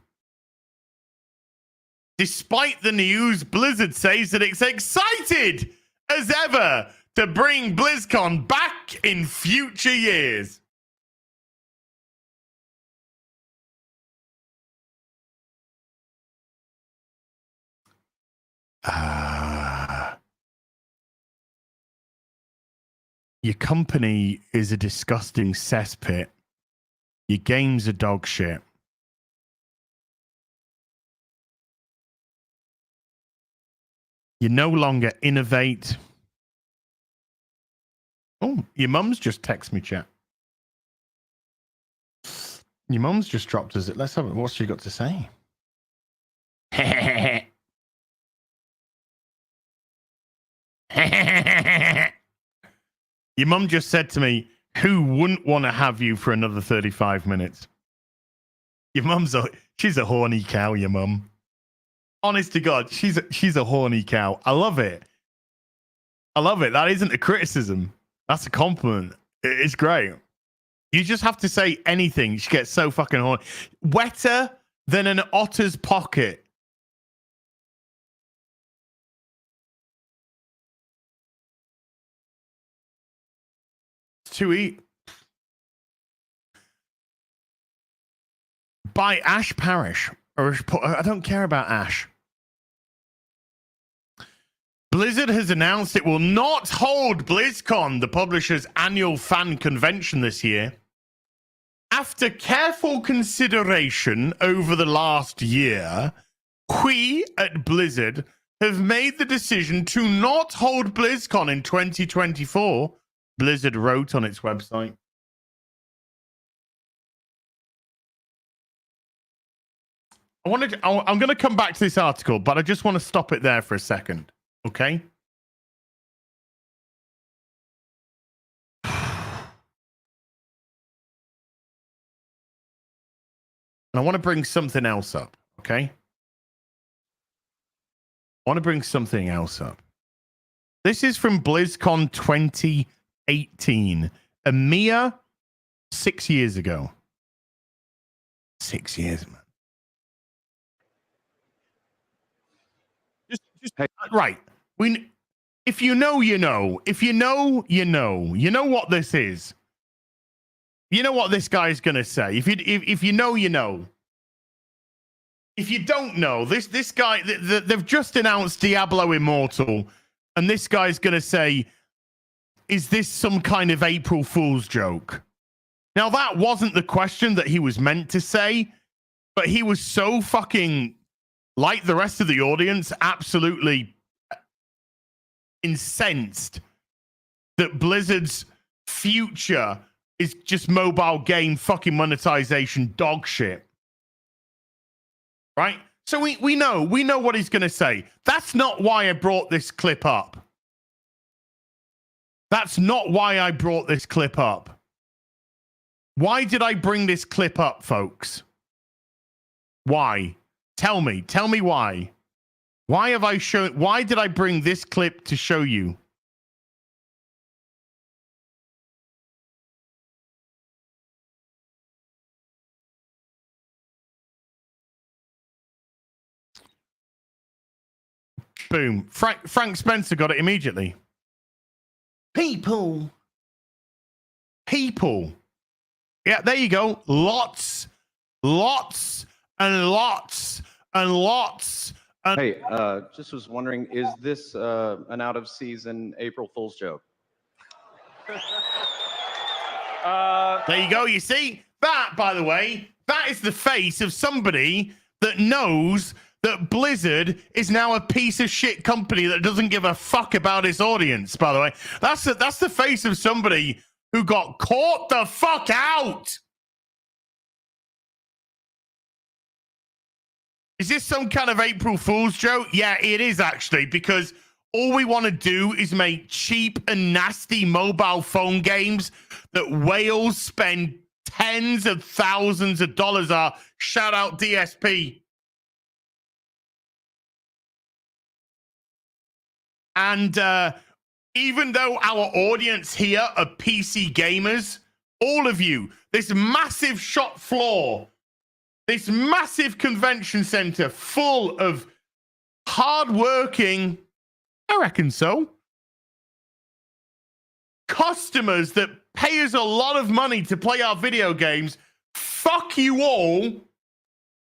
Despite the news, Blizzard says that it's excited as ever to bring BlizzCon back in future years. Your company is a disgusting cesspit. Your games are dog shit. You no longer innovate. Oh, your mum's just texted me, chat. Your mum's just dropped us. Let's have it. What's she got to say? Your mum just said to me, "Who wouldn't want to have you for another 35 minutes?" Your mum's she's a horny cow, your mum. Honest to God, she's a horny cow. I love it. I love it. That isn't a criticism. That's a compliment. It's great. You just have to say anything. She gets so fucking horny. Wetter than an otter's pocket. To eat. By Ash Parish. Or I don't care about Ash. Blizzard has announced it will not hold BlizzCon, the publisher's annual fan convention this year. After careful consideration over the last year, we at Blizzard have made the decision to not hold BlizzCon in 2024, Blizzard wrote on its website. I'm going to come back to this article, but I just want to stop it there for a second. Okay? And I want to bring something else up, okay? I want to bring something else up. This is from BlizzCon 2018, a mere 6 years ago. 6 years, man. Just right. If you know, you know. If you know, you know. You know what this is. You know what this guy's gonna say. If you know, you know. If you don't know, this guy, they've just announced Diablo Immortal, and this guy's gonna say, "Is this some kind of April Fool's joke?" Now that wasn't the question that he was meant to say, but he was so fucking, like the rest of the audience, absolutely incensed that Blizzard's future is just mobile game fucking monetization dog shit. Right? So we know what he's going to say. That's not why I brought this clip up. That's not why I brought this clip up. Why did I bring this clip up, folks? Why? Tell me why. Why did I bring this clip to show you? Boom. Frank Spencer got it immediately. People. Yeah, there you go. Lots and lots. Hey, just was wondering, is this an out of season April Fool's joke? There you go. You see that, by the way, that is the face of somebody that knows that Blizzard is now a piece of shit company that doesn't give a fuck about its audience. By the way, that's the face of somebody who got caught the fuck out. Is this some kind of April Fool's joke? Yeah, it is actually, because all we want to do is make cheap and nasty mobile phone games that whales spend tens of thousands of dollars on. Shout out DSP. And even though our audience here are PC gamers, all of you, this massive shop floor, this massive convention center full of hardworking, I reckon so, customers that pay us a lot of money to play our video games, fuck you all.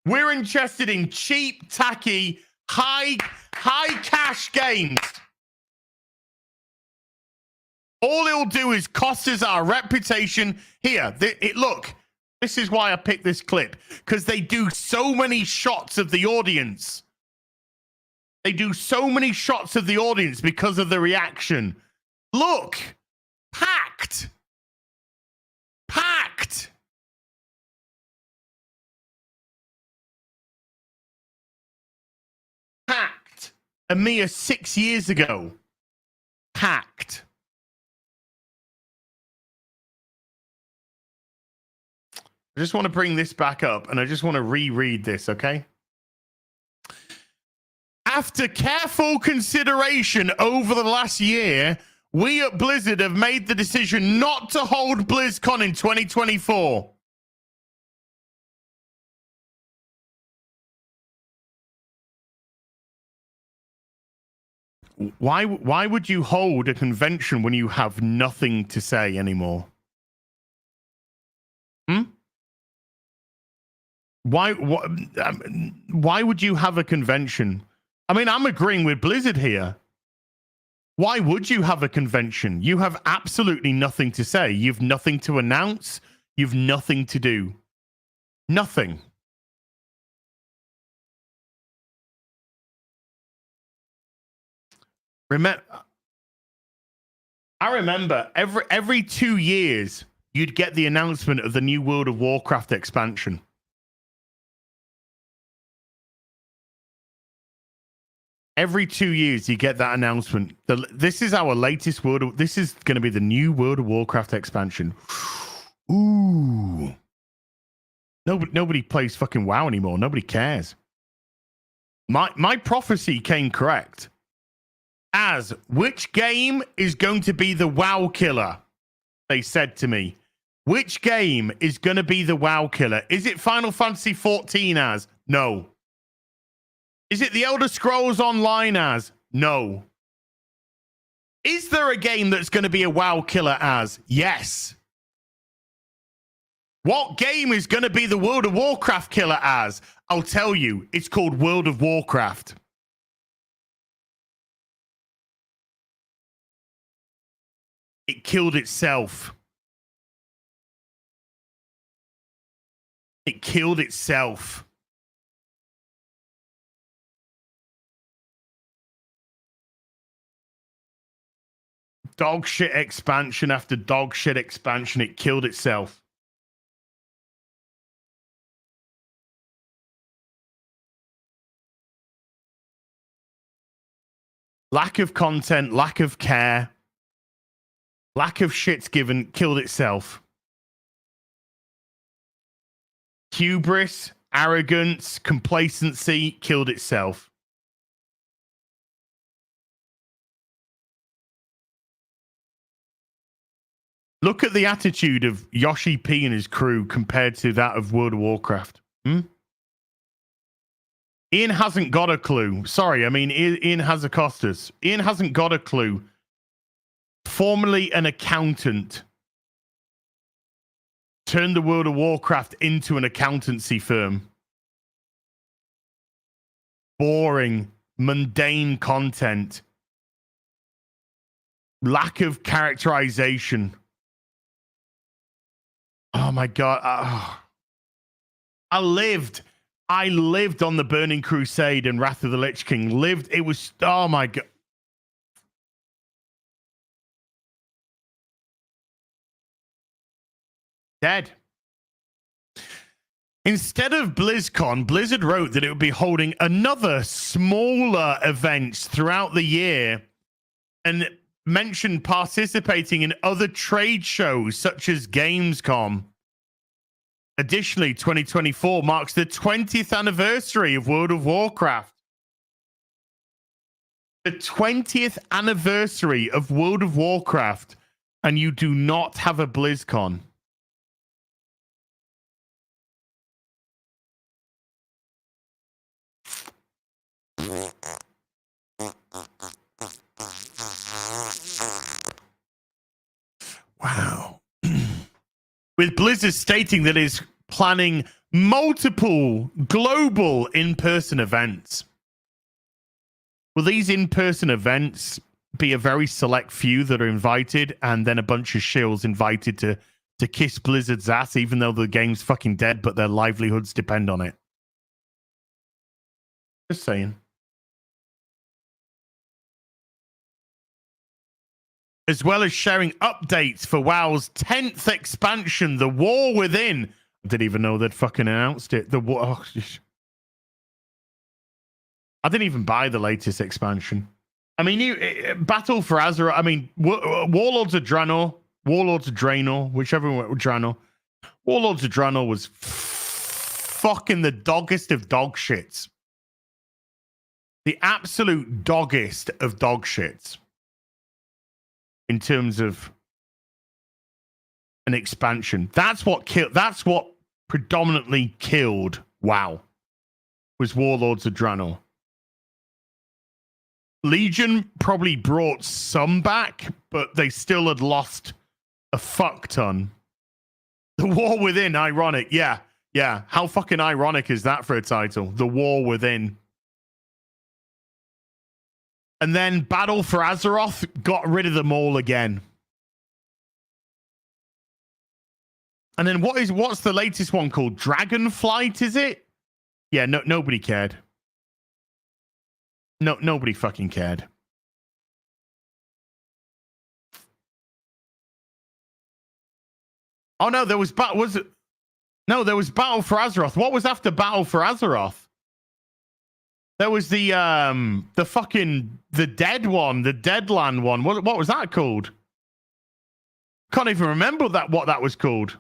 We're interested in cheap, tacky, high cash games. All it'll do is cost us our reputation. Here, look, this is why I picked this clip, because they do so many shots of the audience. They do so many shots of the audience because of the reaction. Look, packed. A mere 6 years ago. Packed. I just want to bring this back up, and I just want to reread this, okay? After careful consideration over the last year, we at Blizzard have made the decision not to hold BlizzCon in 2024. Why would you hold a convention when you have nothing to say anymore? Why would you have a convention? I mean, I'm agreeing with Blizzard here. Why would you have a convention? You have absolutely nothing to say. You've nothing to announce. You've nothing to do. Nothing. I remember every 2 years you'd get the announcement of the new World of Warcraft expansion. Every 2 years you get that announcement. This is our latest this is going to be the new World of Warcraft expansion. Ooh. Nobody plays fucking WoW anymore. Nobody cares. My prophecy came correct. As which game is going to be the WoW killer? They said to me. Which game is going to be the WoW killer? Is it Final Fantasy 14 as? No. Is it The Elder Scrolls Online as? No. Is there a game that's going to be a WoW killer as? Yes. What game is going to be the World of Warcraft killer as? I'll tell you. It's called World of Warcraft. It killed itself. It killed itself. Dog shit expansion after dog shit expansion. It killed itself. Lack of content, lack of care, lack of shits given, killed itself. Hubris, arrogance, complacency, killed itself. Look at the attitude of Yoshi P and his crew compared to that of World of Warcraft. Ian hasn't got a clue. Sorry, I mean, Ian Hazakostas. Ian hasn't got a clue. Formerly an accountant. Turned the World of Warcraft into an accountancy firm. Boring, mundane content. Lack of characterization. Oh my God. I lived on the Burning Crusade and Wrath of the Lich King. It was, oh my God. Dead. Instead of BlizzCon, Blizzard wrote that it would be holding another smaller events throughout the year and mentioned participating in other trade shows such as Gamescom. Additionally, 2024 marks the 20th anniversary of World of Warcraft. The 20th anniversary of World of Warcraft, and you do not have a BlizzCon. Wow. With Blizzard stating that it's planning multiple global in-person events. Will these in-person events be a very select few that are invited and then a bunch of shills invited to kiss Blizzard's ass even though the game's fucking dead but their livelihoods depend on it? Just saying. As well as sharing updates for WoW's 10th expansion, The War Within. I didn't even know they'd fucking announced it. The War. Oh, I didn't even buy the latest expansion. I mean, Battle for Azeroth. I mean, Warlords of Draenor, whichever one, Draenor. Warlords of Draenor was fucking the doggest of dog shits. The absolute doggest of dog shits. In terms of an expansion, that's what predominantly killed WoW. Was Warlords of Draenor. Legion probably brought some back, but they still had lost a fuck ton. The War Within, ironic, yeah. How fucking ironic is that for a title? The War Within. And then Battle for Azeroth got rid of them all again. And then what's the latest one called? Dragonflight, is it? Yeah, nobody cared. Nobody fucking cared. Oh no, there was Battle for Azeroth. What was after Battle for Azeroth? There was the dead one, the Deadland one. What was that called? Can't even remember what that was called.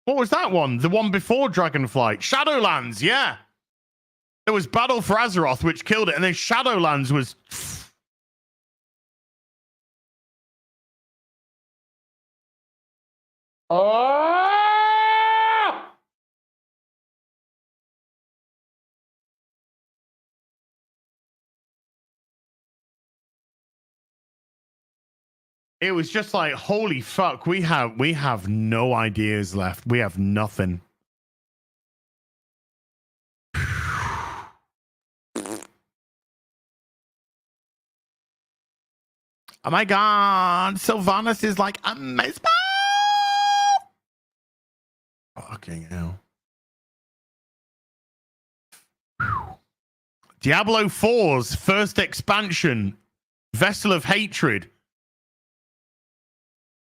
What was that one? The one before Dragonflight? Shadowlands, yeah. There was Battle for Azeroth, which killed it, and then Shadowlands was... Oh! It was just like, holy fuck, we have no ideas left. We have nothing. Oh my god, Sylvanas is like amazing. Fucking hell. Diablo 4's first expansion, Vessel of Hatred.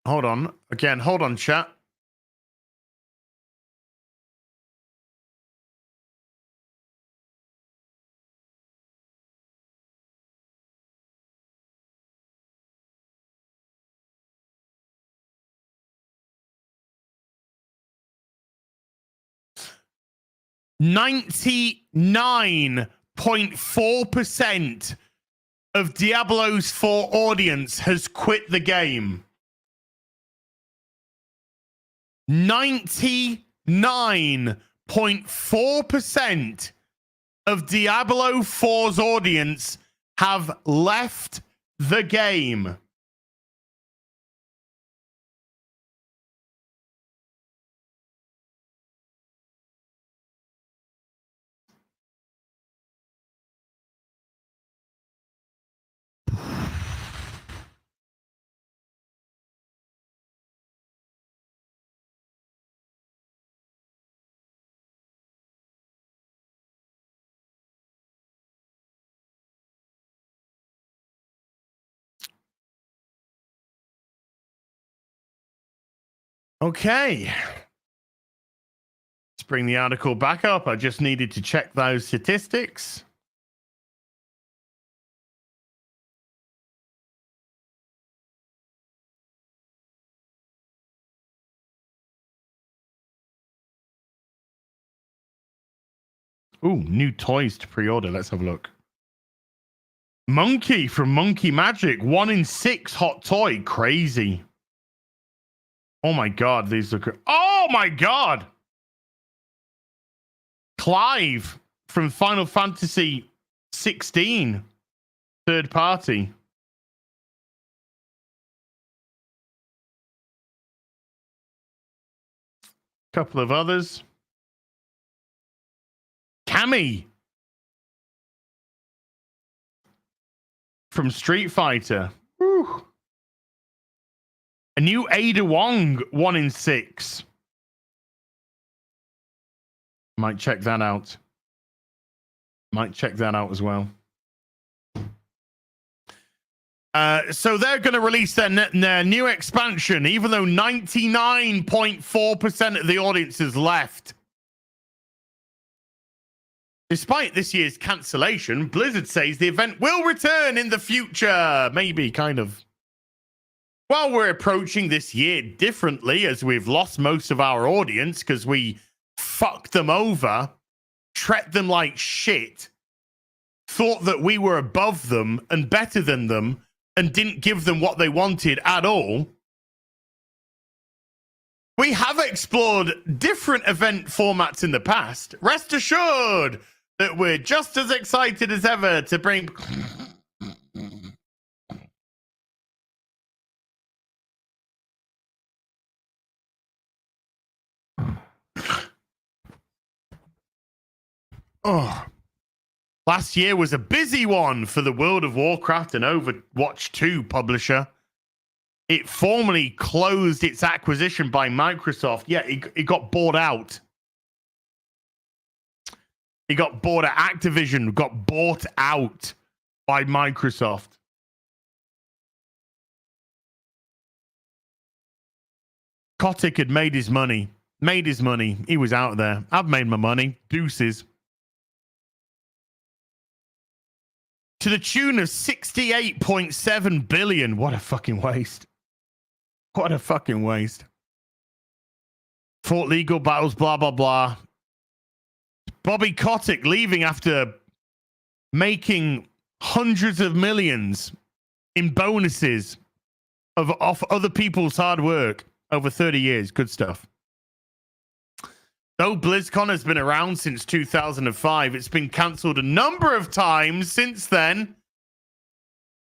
Hold on. Again, hold on, chat. .4% of Diablo's 4 audience has quit the game. 99.4% of Diablo 4's audience have left the game. Okay. Let's bring the article back up. I just needed to check those statistics. Ooh, new toys to pre-order. Let's have a look. Monkey from Monkey Magic. 1 in 6 hot toy. Crazy. Oh my god, these look... Oh my god! Clive from Final Fantasy 16. Third party. Couple of others. Cammy from Street Fighter. Woo. A new Ada Wong, 1 in 6. Might check that out. Might check that out as well. So they're going to release their new expansion, even though 99.4% of the audience is left. Despite this year's cancellation, Blizzard says the event will return in the future. Maybe, kind of. While we're approaching this year differently, as we've lost most of our audience because we fucked them over, treated them like shit, thought that we were above them and better than them, and didn't give them what they wanted at all, we have explored different event formats in the past. Rest assured that we're just as excited as ever to bring... Oh, last year was a busy one for the World of Warcraft and Overwatch 2 publisher. It formally closed its acquisition by Microsoft. Yeah, it got bought out. It got bought out. Activision got bought out by Microsoft. Kotick had made his money. Made his money. He was out there. I've made my money. Deuces. To the tune of 68.7 billion. What a fucking waste. What a fucking waste. Fought legal battles, blah, blah, blah. Bobby Kotick leaving after making hundreds of millions in bonuses off other people's hard work over 30 years. Good stuff. Though BlizzCon has been around since 2005, it's been cancelled a number of times since then.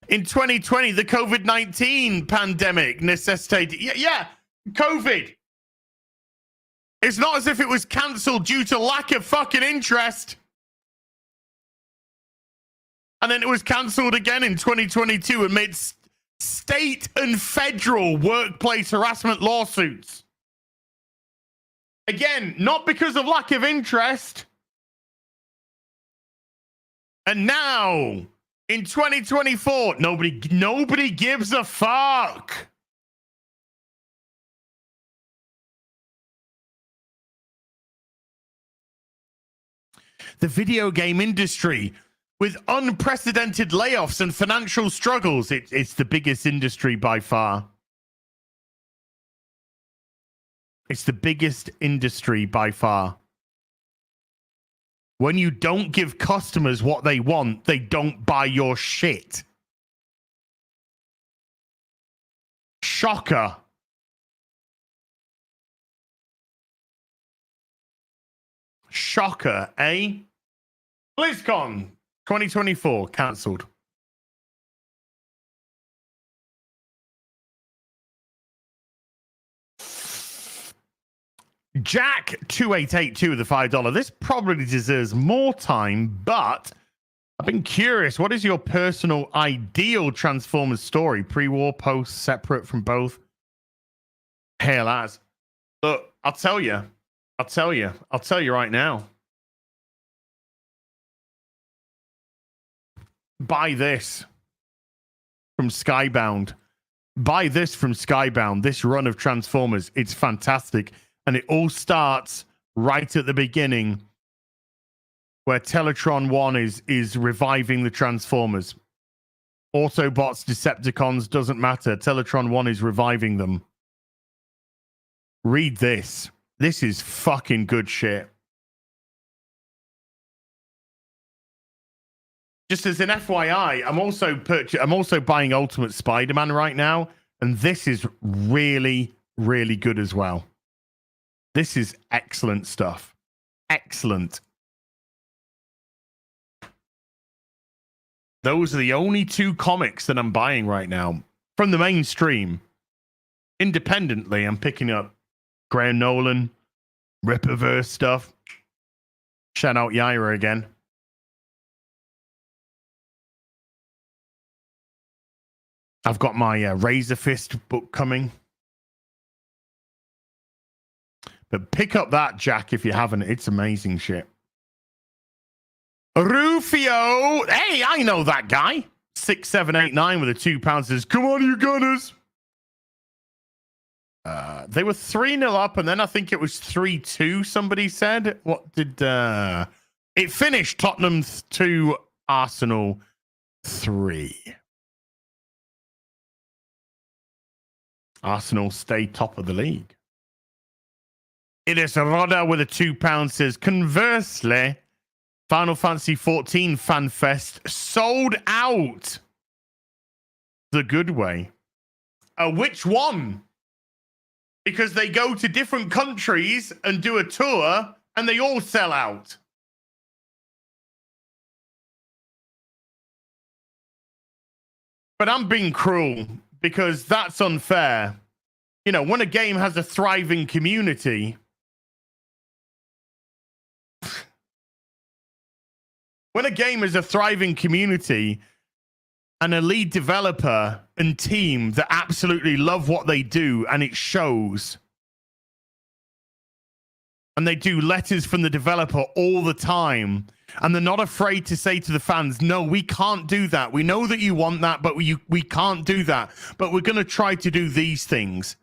In 2020, the COVID-19 pandemic necessitated... Yeah, COVID. It's not as if it was cancelled due to lack of fucking interest. And then it was cancelled again in 2022 amidst state and federal workplace harassment lawsuits. Again, not because of lack of interest. And now, in 2024, nobody gives a fuck. The video game industry, with unprecedented layoffs and financial struggles, it's the biggest industry by far. It's the biggest industry by far. When you don't give customers what they want, they don't buy your shit. Shocker. Shocker, eh? BlizzCon 2024 cancelled. Jack 2882 with the $5. This probably deserves more time, but I've been curious. What is your personal ideal Transformers story? Pre-war, post, separate from both? Hell as. Look, I'll tell you right now. Buy this from Skybound. Buy this from Skybound. This run of Transformers. It's fantastic. And it all starts right at the beginning where Teletron 1 is reviving the Transformers. Autobots, Decepticons, doesn't matter. Teletron 1 is reviving them. Read this. This is fucking good shit. Just as an FYI, I'm also buying Ultimate Spider-Man right now, and this is really, really good as well. This is excellent stuff. Excellent. Those are the only two comics that I'm buying right now from the mainstream. Independently, I'm picking up Graham Nolan, Ripperverse stuff. Shout out Yaira again. I've got my Razor Fist book coming. But pick up that, Jack, if you haven't. It's amazing shit. Rufio. Hey, I know that guy. 6789 with a £2 says, come on, you Gunners. They were 3-0 up, and then I think it was 3-2, somebody said. What did... It finished Tottenham 2, Arsenal 3. Arsenal stay top of the league. It is Rodda with a £2 says, conversely, Final Fantasy XIV Fan Fest sold out the good way. Which one? Because they go to different countries and do a tour and they all sell out. But I'm being cruel because that's unfair. You know, when a game has a thriving community, when a game is a thriving community and a lead developer and team that absolutely love what they do and it shows, and they do letters from the developer all the time, and they're not afraid to say to the fans, no, we can't do that. We know that you want that, but we can't do that. But we're going to try to do these things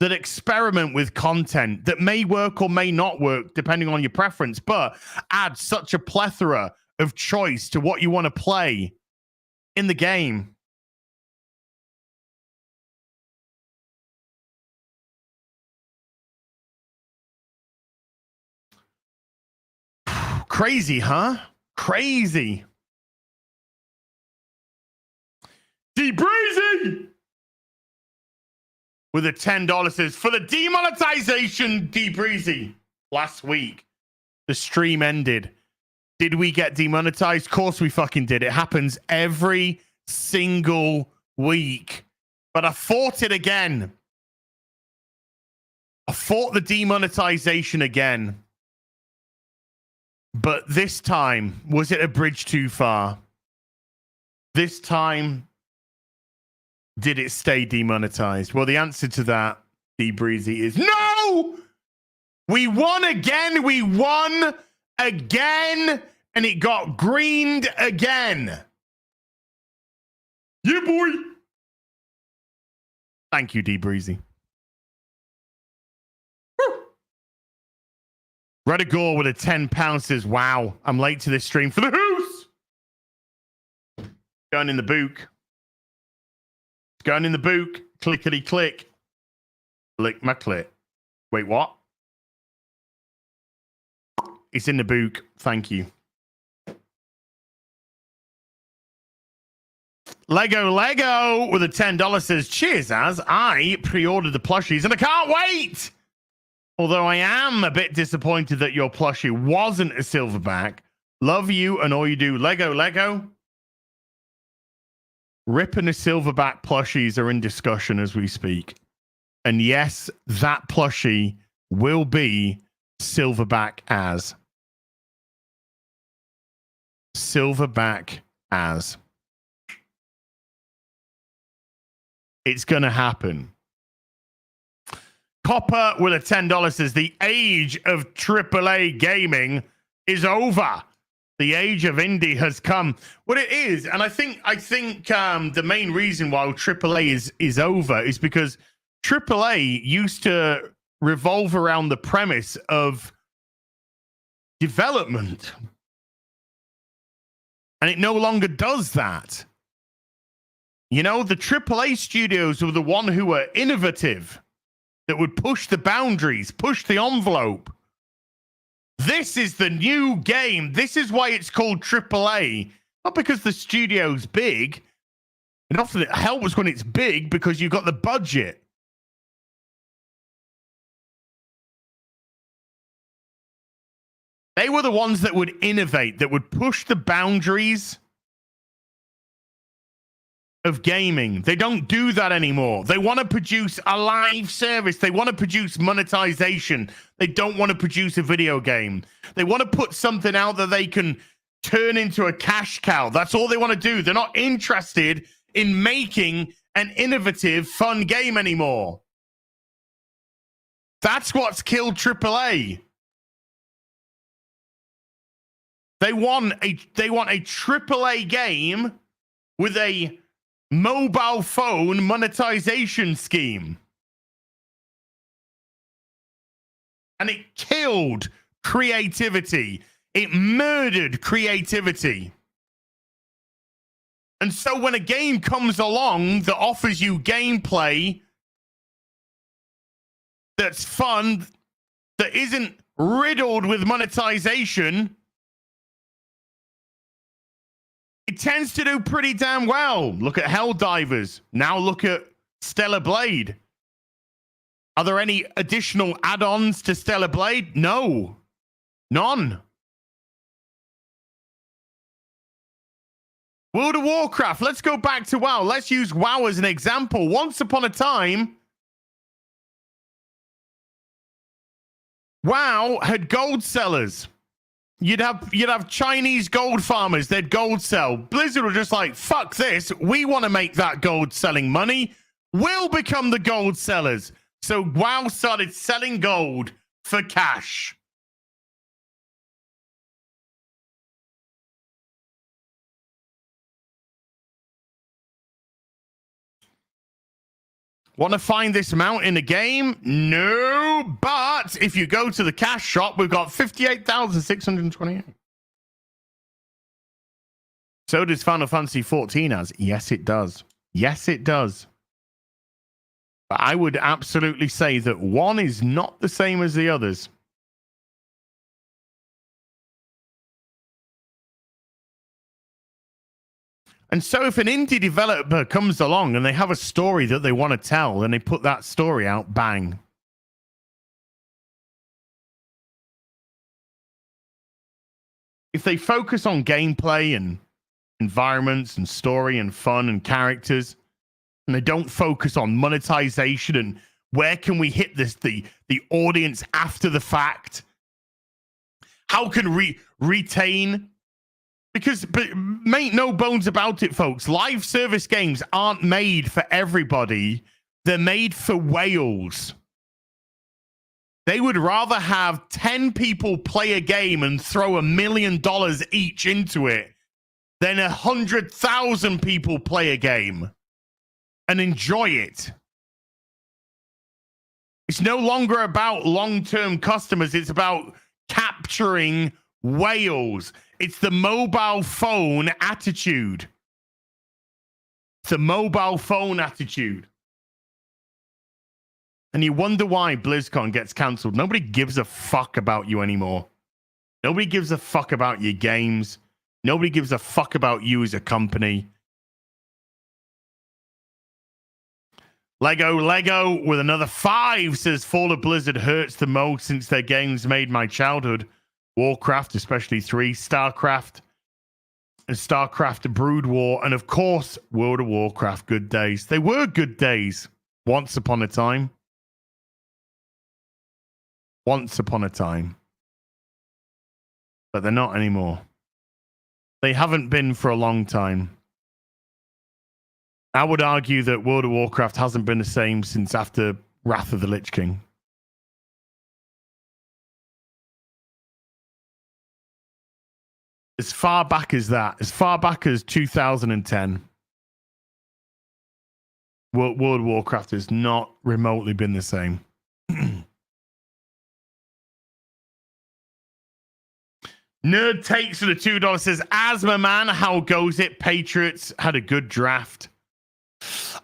that experiment with content that may work or may not work depending on your preference, but add such a plethora of choice to what you want to play in the game. Crazy, huh? Crazy. Breezy with a $10 says for the demonetization. Breezy last week the stream ended. Did we get demonetized? Of course we fucking did. It happens every single week. But I fought it again. I fought the demonetization again. But this time, was it a bridge too far? This time, did it stay demonetized? Well, the answer to that, Breezy, is no! We won again. We won again. And it got greened again. Yeah, boy. Thank you, Breezy. Redagore with a £10 says, wow, I'm late to this stream for the hoose. Going in the book. Going in the book. Clickety click. Lick my clit. Wait, what? It's in the book. Thank you. Lego with a $10 says, cheers, as I pre-ordered the plushies and I can't wait. Although I am a bit disappointed that your plushie wasn't a silverback. Love you and all you do. Lego. Rip and the silverback plushies are in discussion as we speak. And yes, that plushie will be silverback as. Silverback as. It's going to happen. Copper with a $10 says the age of AAA gaming is over. The age of indie has come. What it is, and I think the main reason why AAA is over is because AAA used to revolve around the premise of development. And it no longer does that. You know, the AAA studios were the one who were innovative, that would push the boundaries, push the envelope. This is the new game. This is why it's called AAA. Not because the studio's big. And often it helps when it's big because you've got the budget. They were the ones that would innovate, that would push the boundaries of gaming. They don't do that anymore. They want to produce a live service. They want to produce monetization. They don't want to produce a video game. They want to put something out that they can turn into a cash cow. That's all they want to do. They're not interested in making an innovative, fun game anymore. That's what's killed AAA. They want a AAA game with a mobile phone monetization scheme. And it killed creativity. It murdered creativity. And so when a game comes along that offers you gameplay that's fun, that isn't riddled with monetization, it tends to do pretty damn well. Look at Helldivers. Now look at Stellar Blade. Are there any additional add-ons to Stellar Blade? No. None. World of Warcraft. Let's go back to WoW. Let's use WoW as an example. Once upon a time, WoW had gold sellers. You'd have Chinese gold farmers. They'd gold sell. Blizzard were just like, fuck this. We want to make that gold selling money. We'll become the gold sellers. So WoW started selling gold for cash. Want to find this mount in the game? No, but if you go to the cash shop, we've got 58,628. So does Final Fantasy 14 as? Yes, it does. Yes, it does. But I would absolutely say that one is not the same as the others. And so if an indie developer comes along and they have a story that they want to tell and they put that story out, bang. If they focus on gameplay and environments and story and fun and characters, and they don't focus on monetization and where can we hit the audience after the fact, how can we retain? Because, but make no bones about it, folks, live service games aren't made for everybody. They're made for whales. They would rather have 10 people play a game and throw $1 million each into it than 100,000 people play a game and enjoy it. It's no longer about long-term customers. It's about capturing whales. It's the mobile phone attitude. It's the mobile phone attitude. And you wonder why BlizzCon gets cancelled. Nobody gives a fuck about you anymore. Nobody gives a fuck about your games. Nobody gives a fuck about you as a company. Lego with another 5 says Fall of Blizzard hurts the most since their games made my childhood. Warcraft, especially 3, StarCraft, and StarCraft Brood War, and of course, World of Warcraft good days. They were good days once upon a time. Once upon a time. But they're not anymore. They haven't been for a long time. I would argue that World of Warcraft hasn't been the same since after Wrath of the Lich King. As far back as that, as far back as 2010, World of Warcraft has not remotely been the same. Nerd Takes for the $2 says, Asthma Man, how goes it? Patriots had a good draft.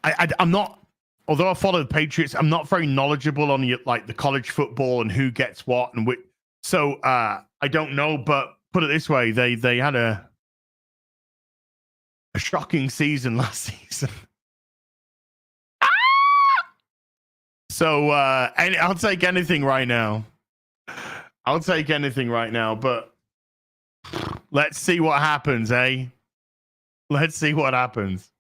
I'm not, although I follow the Patriots, I'm not very knowledgeable on the college football and who gets what and which. So I don't know, but put it this way, they had a shocking season last season. So I'll take anything right now. I'll take anything right now, but let's see what happens, eh? Let's see what happens.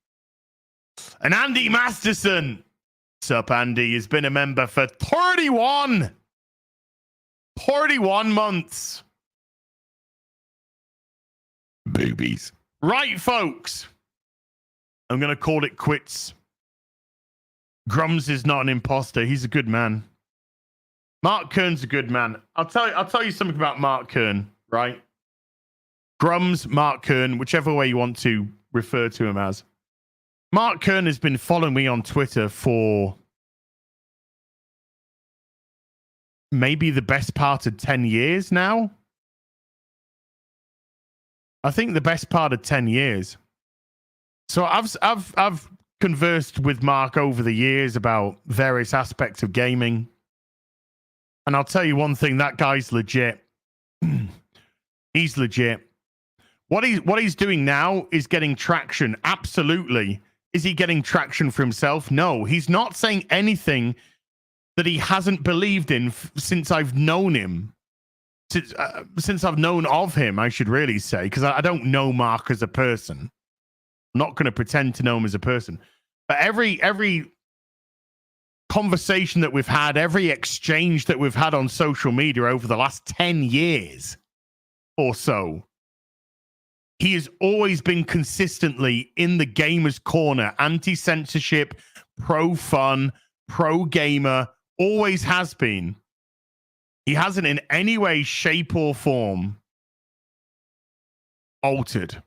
And Andy Masterson. What's up, Andy? He's been a member for 31 months. Boobies. Right, folks. I'm going to call it quits. Grums is not an imposter. He's a good man. Mark Kern's a good man. I'll tell you something about Mark Kern, right? Grums, Mark Kern, whichever way you want to refer to him as. Mark Kern has been following me on Twitter for maybe the best part of 10 years now. I think the best part of 10 years. So I've conversed with Mark over the years about various aspects of gaming. And I'll tell you one thing, that guy's legit. He's legit. What he's doing now is getting traction. Absolutely. Is he getting traction for himself? No, he's not saying anything that he hasn't believed in since I've known him. Since I've known of him, I should really say, because I don't know Mark as a person. I'm not going to pretend to know him as a person. But every conversation that we've had, every exchange that we've had on social media over the last 10 years or so, he has always been consistently in the gamer's corner, anti-censorship, pro-fun, pro-gamer, always has been. He hasn't in any way, shape, or form altered.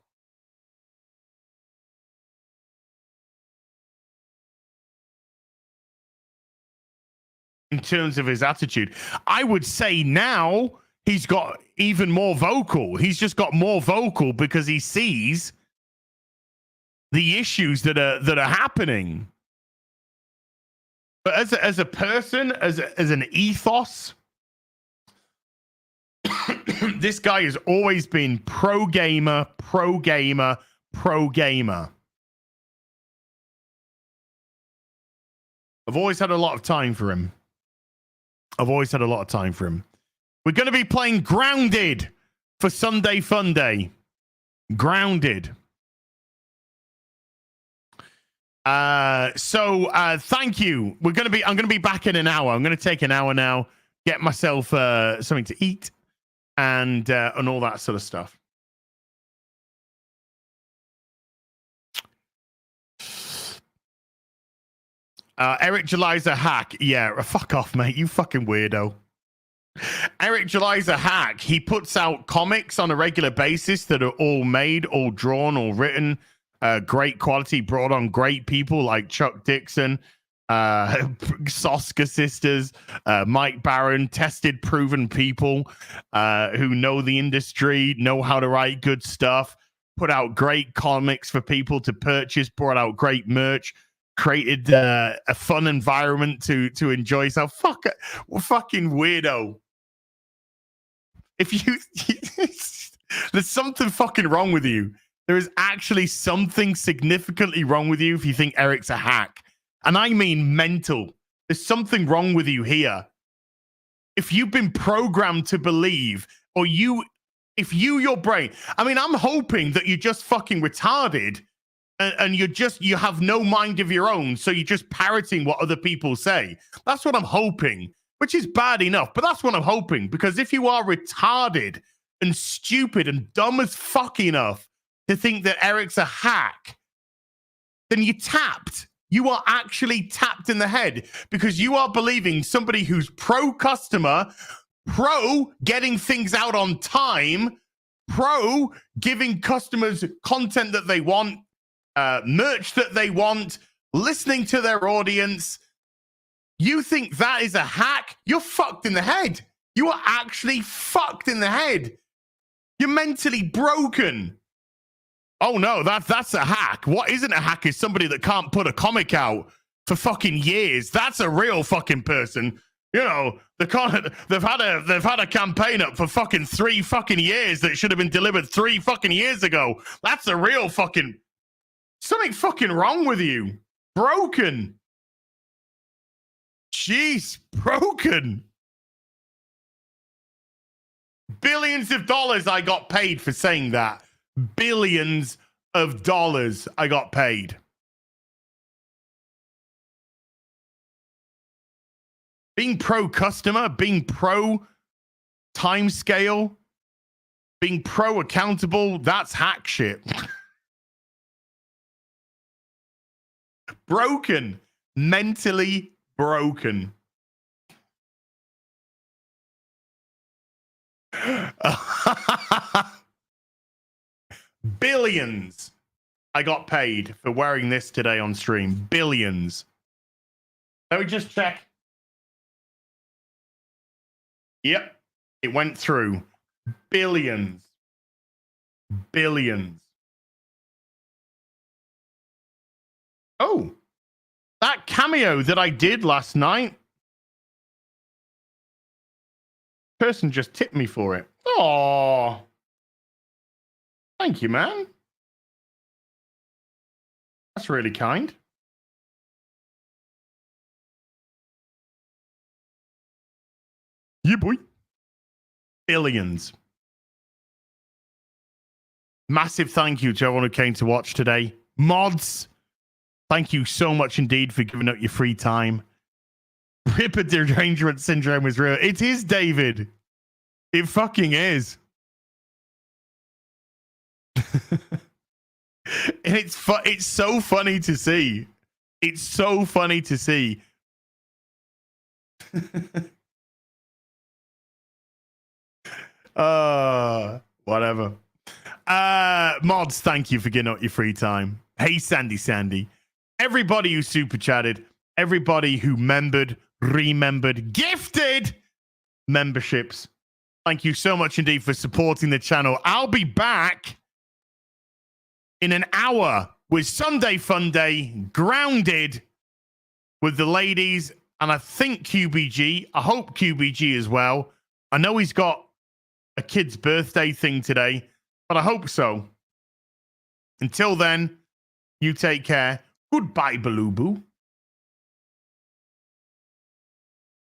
In terms of his attitude, I would say now he's got even more vocal. He's just got more vocal because he sees the issues that are happening. But as a person, as an ethos, this guy has always been pro gamer, pro gamer. I've always had a lot of time for him. We're going to be playing Grounded for Sunday Fun Day. Grounded. Thank you. I'm going to be back in an hour. I'm going to take an hour now, get myself something to eat and all that sort of stuff. Eric July's a hack. Yeah, fuck off, mate. You fucking weirdo. Eric July's a hack. He puts out comics on a regular basis that are all made, all drawn, all written, great quality, brought on great people like Chuck Dixon, Soska Sisters, Mike Barron, tested, proven people who know the industry, know how to write good stuff, put out great comics for people to purchase, brought out great merch, created a fun environment to enjoy yourself. Fucking weirdo. If you there's something fucking wrong with you. There is actually something significantly wrong with you if you think Eric's a hack. And I mean mental. There's something wrong with you here. If you've been programmed to believe, or your brain, I mean, I'm hoping that you're just fucking retarded and you have no mind of your own, so you're just parroting what other people say. That's what I'm hoping, which is bad enough, but that's what I'm hoping, because if you are retarded and stupid and dumb as fuck enough to think that Eric's a hack, then you tapped. You are actually tapped in the head, because you are believing somebody who's pro-customer, pro getting things out on time, pro giving customers content that they want, merch that they want, listening to their audience. You think that is a hack? You're fucked in the head. You are actually fucked in the head. You're mentally broken. Oh no, that's a hack. What isn't a hack is somebody that can't put a comic out for fucking years. That's a real fucking person. You know, they've had a campaign up for fucking 3 fucking years that should have been delivered 3 fucking years ago. That's a real fucking something fucking wrong with you. Broken. Jeez, broken. Billions of dollars I got paid for saying that. Billions of dollars I got paid. Being pro customer, being pro timescale, being pro accountable, that's hack shit. Broken. Mentally broken. Billions I got paid for wearing this today on stream. Billions. Let me just check. Yep, it went through. Billions. Billions. Oh, that cameo that I did last night. Person just tipped me for it. Oh, thank you, man. That's really kind. Yeah, boy. Billions. Massive thank you to everyone who came to watch today. Mods, thank you so much indeed for giving up your free time. Ripper derangement syndrome is real. It is, David. It fucking is. And it's so funny to see. It's so funny to see. Whatever. Mods, thank you for getting out your free time. Hey, Sandy. Everybody who super chatted, everybody who remembered, gifted memberships. Thank you so much indeed for supporting the channel. I'll be back in an hour with Sunday Fun Day, Grounded with the ladies, and I think QBG. I hope QBG as well. I know he's got a kid's birthday thing today, but I hope so. Until then, you take care. Goodbye, Baloo Boo.